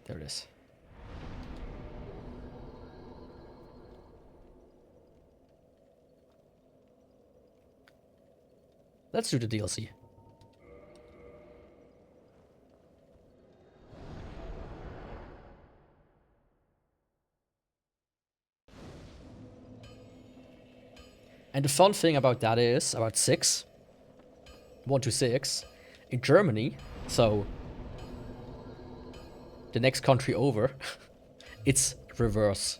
There it is. Let's do the DLC. And the fun thing about that is, about 6, 1 to 6, in Germany, so the next country over, it's reverse.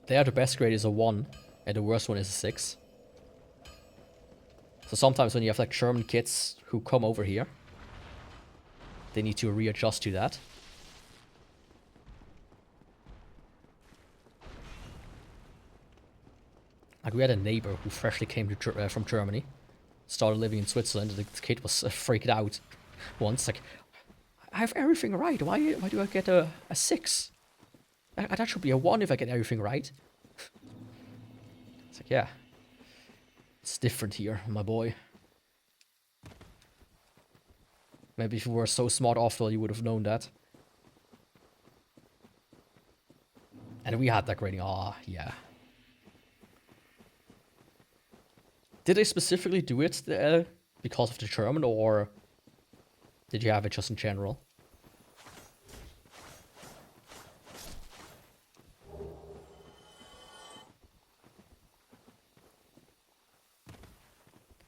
There the best grade is a 1, and the worst one is a 6. So sometimes when you have like German kids who come over here, they need to readjust to that. Like we had a neighbor who freshly came to from Germany, started living in Switzerland, and the kid was freaked out once. Like, I have everything right. Why do I get a 6? That should be a 1 if I get everything right. It's like, yeah, it's different here, my boy. Maybe if you were so smart after all, you would have known that. And we had that grading. Ah, yeah. Did they specifically do it because of the German, or did you have it just in general?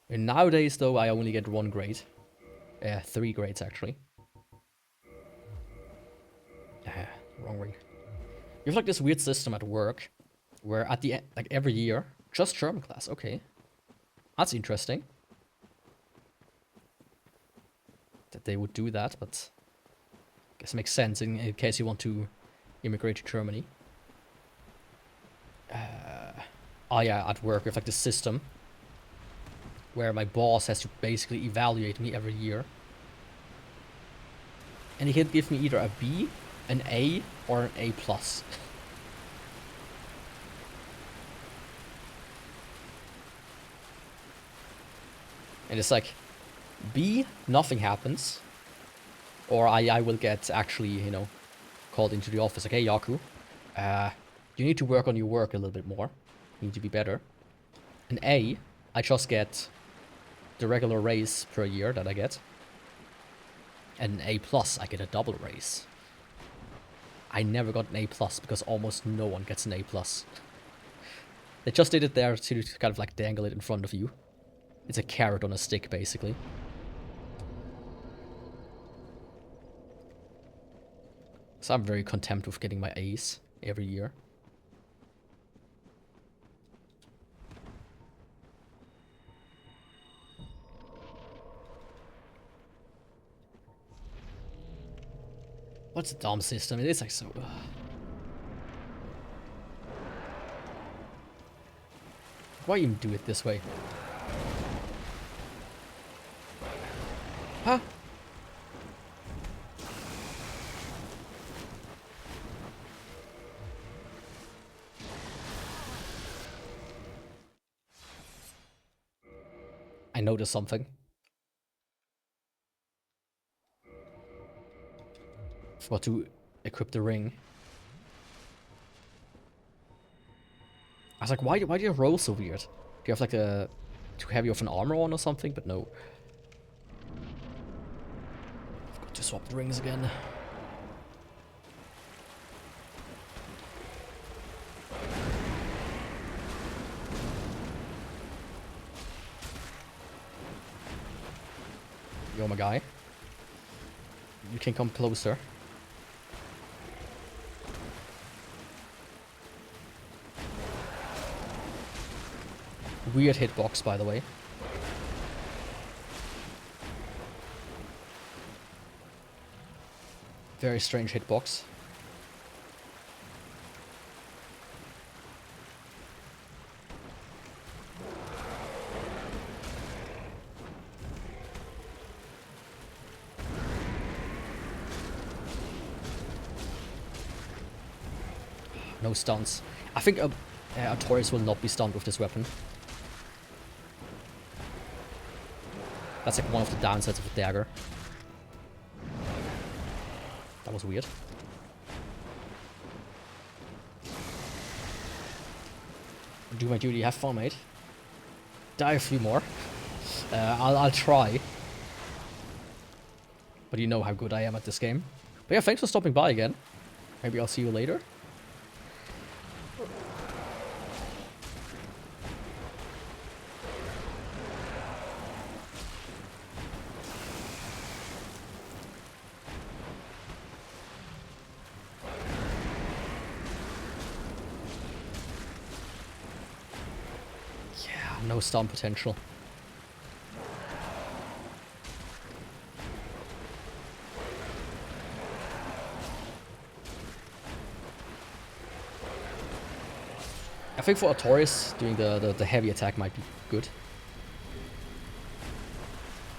And nowadays, though, I only get 1 grade. 3 grades, actually. Wrong ring. You have like this weird system at work, where at the end, like every year, just German class. Okay. That's interesting. That they would do that, but I guess it makes sense in case you want to immigrate to Germany. Oh yeah, at work we have like this system where my boss has to basically evaluate me every year. And he can give me either a B, an A, or an A+. And it's like, B, nothing happens. Or I will get actually, you know, called into the office. Like, hey, Yaku, you need to work on your work a little bit more. You need to be better. An A, I just get the regular raise per year that I get. And an A+, I get a double raise. I never got an A+, because almost no one gets an A+. They just did it there to kind of like dangle it in front of you. It's a carrot on a stick, basically. So I'm very content with getting my A's every year. What's a dumb system? It is like so... Why even do it this way? Huh? I noticed something. Forgot to equip the ring. I was like, why do you roll so weird? Do you have like a too heavy of an armor on or something? But no. Forgot to swap the rings again. Yo, my guy. You can come closer. Weird hitbox, by the way. Very strange hitbox. No stuns. I think a Taurus will not be stunned with this weapon. That's like one of the downsides of a Dagger. That was weird. Do my duty, have fun, mate. Die a few more. I'll try. But you know how good I am at this game. But yeah, thanks for stopping by again. Maybe I'll see you later. No stun potential. I think for a Taurus, doing the heavy attack might be good.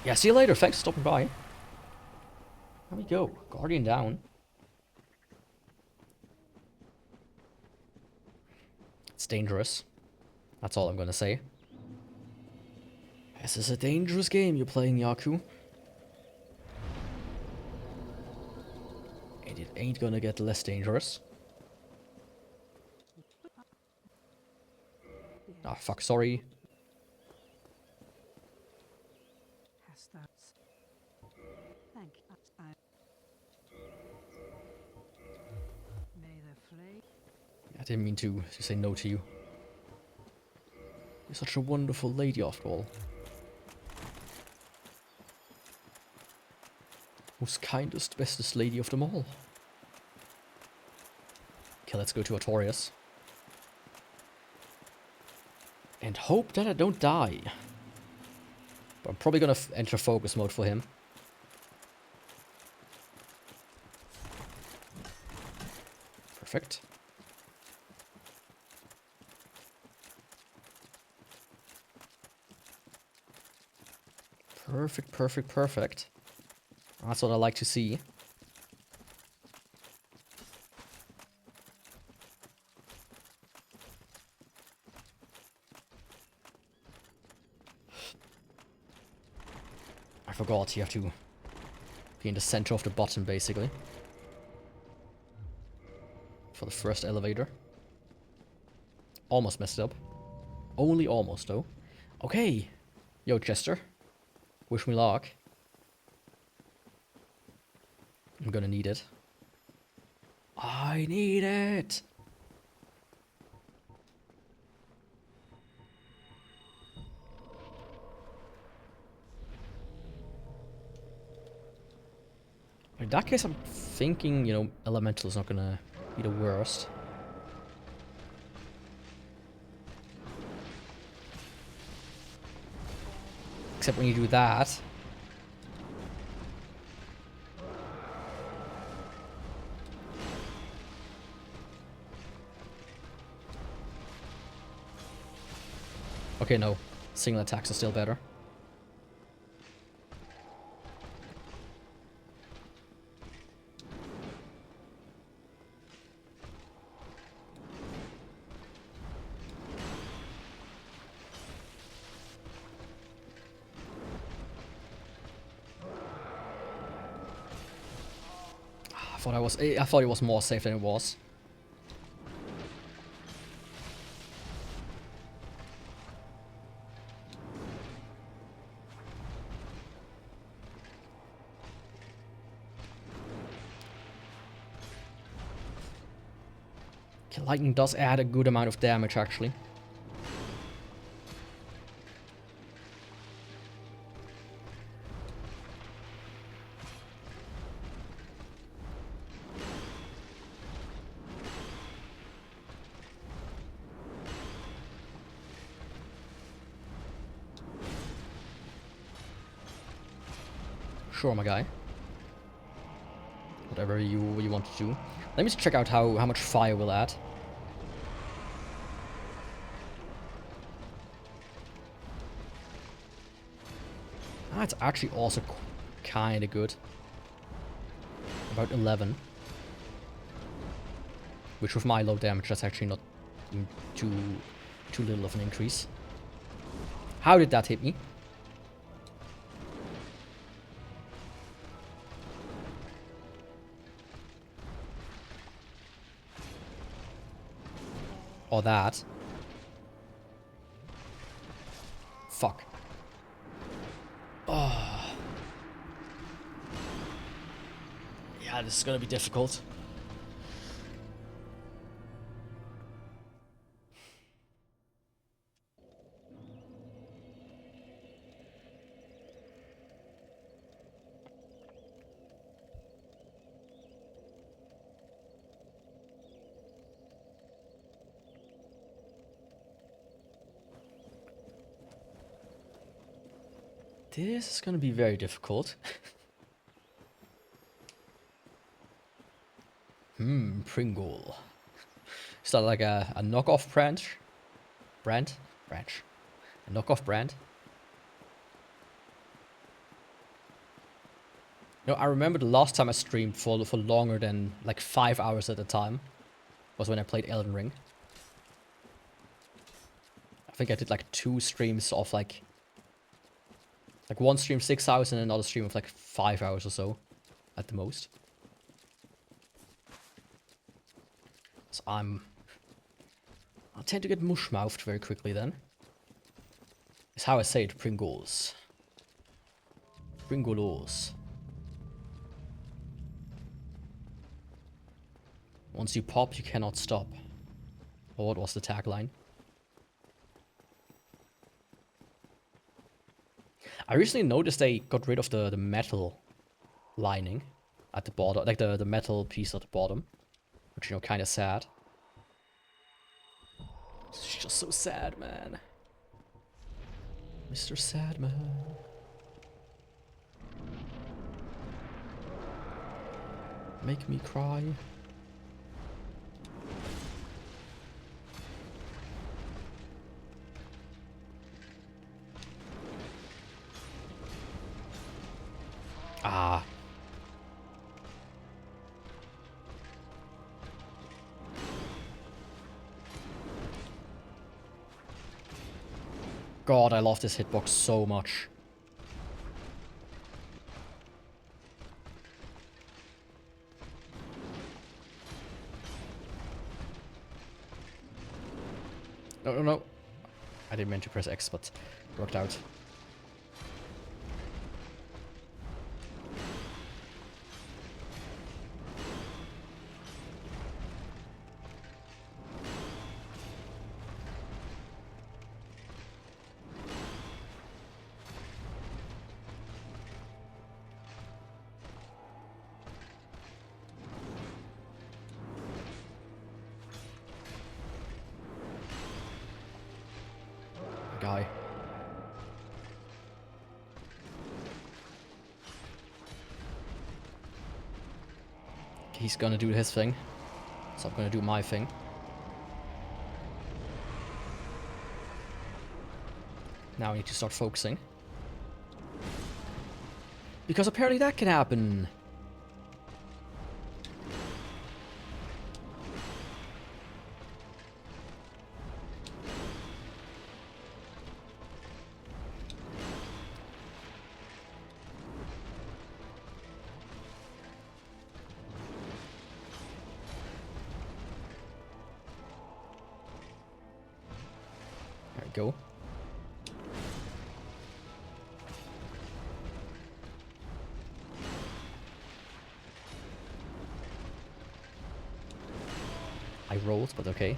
Yeah, see you later. Thanks for stopping by. There we go. Guardian down. It's dangerous. That's all I'm gonna say. This is a dangerous game you're playing, Yaku. ain't gonna get less dangerous. Ah, fuck, sorry. Thank you. May the flame. I didn't mean to say no to you. You're such a wonderful lady after all. Most kindest, bestest lady of them all. Okay, let's go to Artorias. And hope that I don't die. But I'm probably gonna enter focus mode for him. Perfect. Perfect, perfect, perfect. That's what I like to see. I forgot you have to be in the center of the bottom, basically. For the first elevator. Almost messed up. Only almost, though. Okay. Yo, Chester. Wish me luck. I'm gonna need it. I need it! In that case, I'm thinking, you know, Elemental is not gonna be the worst. Except when you do that. Okay, no. Single attacks are still better. I thought it was more safe than it was. Okay, lightning does add a good amount of damage, actually. Sure, my guy. Whatever you want to do. Let me just check out how much fire will add. Ah, it's actually also kind of good. About 11. Which with my low damage, that's actually not too little of an increase. How did that hit me? Or that. Fuck. Oh. Yeah, this is gonna be difficult. This is gonna be very difficult. Pringle. Is that like a knockoff branch? Branch? A knockoff brand? No, I remember the last time I streamed for longer than like 5 hours at a time was when I played Elden Ring. I think I did like 2 streams of like one stream 6 hours and another stream of like 5 hours or so at the most. because I tend to get mush-mouthed very quickly then. It's how I say it, Pringles. Pringolos. Once you pop, you cannot stop. Or what was the tagline? I recently noticed they got rid of the metal lining at the bottom, like the metal piece at the bottom, which, you know, kind of sad. It's just so sad, man. Mr. Sadman. Make me cry. Ah. God, I love this hitbox so much. No, no, no. I didn't mean to press X, but it worked out. Guy. He's gonna do his thing, so I'm gonna do my thing. Now I need to start focusing. Because apparently that can happen. There we go. I rolled, but okay.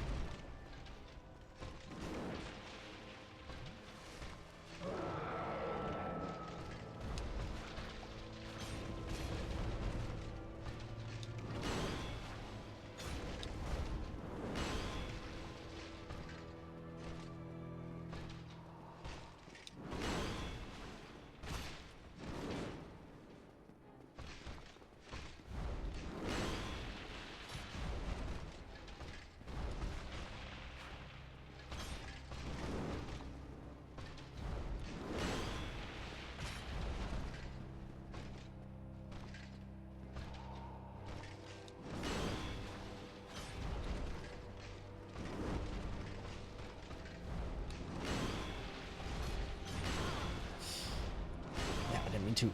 To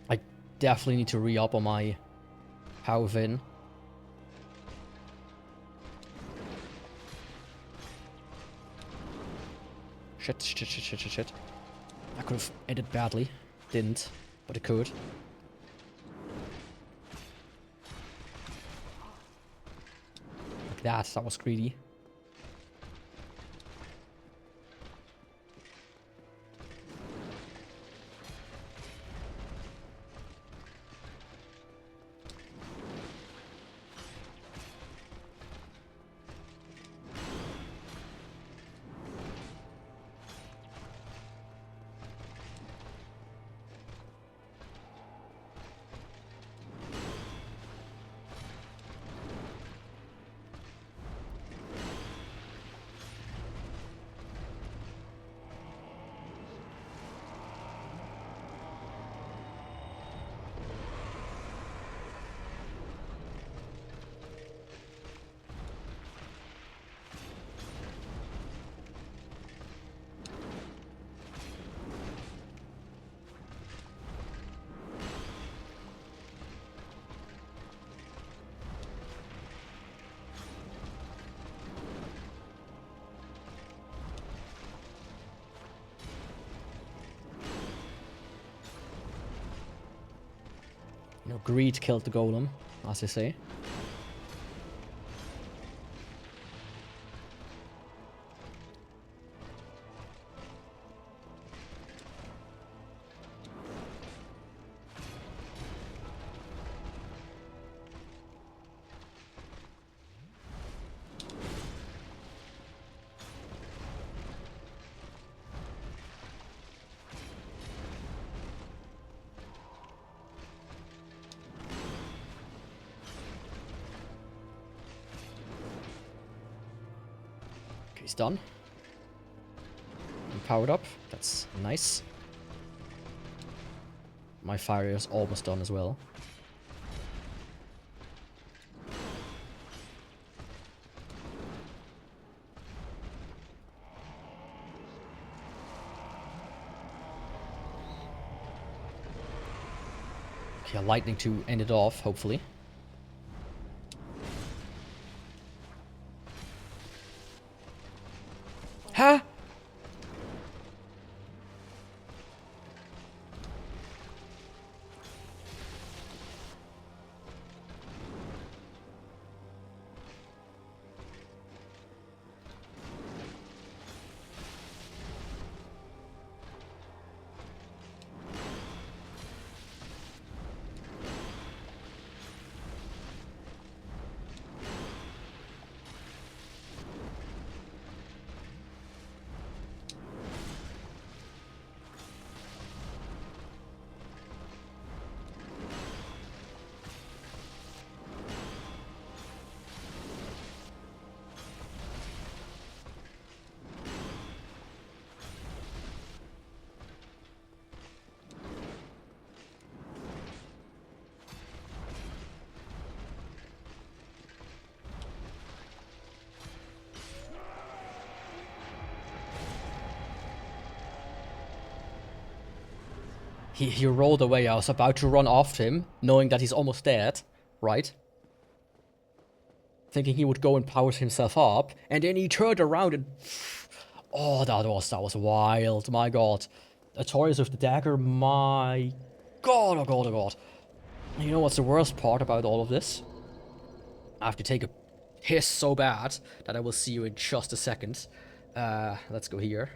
I definitely need to re-up on my power Vin. Shit. I could have ended badly. Didn't, but it could. Like that was greedy. You know, greed killed the golem, as they say. He's done. And powered up. That's nice. My fire is almost done as well. Okay, lightning to end it off, hopefully. Huh? He rolled away. I was about to run after him, knowing that he's almost dead, right? Thinking he would go and power himself up, and then he turned around and... Oh, that was wild, my god. Artorias with the dagger, my god, oh god, oh god. And you know what's the worst part about all of this? I have to take a piss so bad that I will see you in just a second. Let's go here.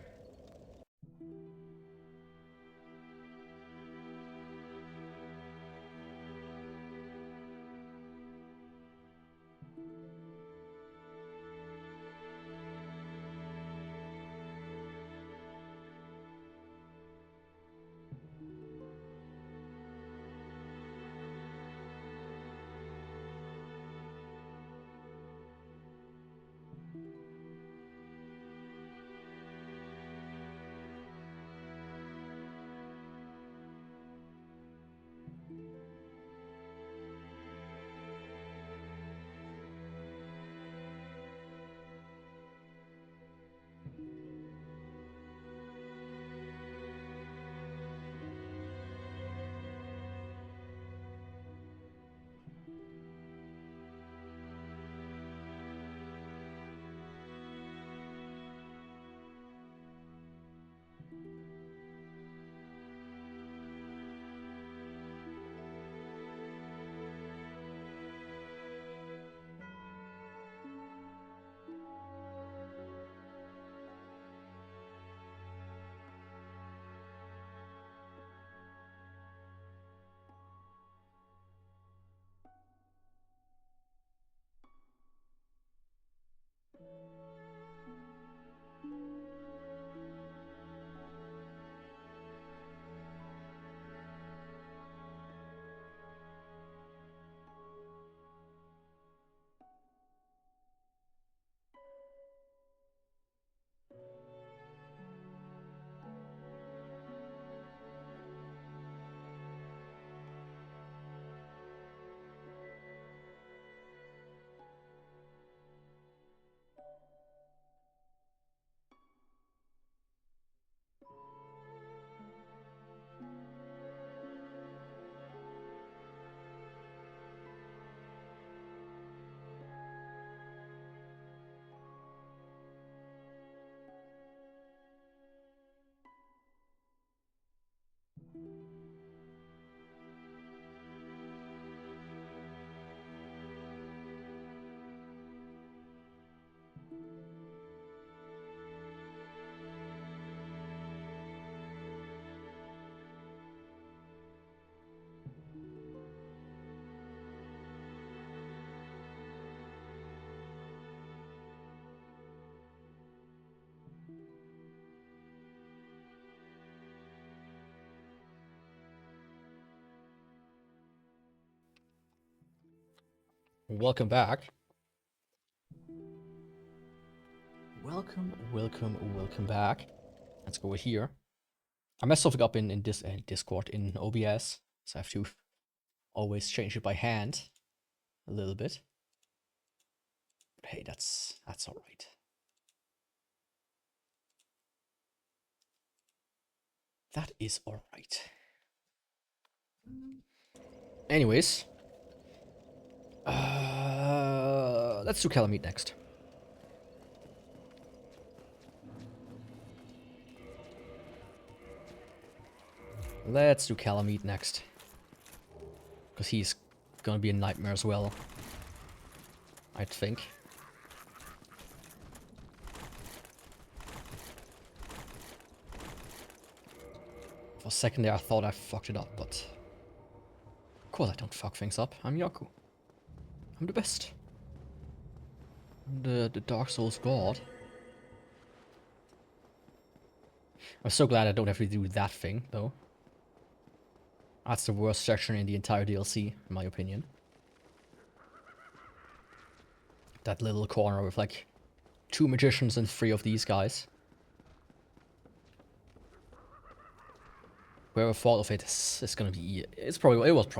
Welcome back. Welcome back. Let's go here. I messed something up in Discord, in OBS, so I have to always change it by hand a little bit. But hey, that's alright. That is alright. Anyways. Let's do Calamite next. Let's do Calamite next. Because he's gonna be a nightmare as well. I think. For a second there I thought I fucked it up, but... Of course I don't fuck things up. I'm Yaku. I'm the best. I'm the Dark Souls god. I'm so glad I don't have to do that thing, though. That's the worst section in the entire DLC, in my opinion. That little corner with like 2 magicians and 3 of these guys. Whoever thought of it is gonna be... It was probably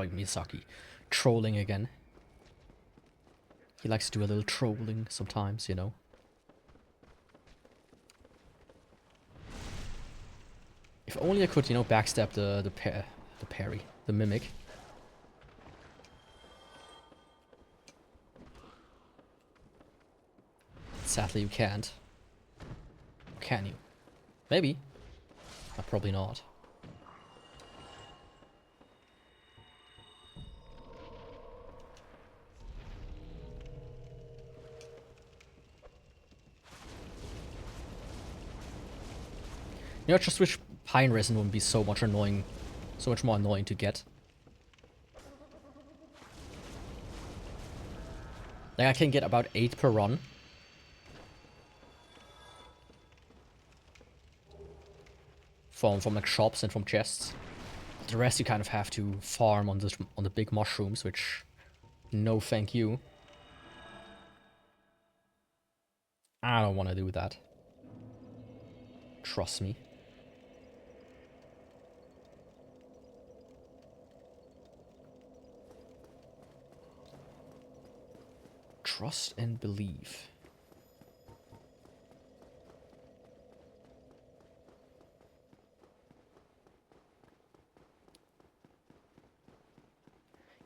Misaki. Trolling again. He likes to do a little trolling sometimes, you know. If only I could, you know, backstab the parry, the mimic. Sadly, you can't. Or can you? Maybe. But probably not. You know, just wish pine resin wouldn't be so much more annoying to get. Like I can get about 8 per run. From like shops and from chests. The rest you kind of have to farm on the big mushrooms, which no thank you. I don't want to do that. Trust me. Trust and believe.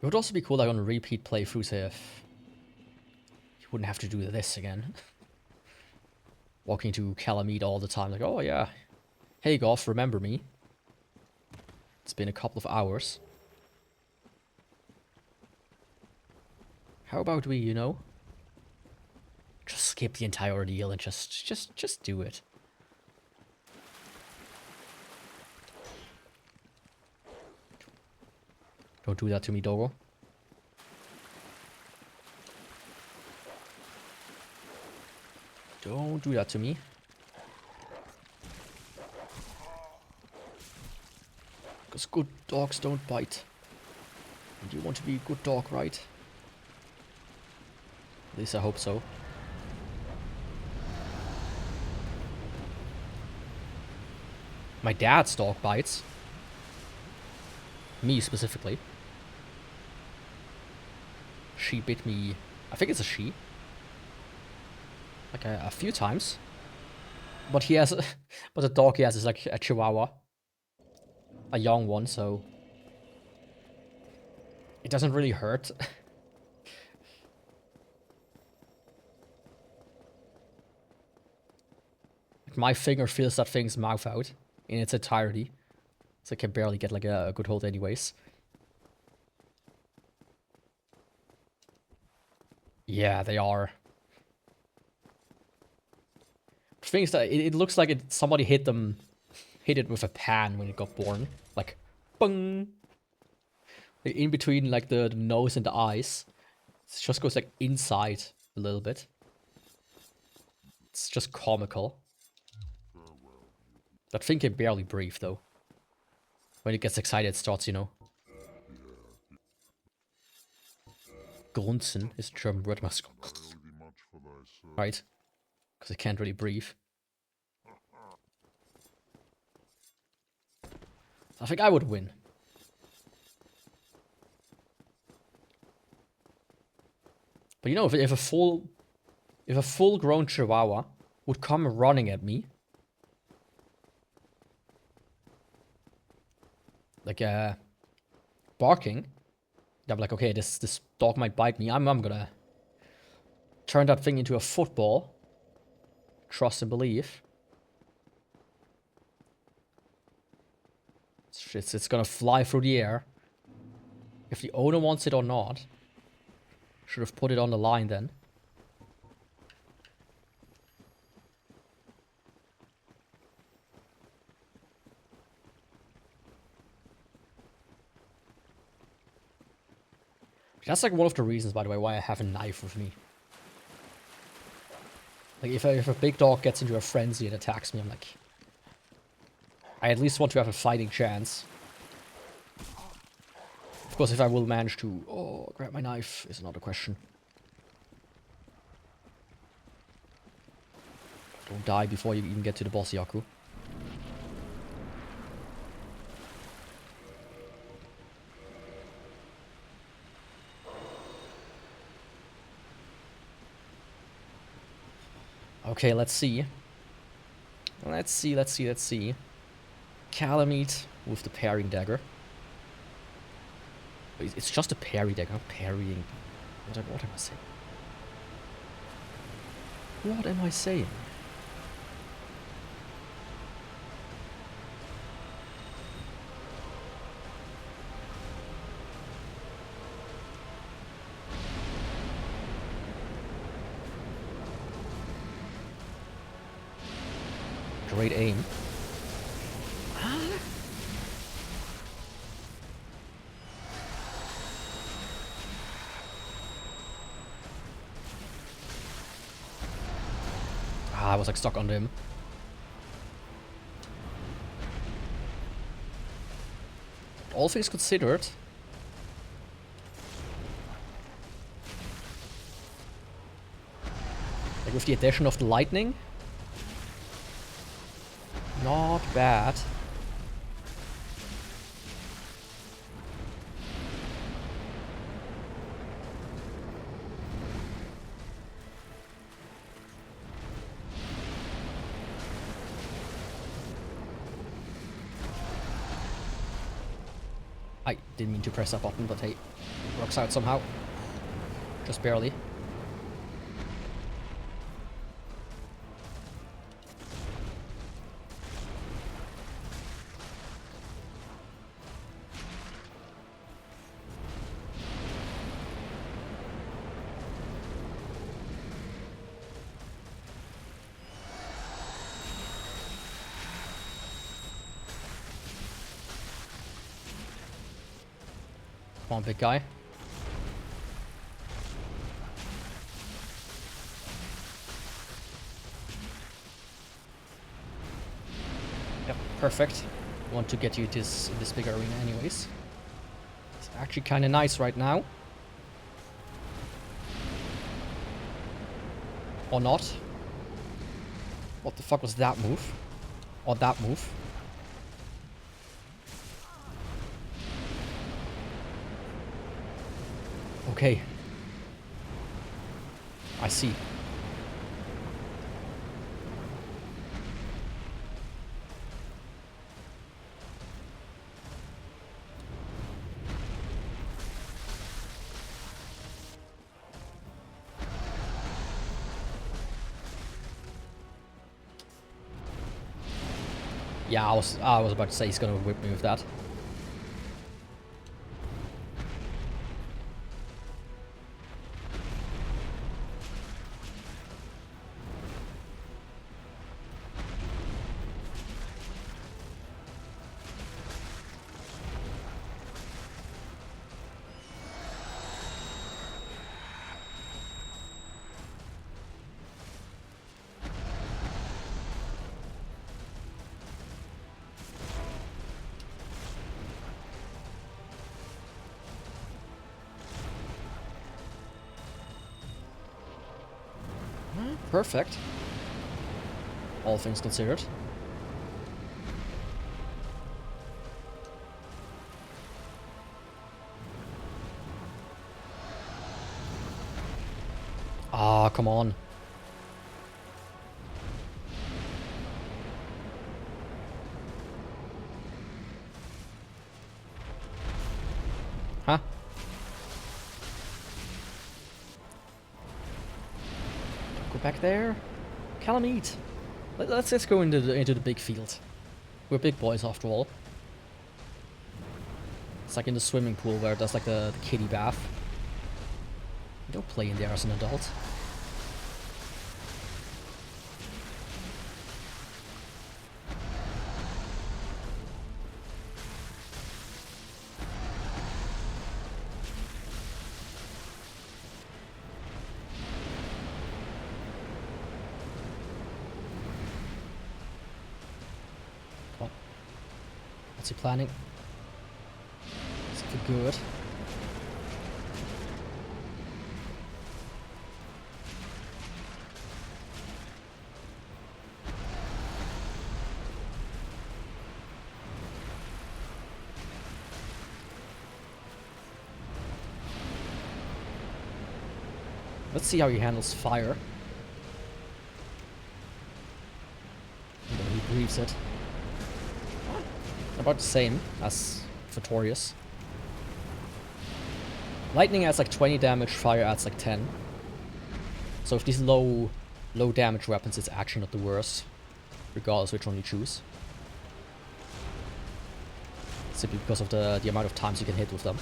It would also be cool, like on repeat playthroughs, if you wouldn't have to do this again. Walking to Calamite all the time, like, oh yeah, hey Goff, remember me? It's been a couple of hours. How about we, you know, just skip the entire ordeal and just do it. Don't do that to me, doggo. Don't do that to me. Because good dogs don't bite. And you want to be a good dog, right? At least I hope so. My dad's dog bites. Me specifically. She bit me. I think it's a she. Like a few times. But he has. But the dog he has is like a chihuahua. A young one, so. It doesn't really hurt. My finger feels that thing's mouth out in its entirety. So I can barely get like a good hold anyways. Yeah, they are. The thing is that it looks like somebody hit it with a pan when it got born. Like, bung! In between like the nose and the eyes. It just goes like inside a little bit. It's just comical. That thing can barely breathe though. When it gets excited, it starts, you know. grunzen is a German word. Must right? Because I can't really breathe. I think I would win. But you know, if a full-grown Chihuahua would come running at me, like barking, I'm like, okay, this dog might bite me. I'm gonna turn that thing into a football. Trust and believe. It's gonna fly through the air. If the owner wants it or not. Should have put it on the line then. That's like one of the reasons, by the way, why I have a knife with me. Like, if a big dog gets into a frenzy and attacks me, I'm like... I at least want to have a fighting chance. Of course, if I will manage to grab my knife is another question. Don't die before you even get to the boss, Yaku. Okay, let's see. Let's see. Calamite with the parrying dagger. It's just a parry dagger, not parrying. What am I saying? What am I saying? Great aim. I was like stuck under him. All things considered, like with the addition of the lightning, not bad. I didn't mean to press that button, but hey, it works out somehow. Just barely. Come on, big guy. Yep, perfect. Want to get you this in this big arena anyways. It's actually kind of nice right now. Or not. What the fuck was that move? Or that move? Okay. I see. Yeah, I was about to say he's gonna whip me with that. perfect. All things considered. Ah, come on. Huh? Go back there. Kill him, eat. Let's just go into the big field. We're big boys after all. It's like in the swimming pool where there's like the kiddie bath. You don't play in there as an adult. What's he planning? Is it for good? Let's see how he handles fire. And then he breathes it. About the same as Victorious. Lightning adds like 20 damage, fire adds like 10. So if these low damage weapons, it's actually not the worst, regardless which one you choose. Simply because of the amount of times you can hit with them.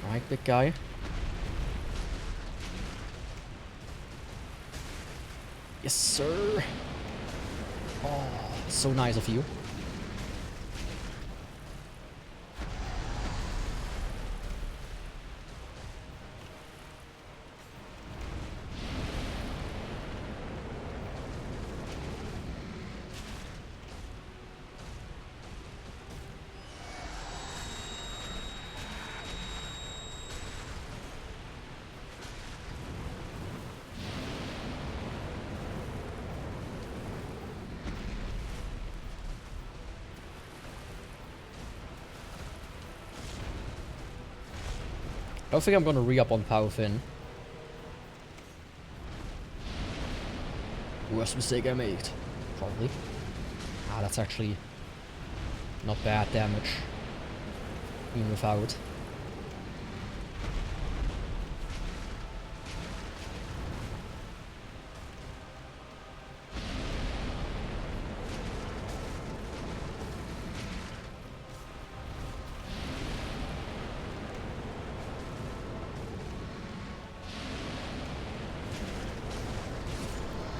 Alright, big guy. Yes, sir. Oh, so nice of you. I don't think I'm gonna re-up on Power Fin. Worst mistake I made. Probably. Ah, that's actually not bad damage. Even without.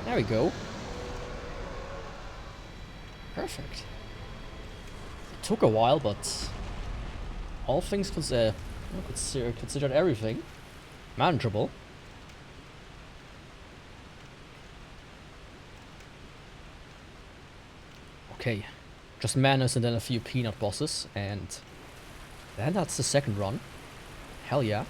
There we go. Perfect. It took a while, but all things considered everything manageable. Okay, just Manus and then a few peanut bosses, and then that's the second run. Hell yeah.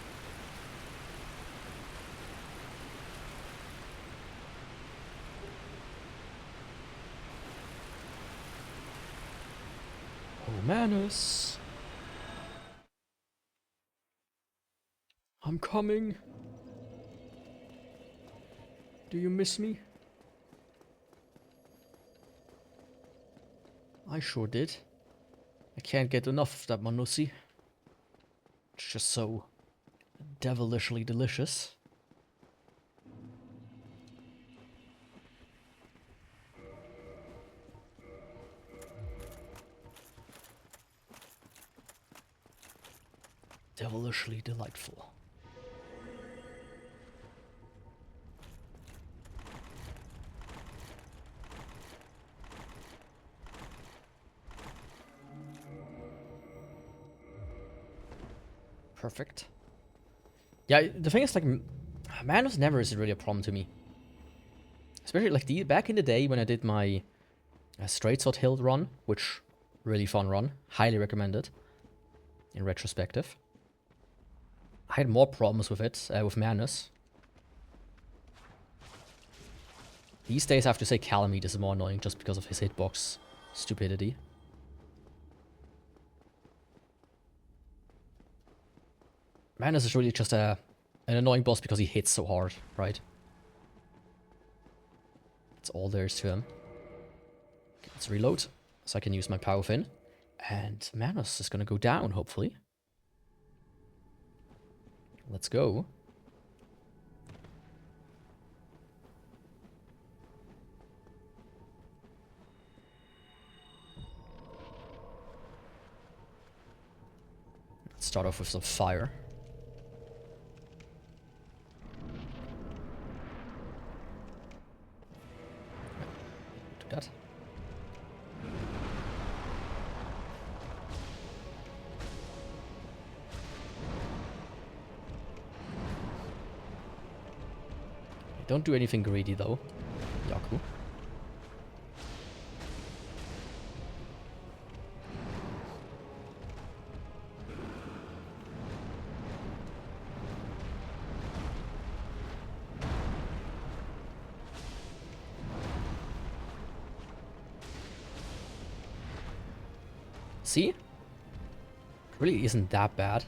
Manus. I'm coming. Do you miss me? I sure did. I can't get enough of that Manussi. It's just so devilishly delicious. Devilishly delightful. Perfect. Yeah, the thing is, like, Manus never is really a problem to me. Especially, like, back in the day when I did my A Straight Sword Hill run, which really fun run. Highly recommended in retrospective. I had more problems with it, with Manus. These days I have to say Calamite is more annoying just because of his hitbox stupidity. Manus is really just an annoying boss because he hits so hard, right? That's all there is to him. Okay, let's reload so I can use my power fin. And Manus is gonna go down, hopefully. Let's go. Let's start off with some fire. Do that. Don't do anything greedy though, Yaku. See? It really isn't that bad.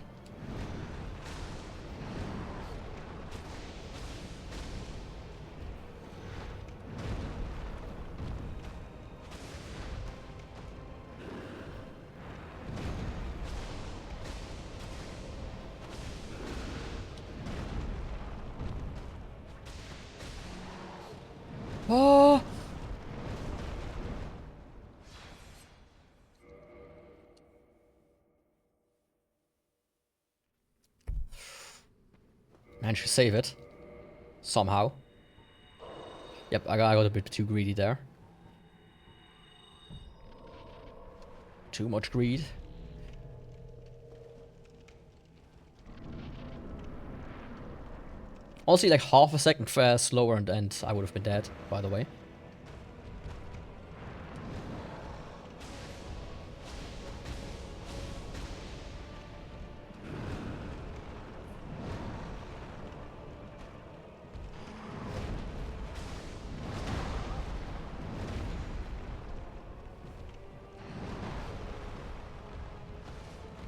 Oh! Managed to save it. Somehow. Yep, I got a bit too greedy there. Too much greed. Honestly, like half a second slower and I would have been dead, by the way.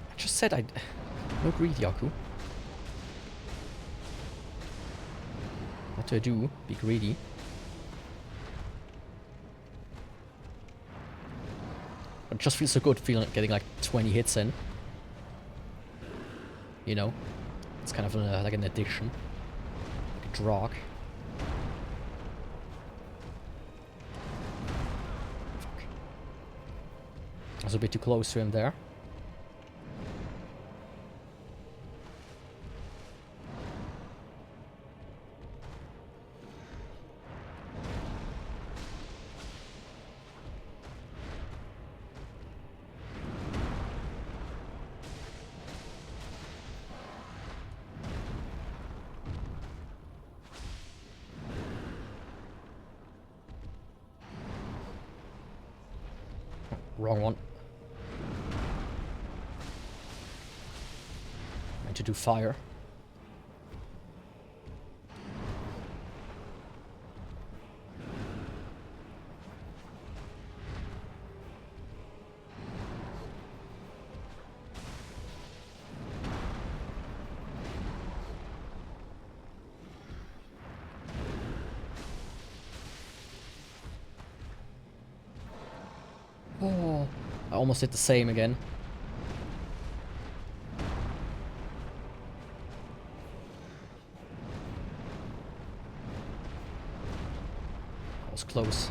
I just said no greed, Yaku. What do I do? Be greedy. It just feels so good getting like 20 hits in. You know? It's kind of like an addiction. Like a drug. Fuck. I was a bit too close to him there. Wrong one. I need to do fire. Oh, I almost did the same again. That was close.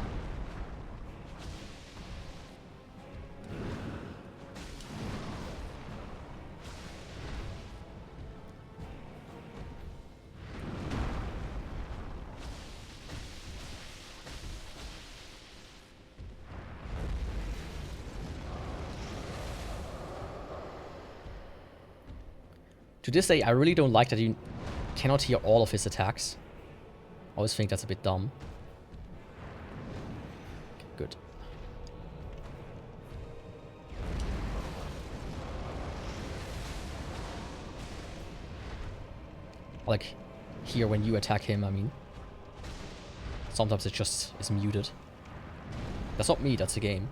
To this day, I really don't like that you cannot hear all of his attacks. I always think that's a bit dumb. Okay, good. Like, here when you attack him, I mean. Sometimes it just is muted. That's not me, that's the game.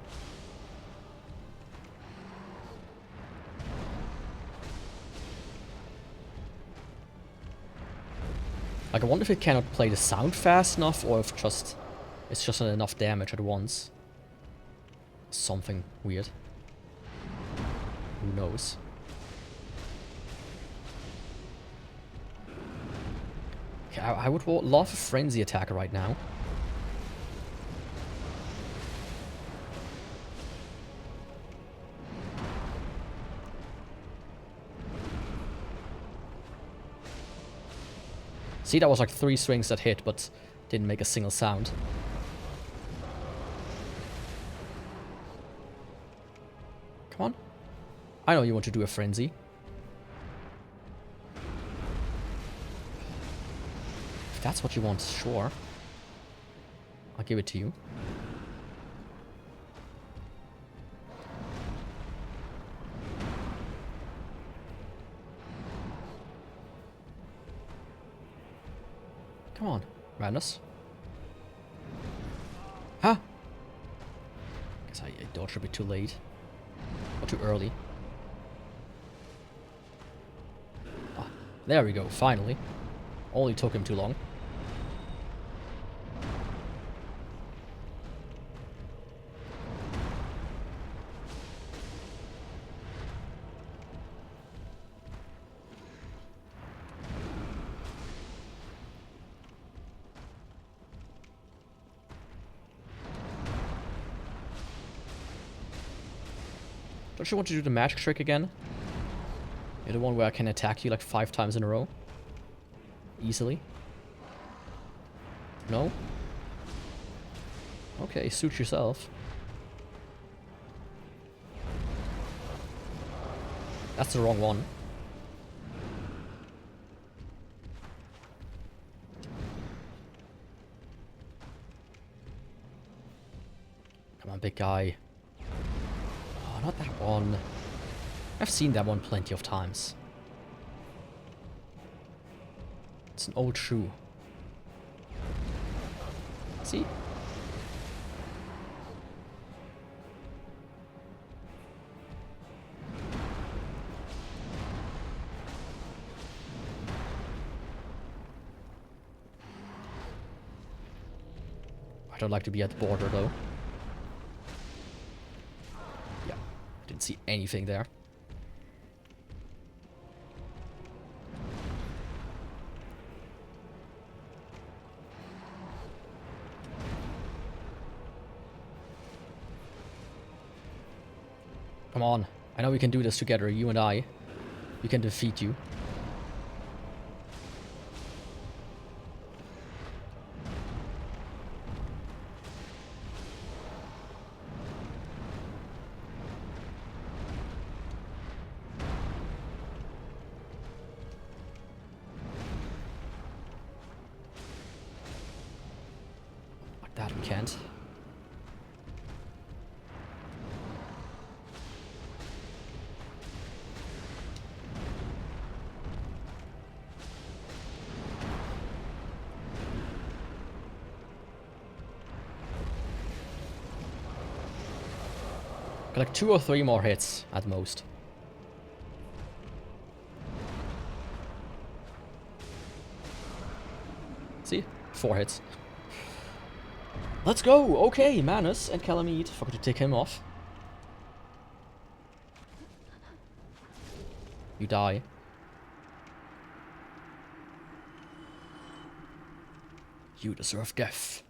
Like, I wonder if it cannot play the sound fast enough, or if it's just not enough damage at once. Something weird. Who knows? Okay, I would love a frenzy attack right now. See, that was like 3 swings that hit, but didn't make a single sound. Come on. I know you want to do a frenzy. If that's what you want, sure. I'll give it to you. Come on, madness. Huh? Guess I dodged a bit too late. Or too early. Ah, there we go, finally. Only took him too long. Don't you want to do the magic trick again? You're the one where I can attack you like 5 times in a row. Easily. No? Okay, suit yourself. That's the wrong one. Come on, big guy. Not that one. I've seen that one plenty of times. It's an old shoe. See? I don't like to be at the border though. Didn't see anything there. Come on. I know we can do this together, you and I. We can defeat you. That we can't. Got like 2 or 3 more hits at most. See? 4 hits. Let's go! Okay, Manus and Calamite. Forgot to take him off. You die. You deserve death.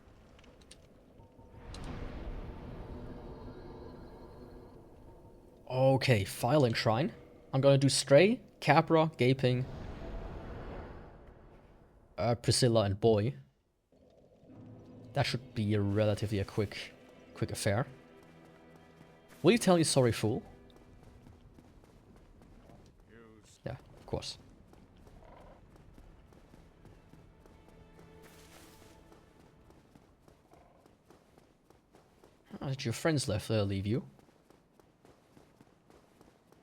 Okay, Filing Shrine. I'm gonna do Stray, Capra, Gaping, Priscilla, and Boy. That should be relatively a quick affair. Will you tell me sorry, fool? Yeah, of course. How did your friends leave you?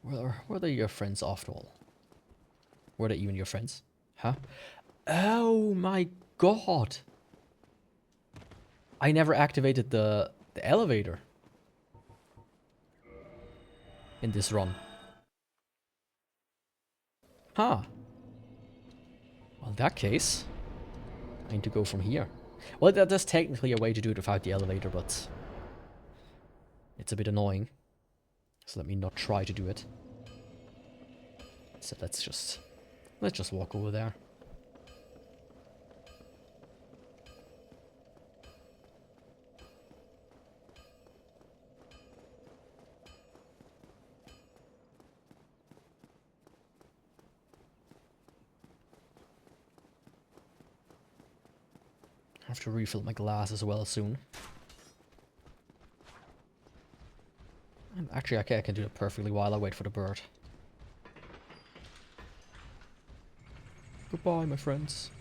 Were they your friends after all? Were they even your friends? Huh? Oh my god! I never activated the elevator in this run. Huh. Well, in that case, I need to go from here. Well, there's technically a way to do it without the elevator, but it's a bit annoying. So let me not try to do it. So let's just walk over there. I have to refill my glass as well soon. And actually, okay, I can do it perfectly while I wait for the bird. Goodbye, my friends.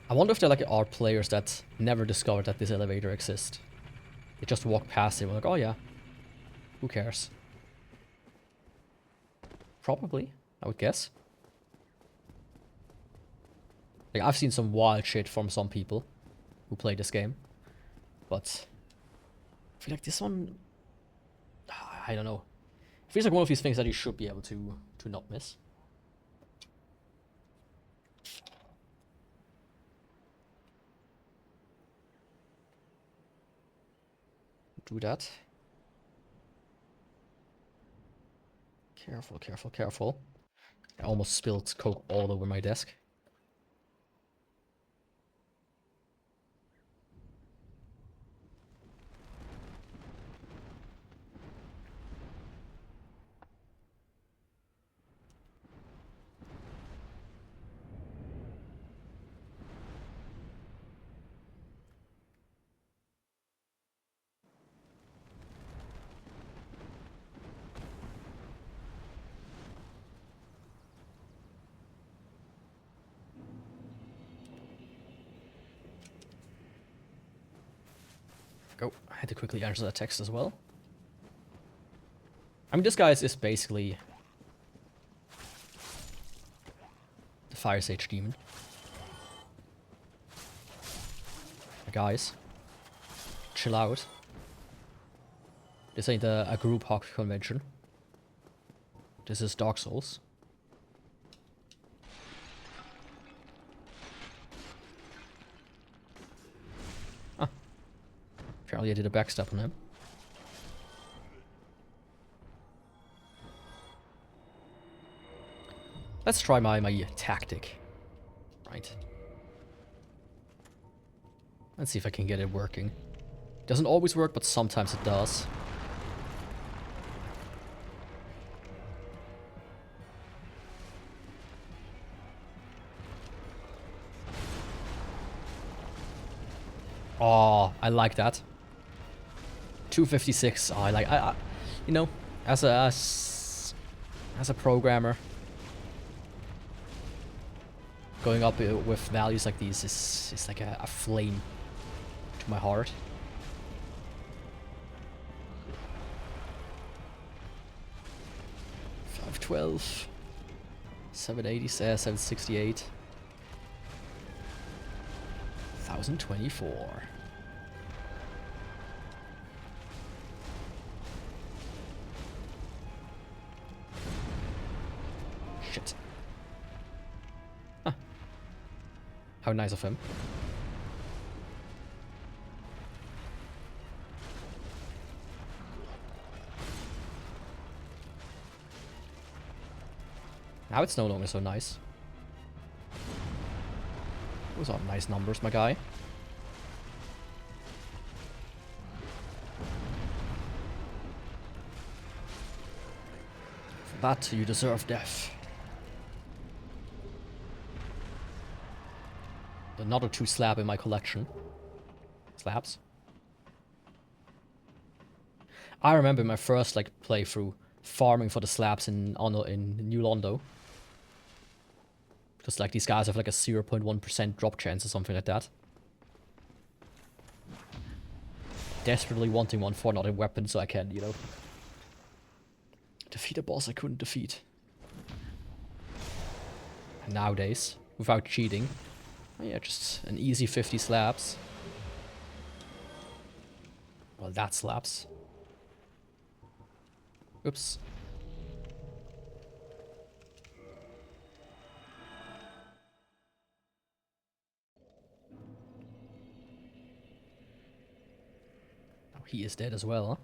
I wonder if there like are players that never discovered that this elevator exists. They just walk past it and like, oh yeah, who cares? Probably, I would guess. Like, I've seen some wild shit from some people who play this game. But I feel like this one, I don't know. It feels like one of these things that you should be able to not miss. Do that. Careful, careful, careful. I almost spilled Coke all over my desk. Go. I had to quickly answer that text as well. I mean, this guy is basically the Fire Sage Demon. Guys, chill out. This ain't a group hug convention. This is Dark Souls. Ah. Apparently I did a backstep on him. Let's try my tactic. Right. Let's see if I can get it working. Doesn't always work, but sometimes it does. Oh, I like that. 256. Oh, I you know, as a programmer, going up with values like these is like a flame to my heart. $512, 780, 768, 1024. Shit. Huh. How nice of him. Now it's no longer so nice. Those are nice numbers, my guy. For that, you deserve death. Another 2 slab in my collection. Slabs. I remember my first playthrough farming for the slabs in New Londo. Because these guys have a 0.1% drop chance or something like that. Desperately wanting one for another weapon so I can, Defeat a boss I couldn't defeat. Nowadays, without cheating. Oh yeah, just an easy 50 slaps. Well, that slaps. Oops. Oh, he is dead as well, huh?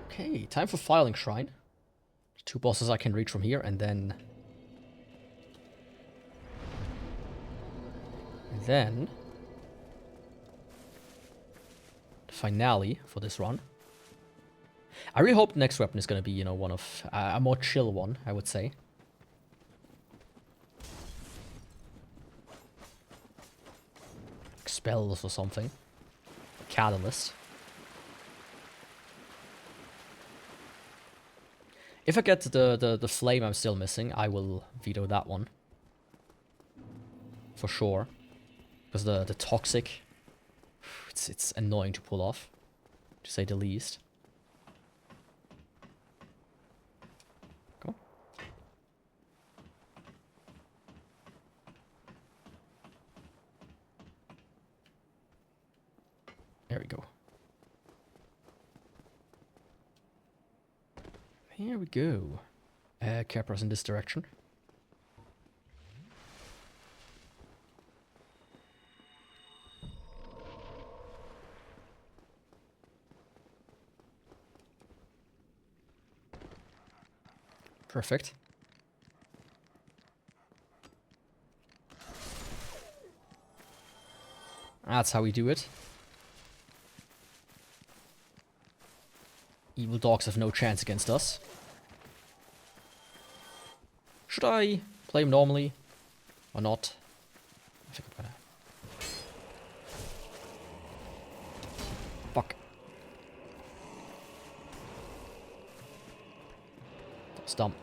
Okay, time for Filing Shrine. 2 bosses I can reach from here, and then... the finale for this run. I really hope the next weapon is going to be, you know, one of... a more chill one, I would say. Like spells or something. Catalyst. If I get the flame I'm still missing, I will veto that one. For sure. Because the toxic, it's annoying to pull off, to say the least. Go. There we go. Here we go. Capra's in this direction. Perfect. That's how we do it. Evil dogs have no chance against us. Should I play him normally or not? I think I'm gonna. Fuck. That's dumb.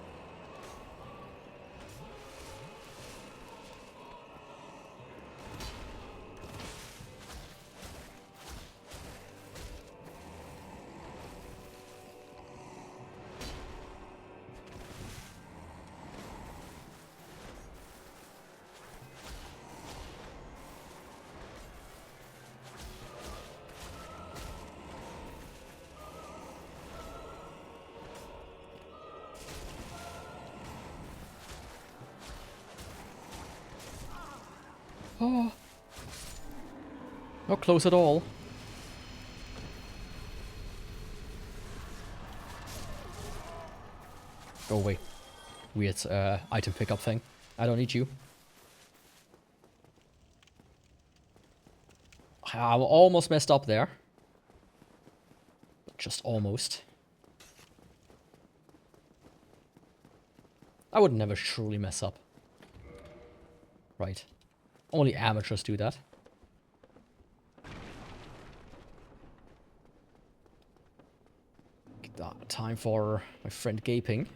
Oh. Not close at all. Go away. Weird item pickup thing. I don't need you. I almost messed up there. Just almost. I would never truly mess up. Right. Only amateurs do that. Time for my friend Gaping.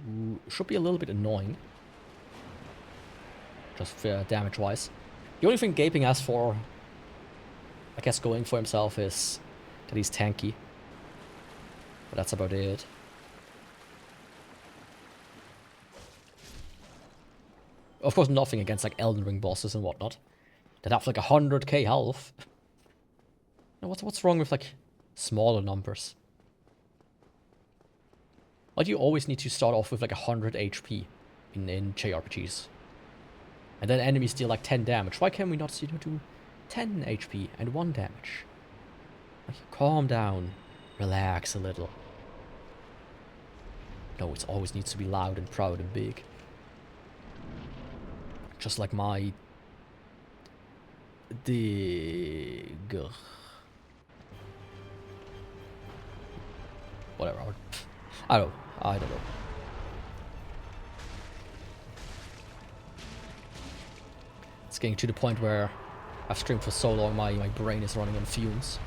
Ooh, should be a little bit annoying. Just damage-wise. The only thing Gaping has for, I guess, going for himself is that he's tanky. But that's about it. Of course, nothing against like Elden Ring bosses and whatnot that have like 100k health. Now, what's wrong with like smaller numbers? Why do you always need to start off with like 100 HP in JRPGs? And then enemies deal like 10 damage. Why can't we not, you know, do 10 HP and 1 damage? Like, calm down. Relax a little. No, it always needs to be loud and proud and big. Just like my... Dagger. Whatever. I don't know. It's getting to the point where I've streamed for so long, my brain is running on fumes.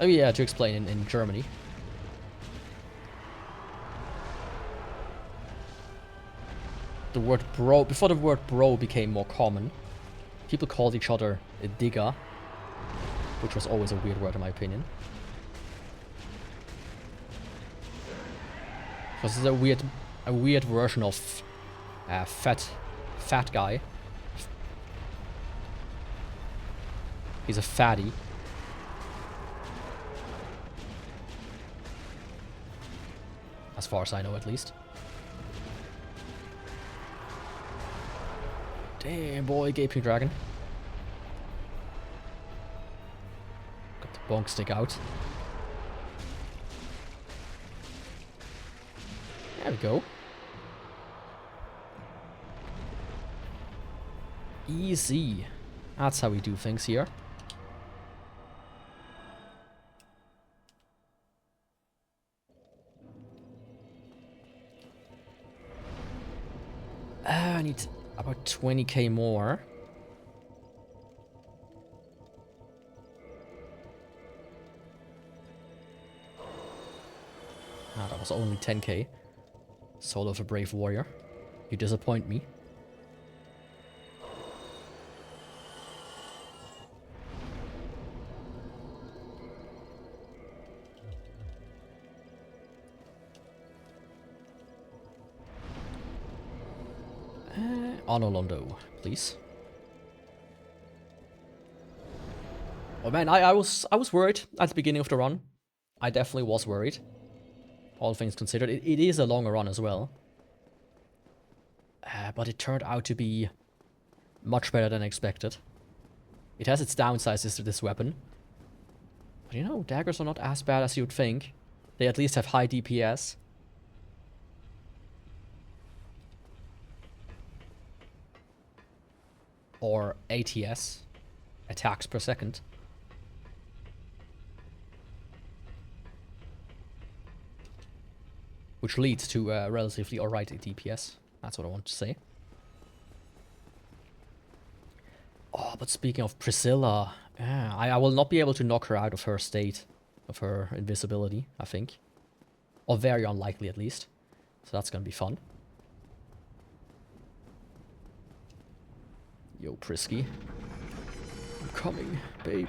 Oh yeah, to explain, in Germany, the word bro, before the word bro became more common, people called each other a digger, which was always a weird word in my opinion. Because it's a weird version of fat guy. He's a fatty. As far as I know, at least. Damn, boy, Gaping Dragon. Got the bonk stick out. There we go. Easy. That's how we do things here. I need about 20k more. Ah, that was only 10k. Soul of a Brave Warrior. You disappoint me. Anolondo, please. Oh man, I was worried at the beginning of the run. I definitely was worried. All things considered, it is a longer run as well. But it turned out to be much better than expected. It has its downsides, this weapon. But you know, daggers are not as bad as you'd think. They at least have high DPS. Or ATS, attacks per second. Which leads to relatively alright DPS. That's what I want to say. Oh, but speaking of Priscilla, I will not be able to knock her out of her state, of her invisibility, I think. Or very unlikely at least. So that's gonna be fun. Yo, Prisky. I'm coming, babe.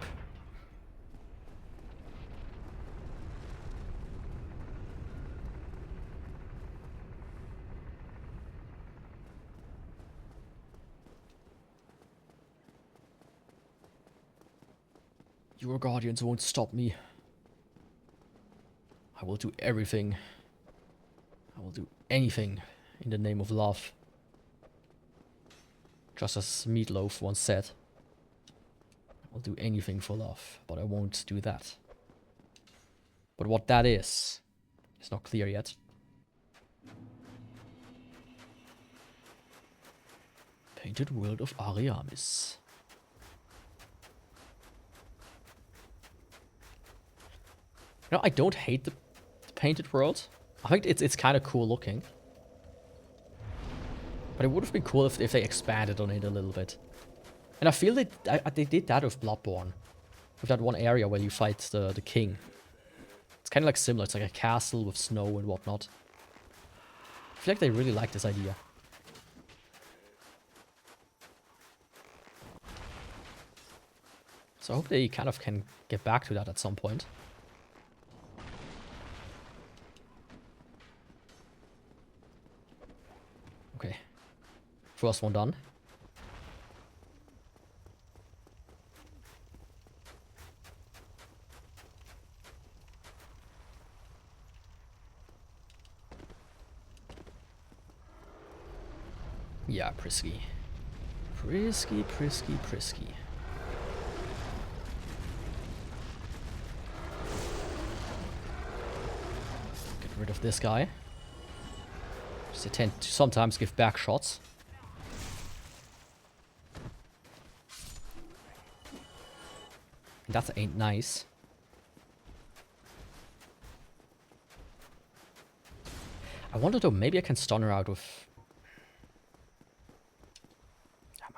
Your guardians won't stop me. I will do everything. I will do anything in the name of love. Just as Meatloaf once said, I'll do anything for love, but I won't do that. But what that is not clear yet. Painted World of Ariamis. You know, I don't hate the painted world. I think it's kind of cool looking. But it would have been cool if they expanded on it a little bit. And I feel that they did that with Bloodborne. With that one area where you fight the king. It's kind of like similar. It's like a castle with snow and whatnot. I feel like they really like this idea. So I hope they kind of can get back to that at some point. Okay. First one done. Yeah, Prisky. Prisky, Prisky, Prisky. Get rid of this guy. They tend to sometimes give back shots. That ain't nice. I wonder though, maybe I can stun her out with...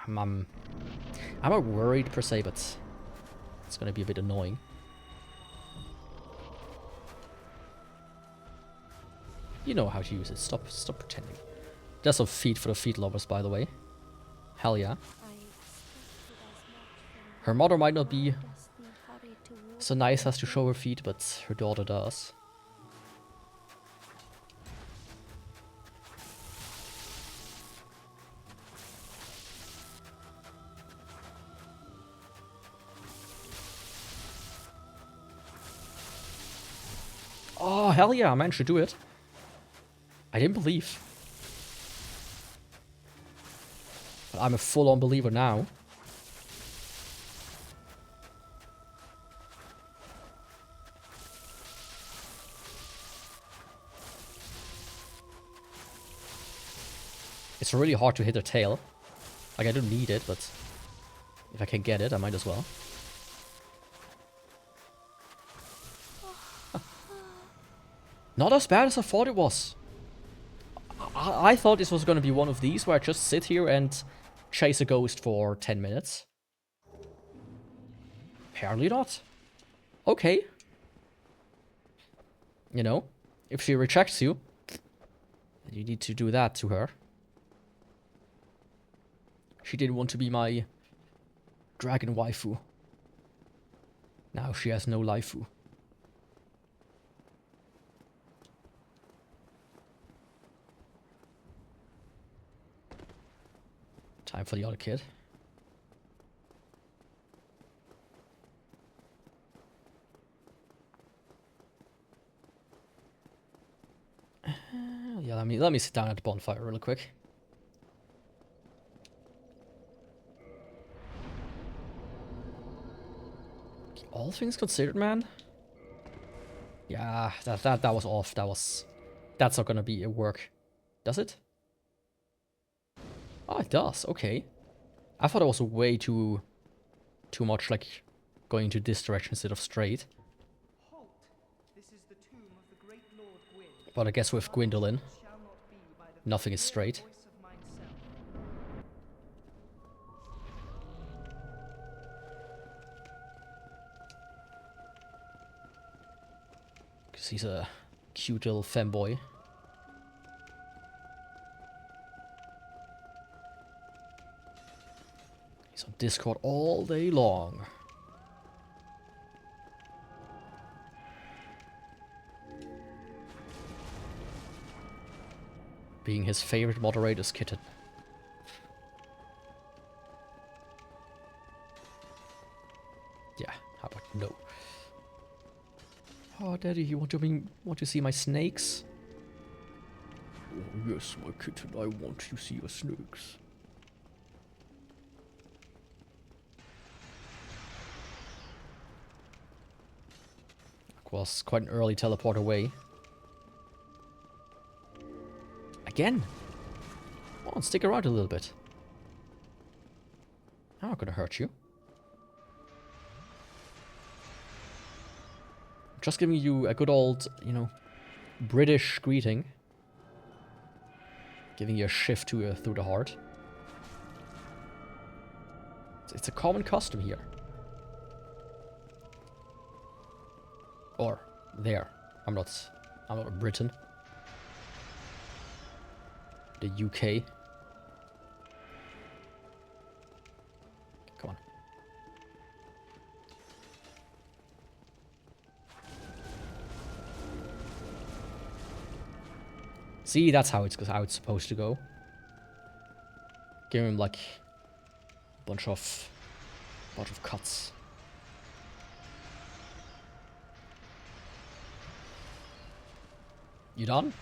I'm not worried per se, but it's gonna be a bit annoying. You know how to use it. Stop pretending. There's some feet for the feet lovers, by the way. Hell yeah. Her mother might not be so nice as to show her feet, but her daughter does. Oh, hell yeah, I managed to do it. I didn't believe. But I'm a full-on believer now. It's really hard to hit her tail. Like, I don't need it, but if I can get it, I might as well. Not as bad as I thought it was. I thought this was going to be one of these where I just sit here and chase a ghost for 10 minutes. Apparently not. Okay. You know, if she rejects you, you need to do that to her. She didn't want to be my dragon waifu. Now she has no waifu. Time for the other kid. Yeah, let me sit down at the bonfire real quick. All things considered, man. Yeah, that was off. That's not gonna be a work. Does it? Oh, it does. Okay. I thought it was way too much, like going to this direction instead of straight. Halt. This is the tomb of the great Lord Gwyn. But I guess with Gwendolyn, nothing is straight. Because he's a cute little femboy. He's on Discord all day long. Being his favorite moderator's kitten. Yeah, how about no? Oh, Daddy, you want to see my snakes? Oh, yes, my kitten, I want to see your snakes. Was quite an early teleport away. Again? Come on, stick around a little bit. I'm not gonna hurt you. Just giving you a good old, you know, British greeting. Giving you a shift through the heart. It's a common custom here. Or there. I'm not a Briton. The UK. Come on. See, that's how it's supposed to go. Give him like a bunch of cuts. You done?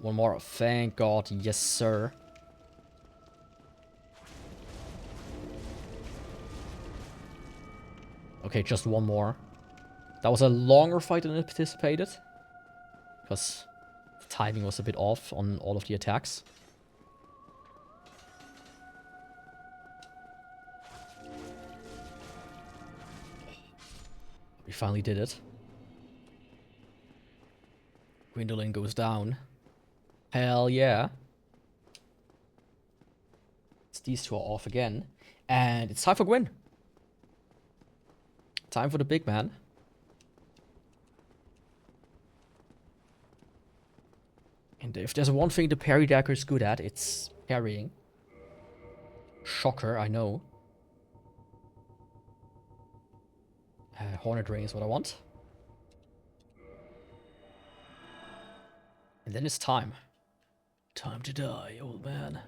One more. Thank God. Yes, sir. Okay, just one more. That was a longer fight than anticipated. Because the timing was a bit off on all of the attacks. We finally did it. Gwendolyn goes down. Hell yeah. It's these two are off again. And it's time for Gwyn. Time for the big man. And if there's one thing the parry dagger is good at, it's parrying. Shocker, I know. Hornet Ring is what I want. And then it's time. Time to die, old man.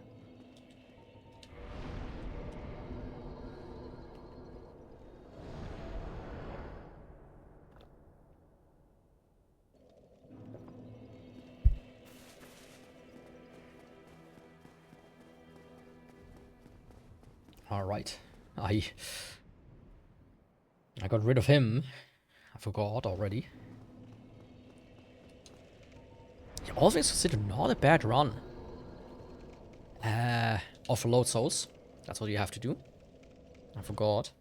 Alright. I got rid of him. I forgot already. Yeah, all things considered, not a bad run. Offload souls. That's what you have to do. I forgot.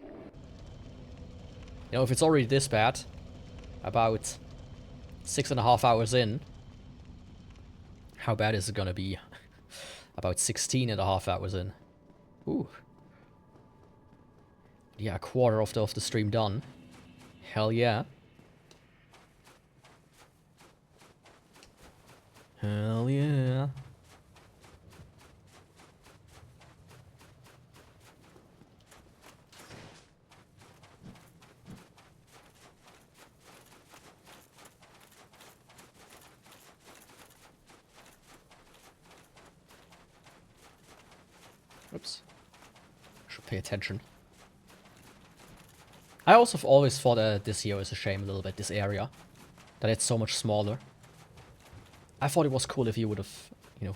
You know, if it's already this bad, about 6.5 hours in, how bad is it gonna be? About 16.5 hours in. Ooh. Yeah, a quarter of the stream done. Hell yeah. Hell yeah. Oops. Should pay attention. I also have always thought this here is a shame a little bit, this area. That it's so much smaller. I thought it was cool if you would have, you know,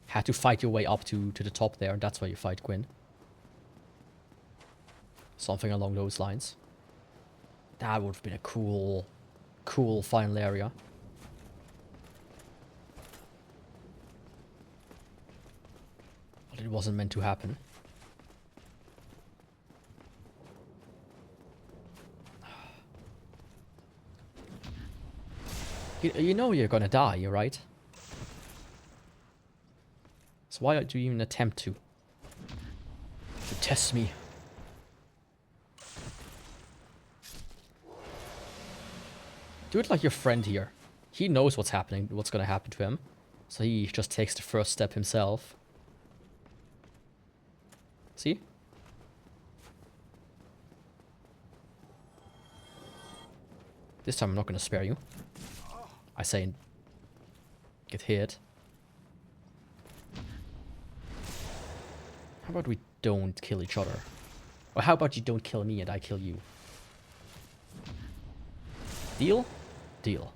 had to fight your way up to the top there, and that's where you fight Gwyn. Something along those lines. That would have been a cool final area. But it wasn't meant to happen. You know you're gonna die, right? So why do you even attempt to test me? Do it like your friend here. He knows what's happening, what's gonna happen to him. So he just takes the first step himself. See? This time I'm not gonna spare you. I say get hit. How about we don't kill each other? Or how about you don't kill me and I kill you? Deal? Deal.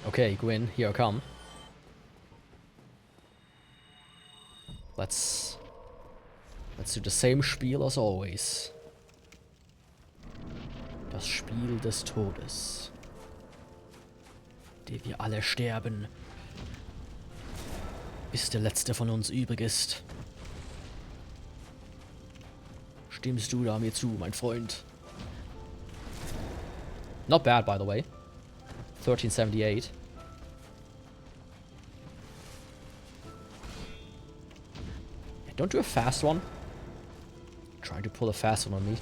Okay, Gwyn, here I come. Let's do the same Spiel as always. Das Spiel des Todes. Den wir alle sterben. Bis der letzte von uns übrig ist. Stimmst du da mir zu, mein Freund? Not bad, by the way. 1378. Don't do a fast one. Trying to pull a fast one on me.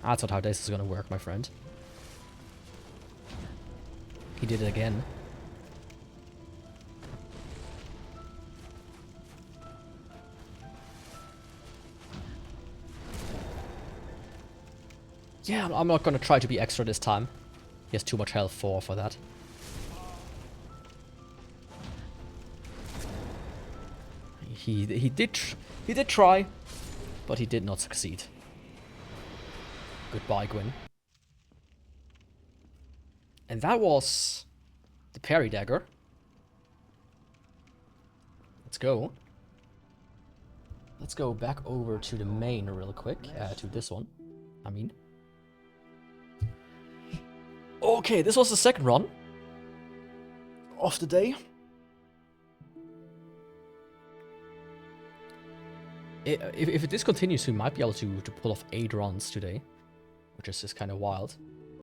That's not how this is gonna work, my friend. He did it again. Yeah, I'm not gonna try to be extra this time. He has too much health for that. He did try, but he did not succeed. Goodbye, Gwyn. And that was the parry dagger. Let's go. Let's go back over to the main real quick. To this one, I mean. Okay, this was the second run of the day. If this continues, we might be able to pull off 8 runs today, which is just kind of wild.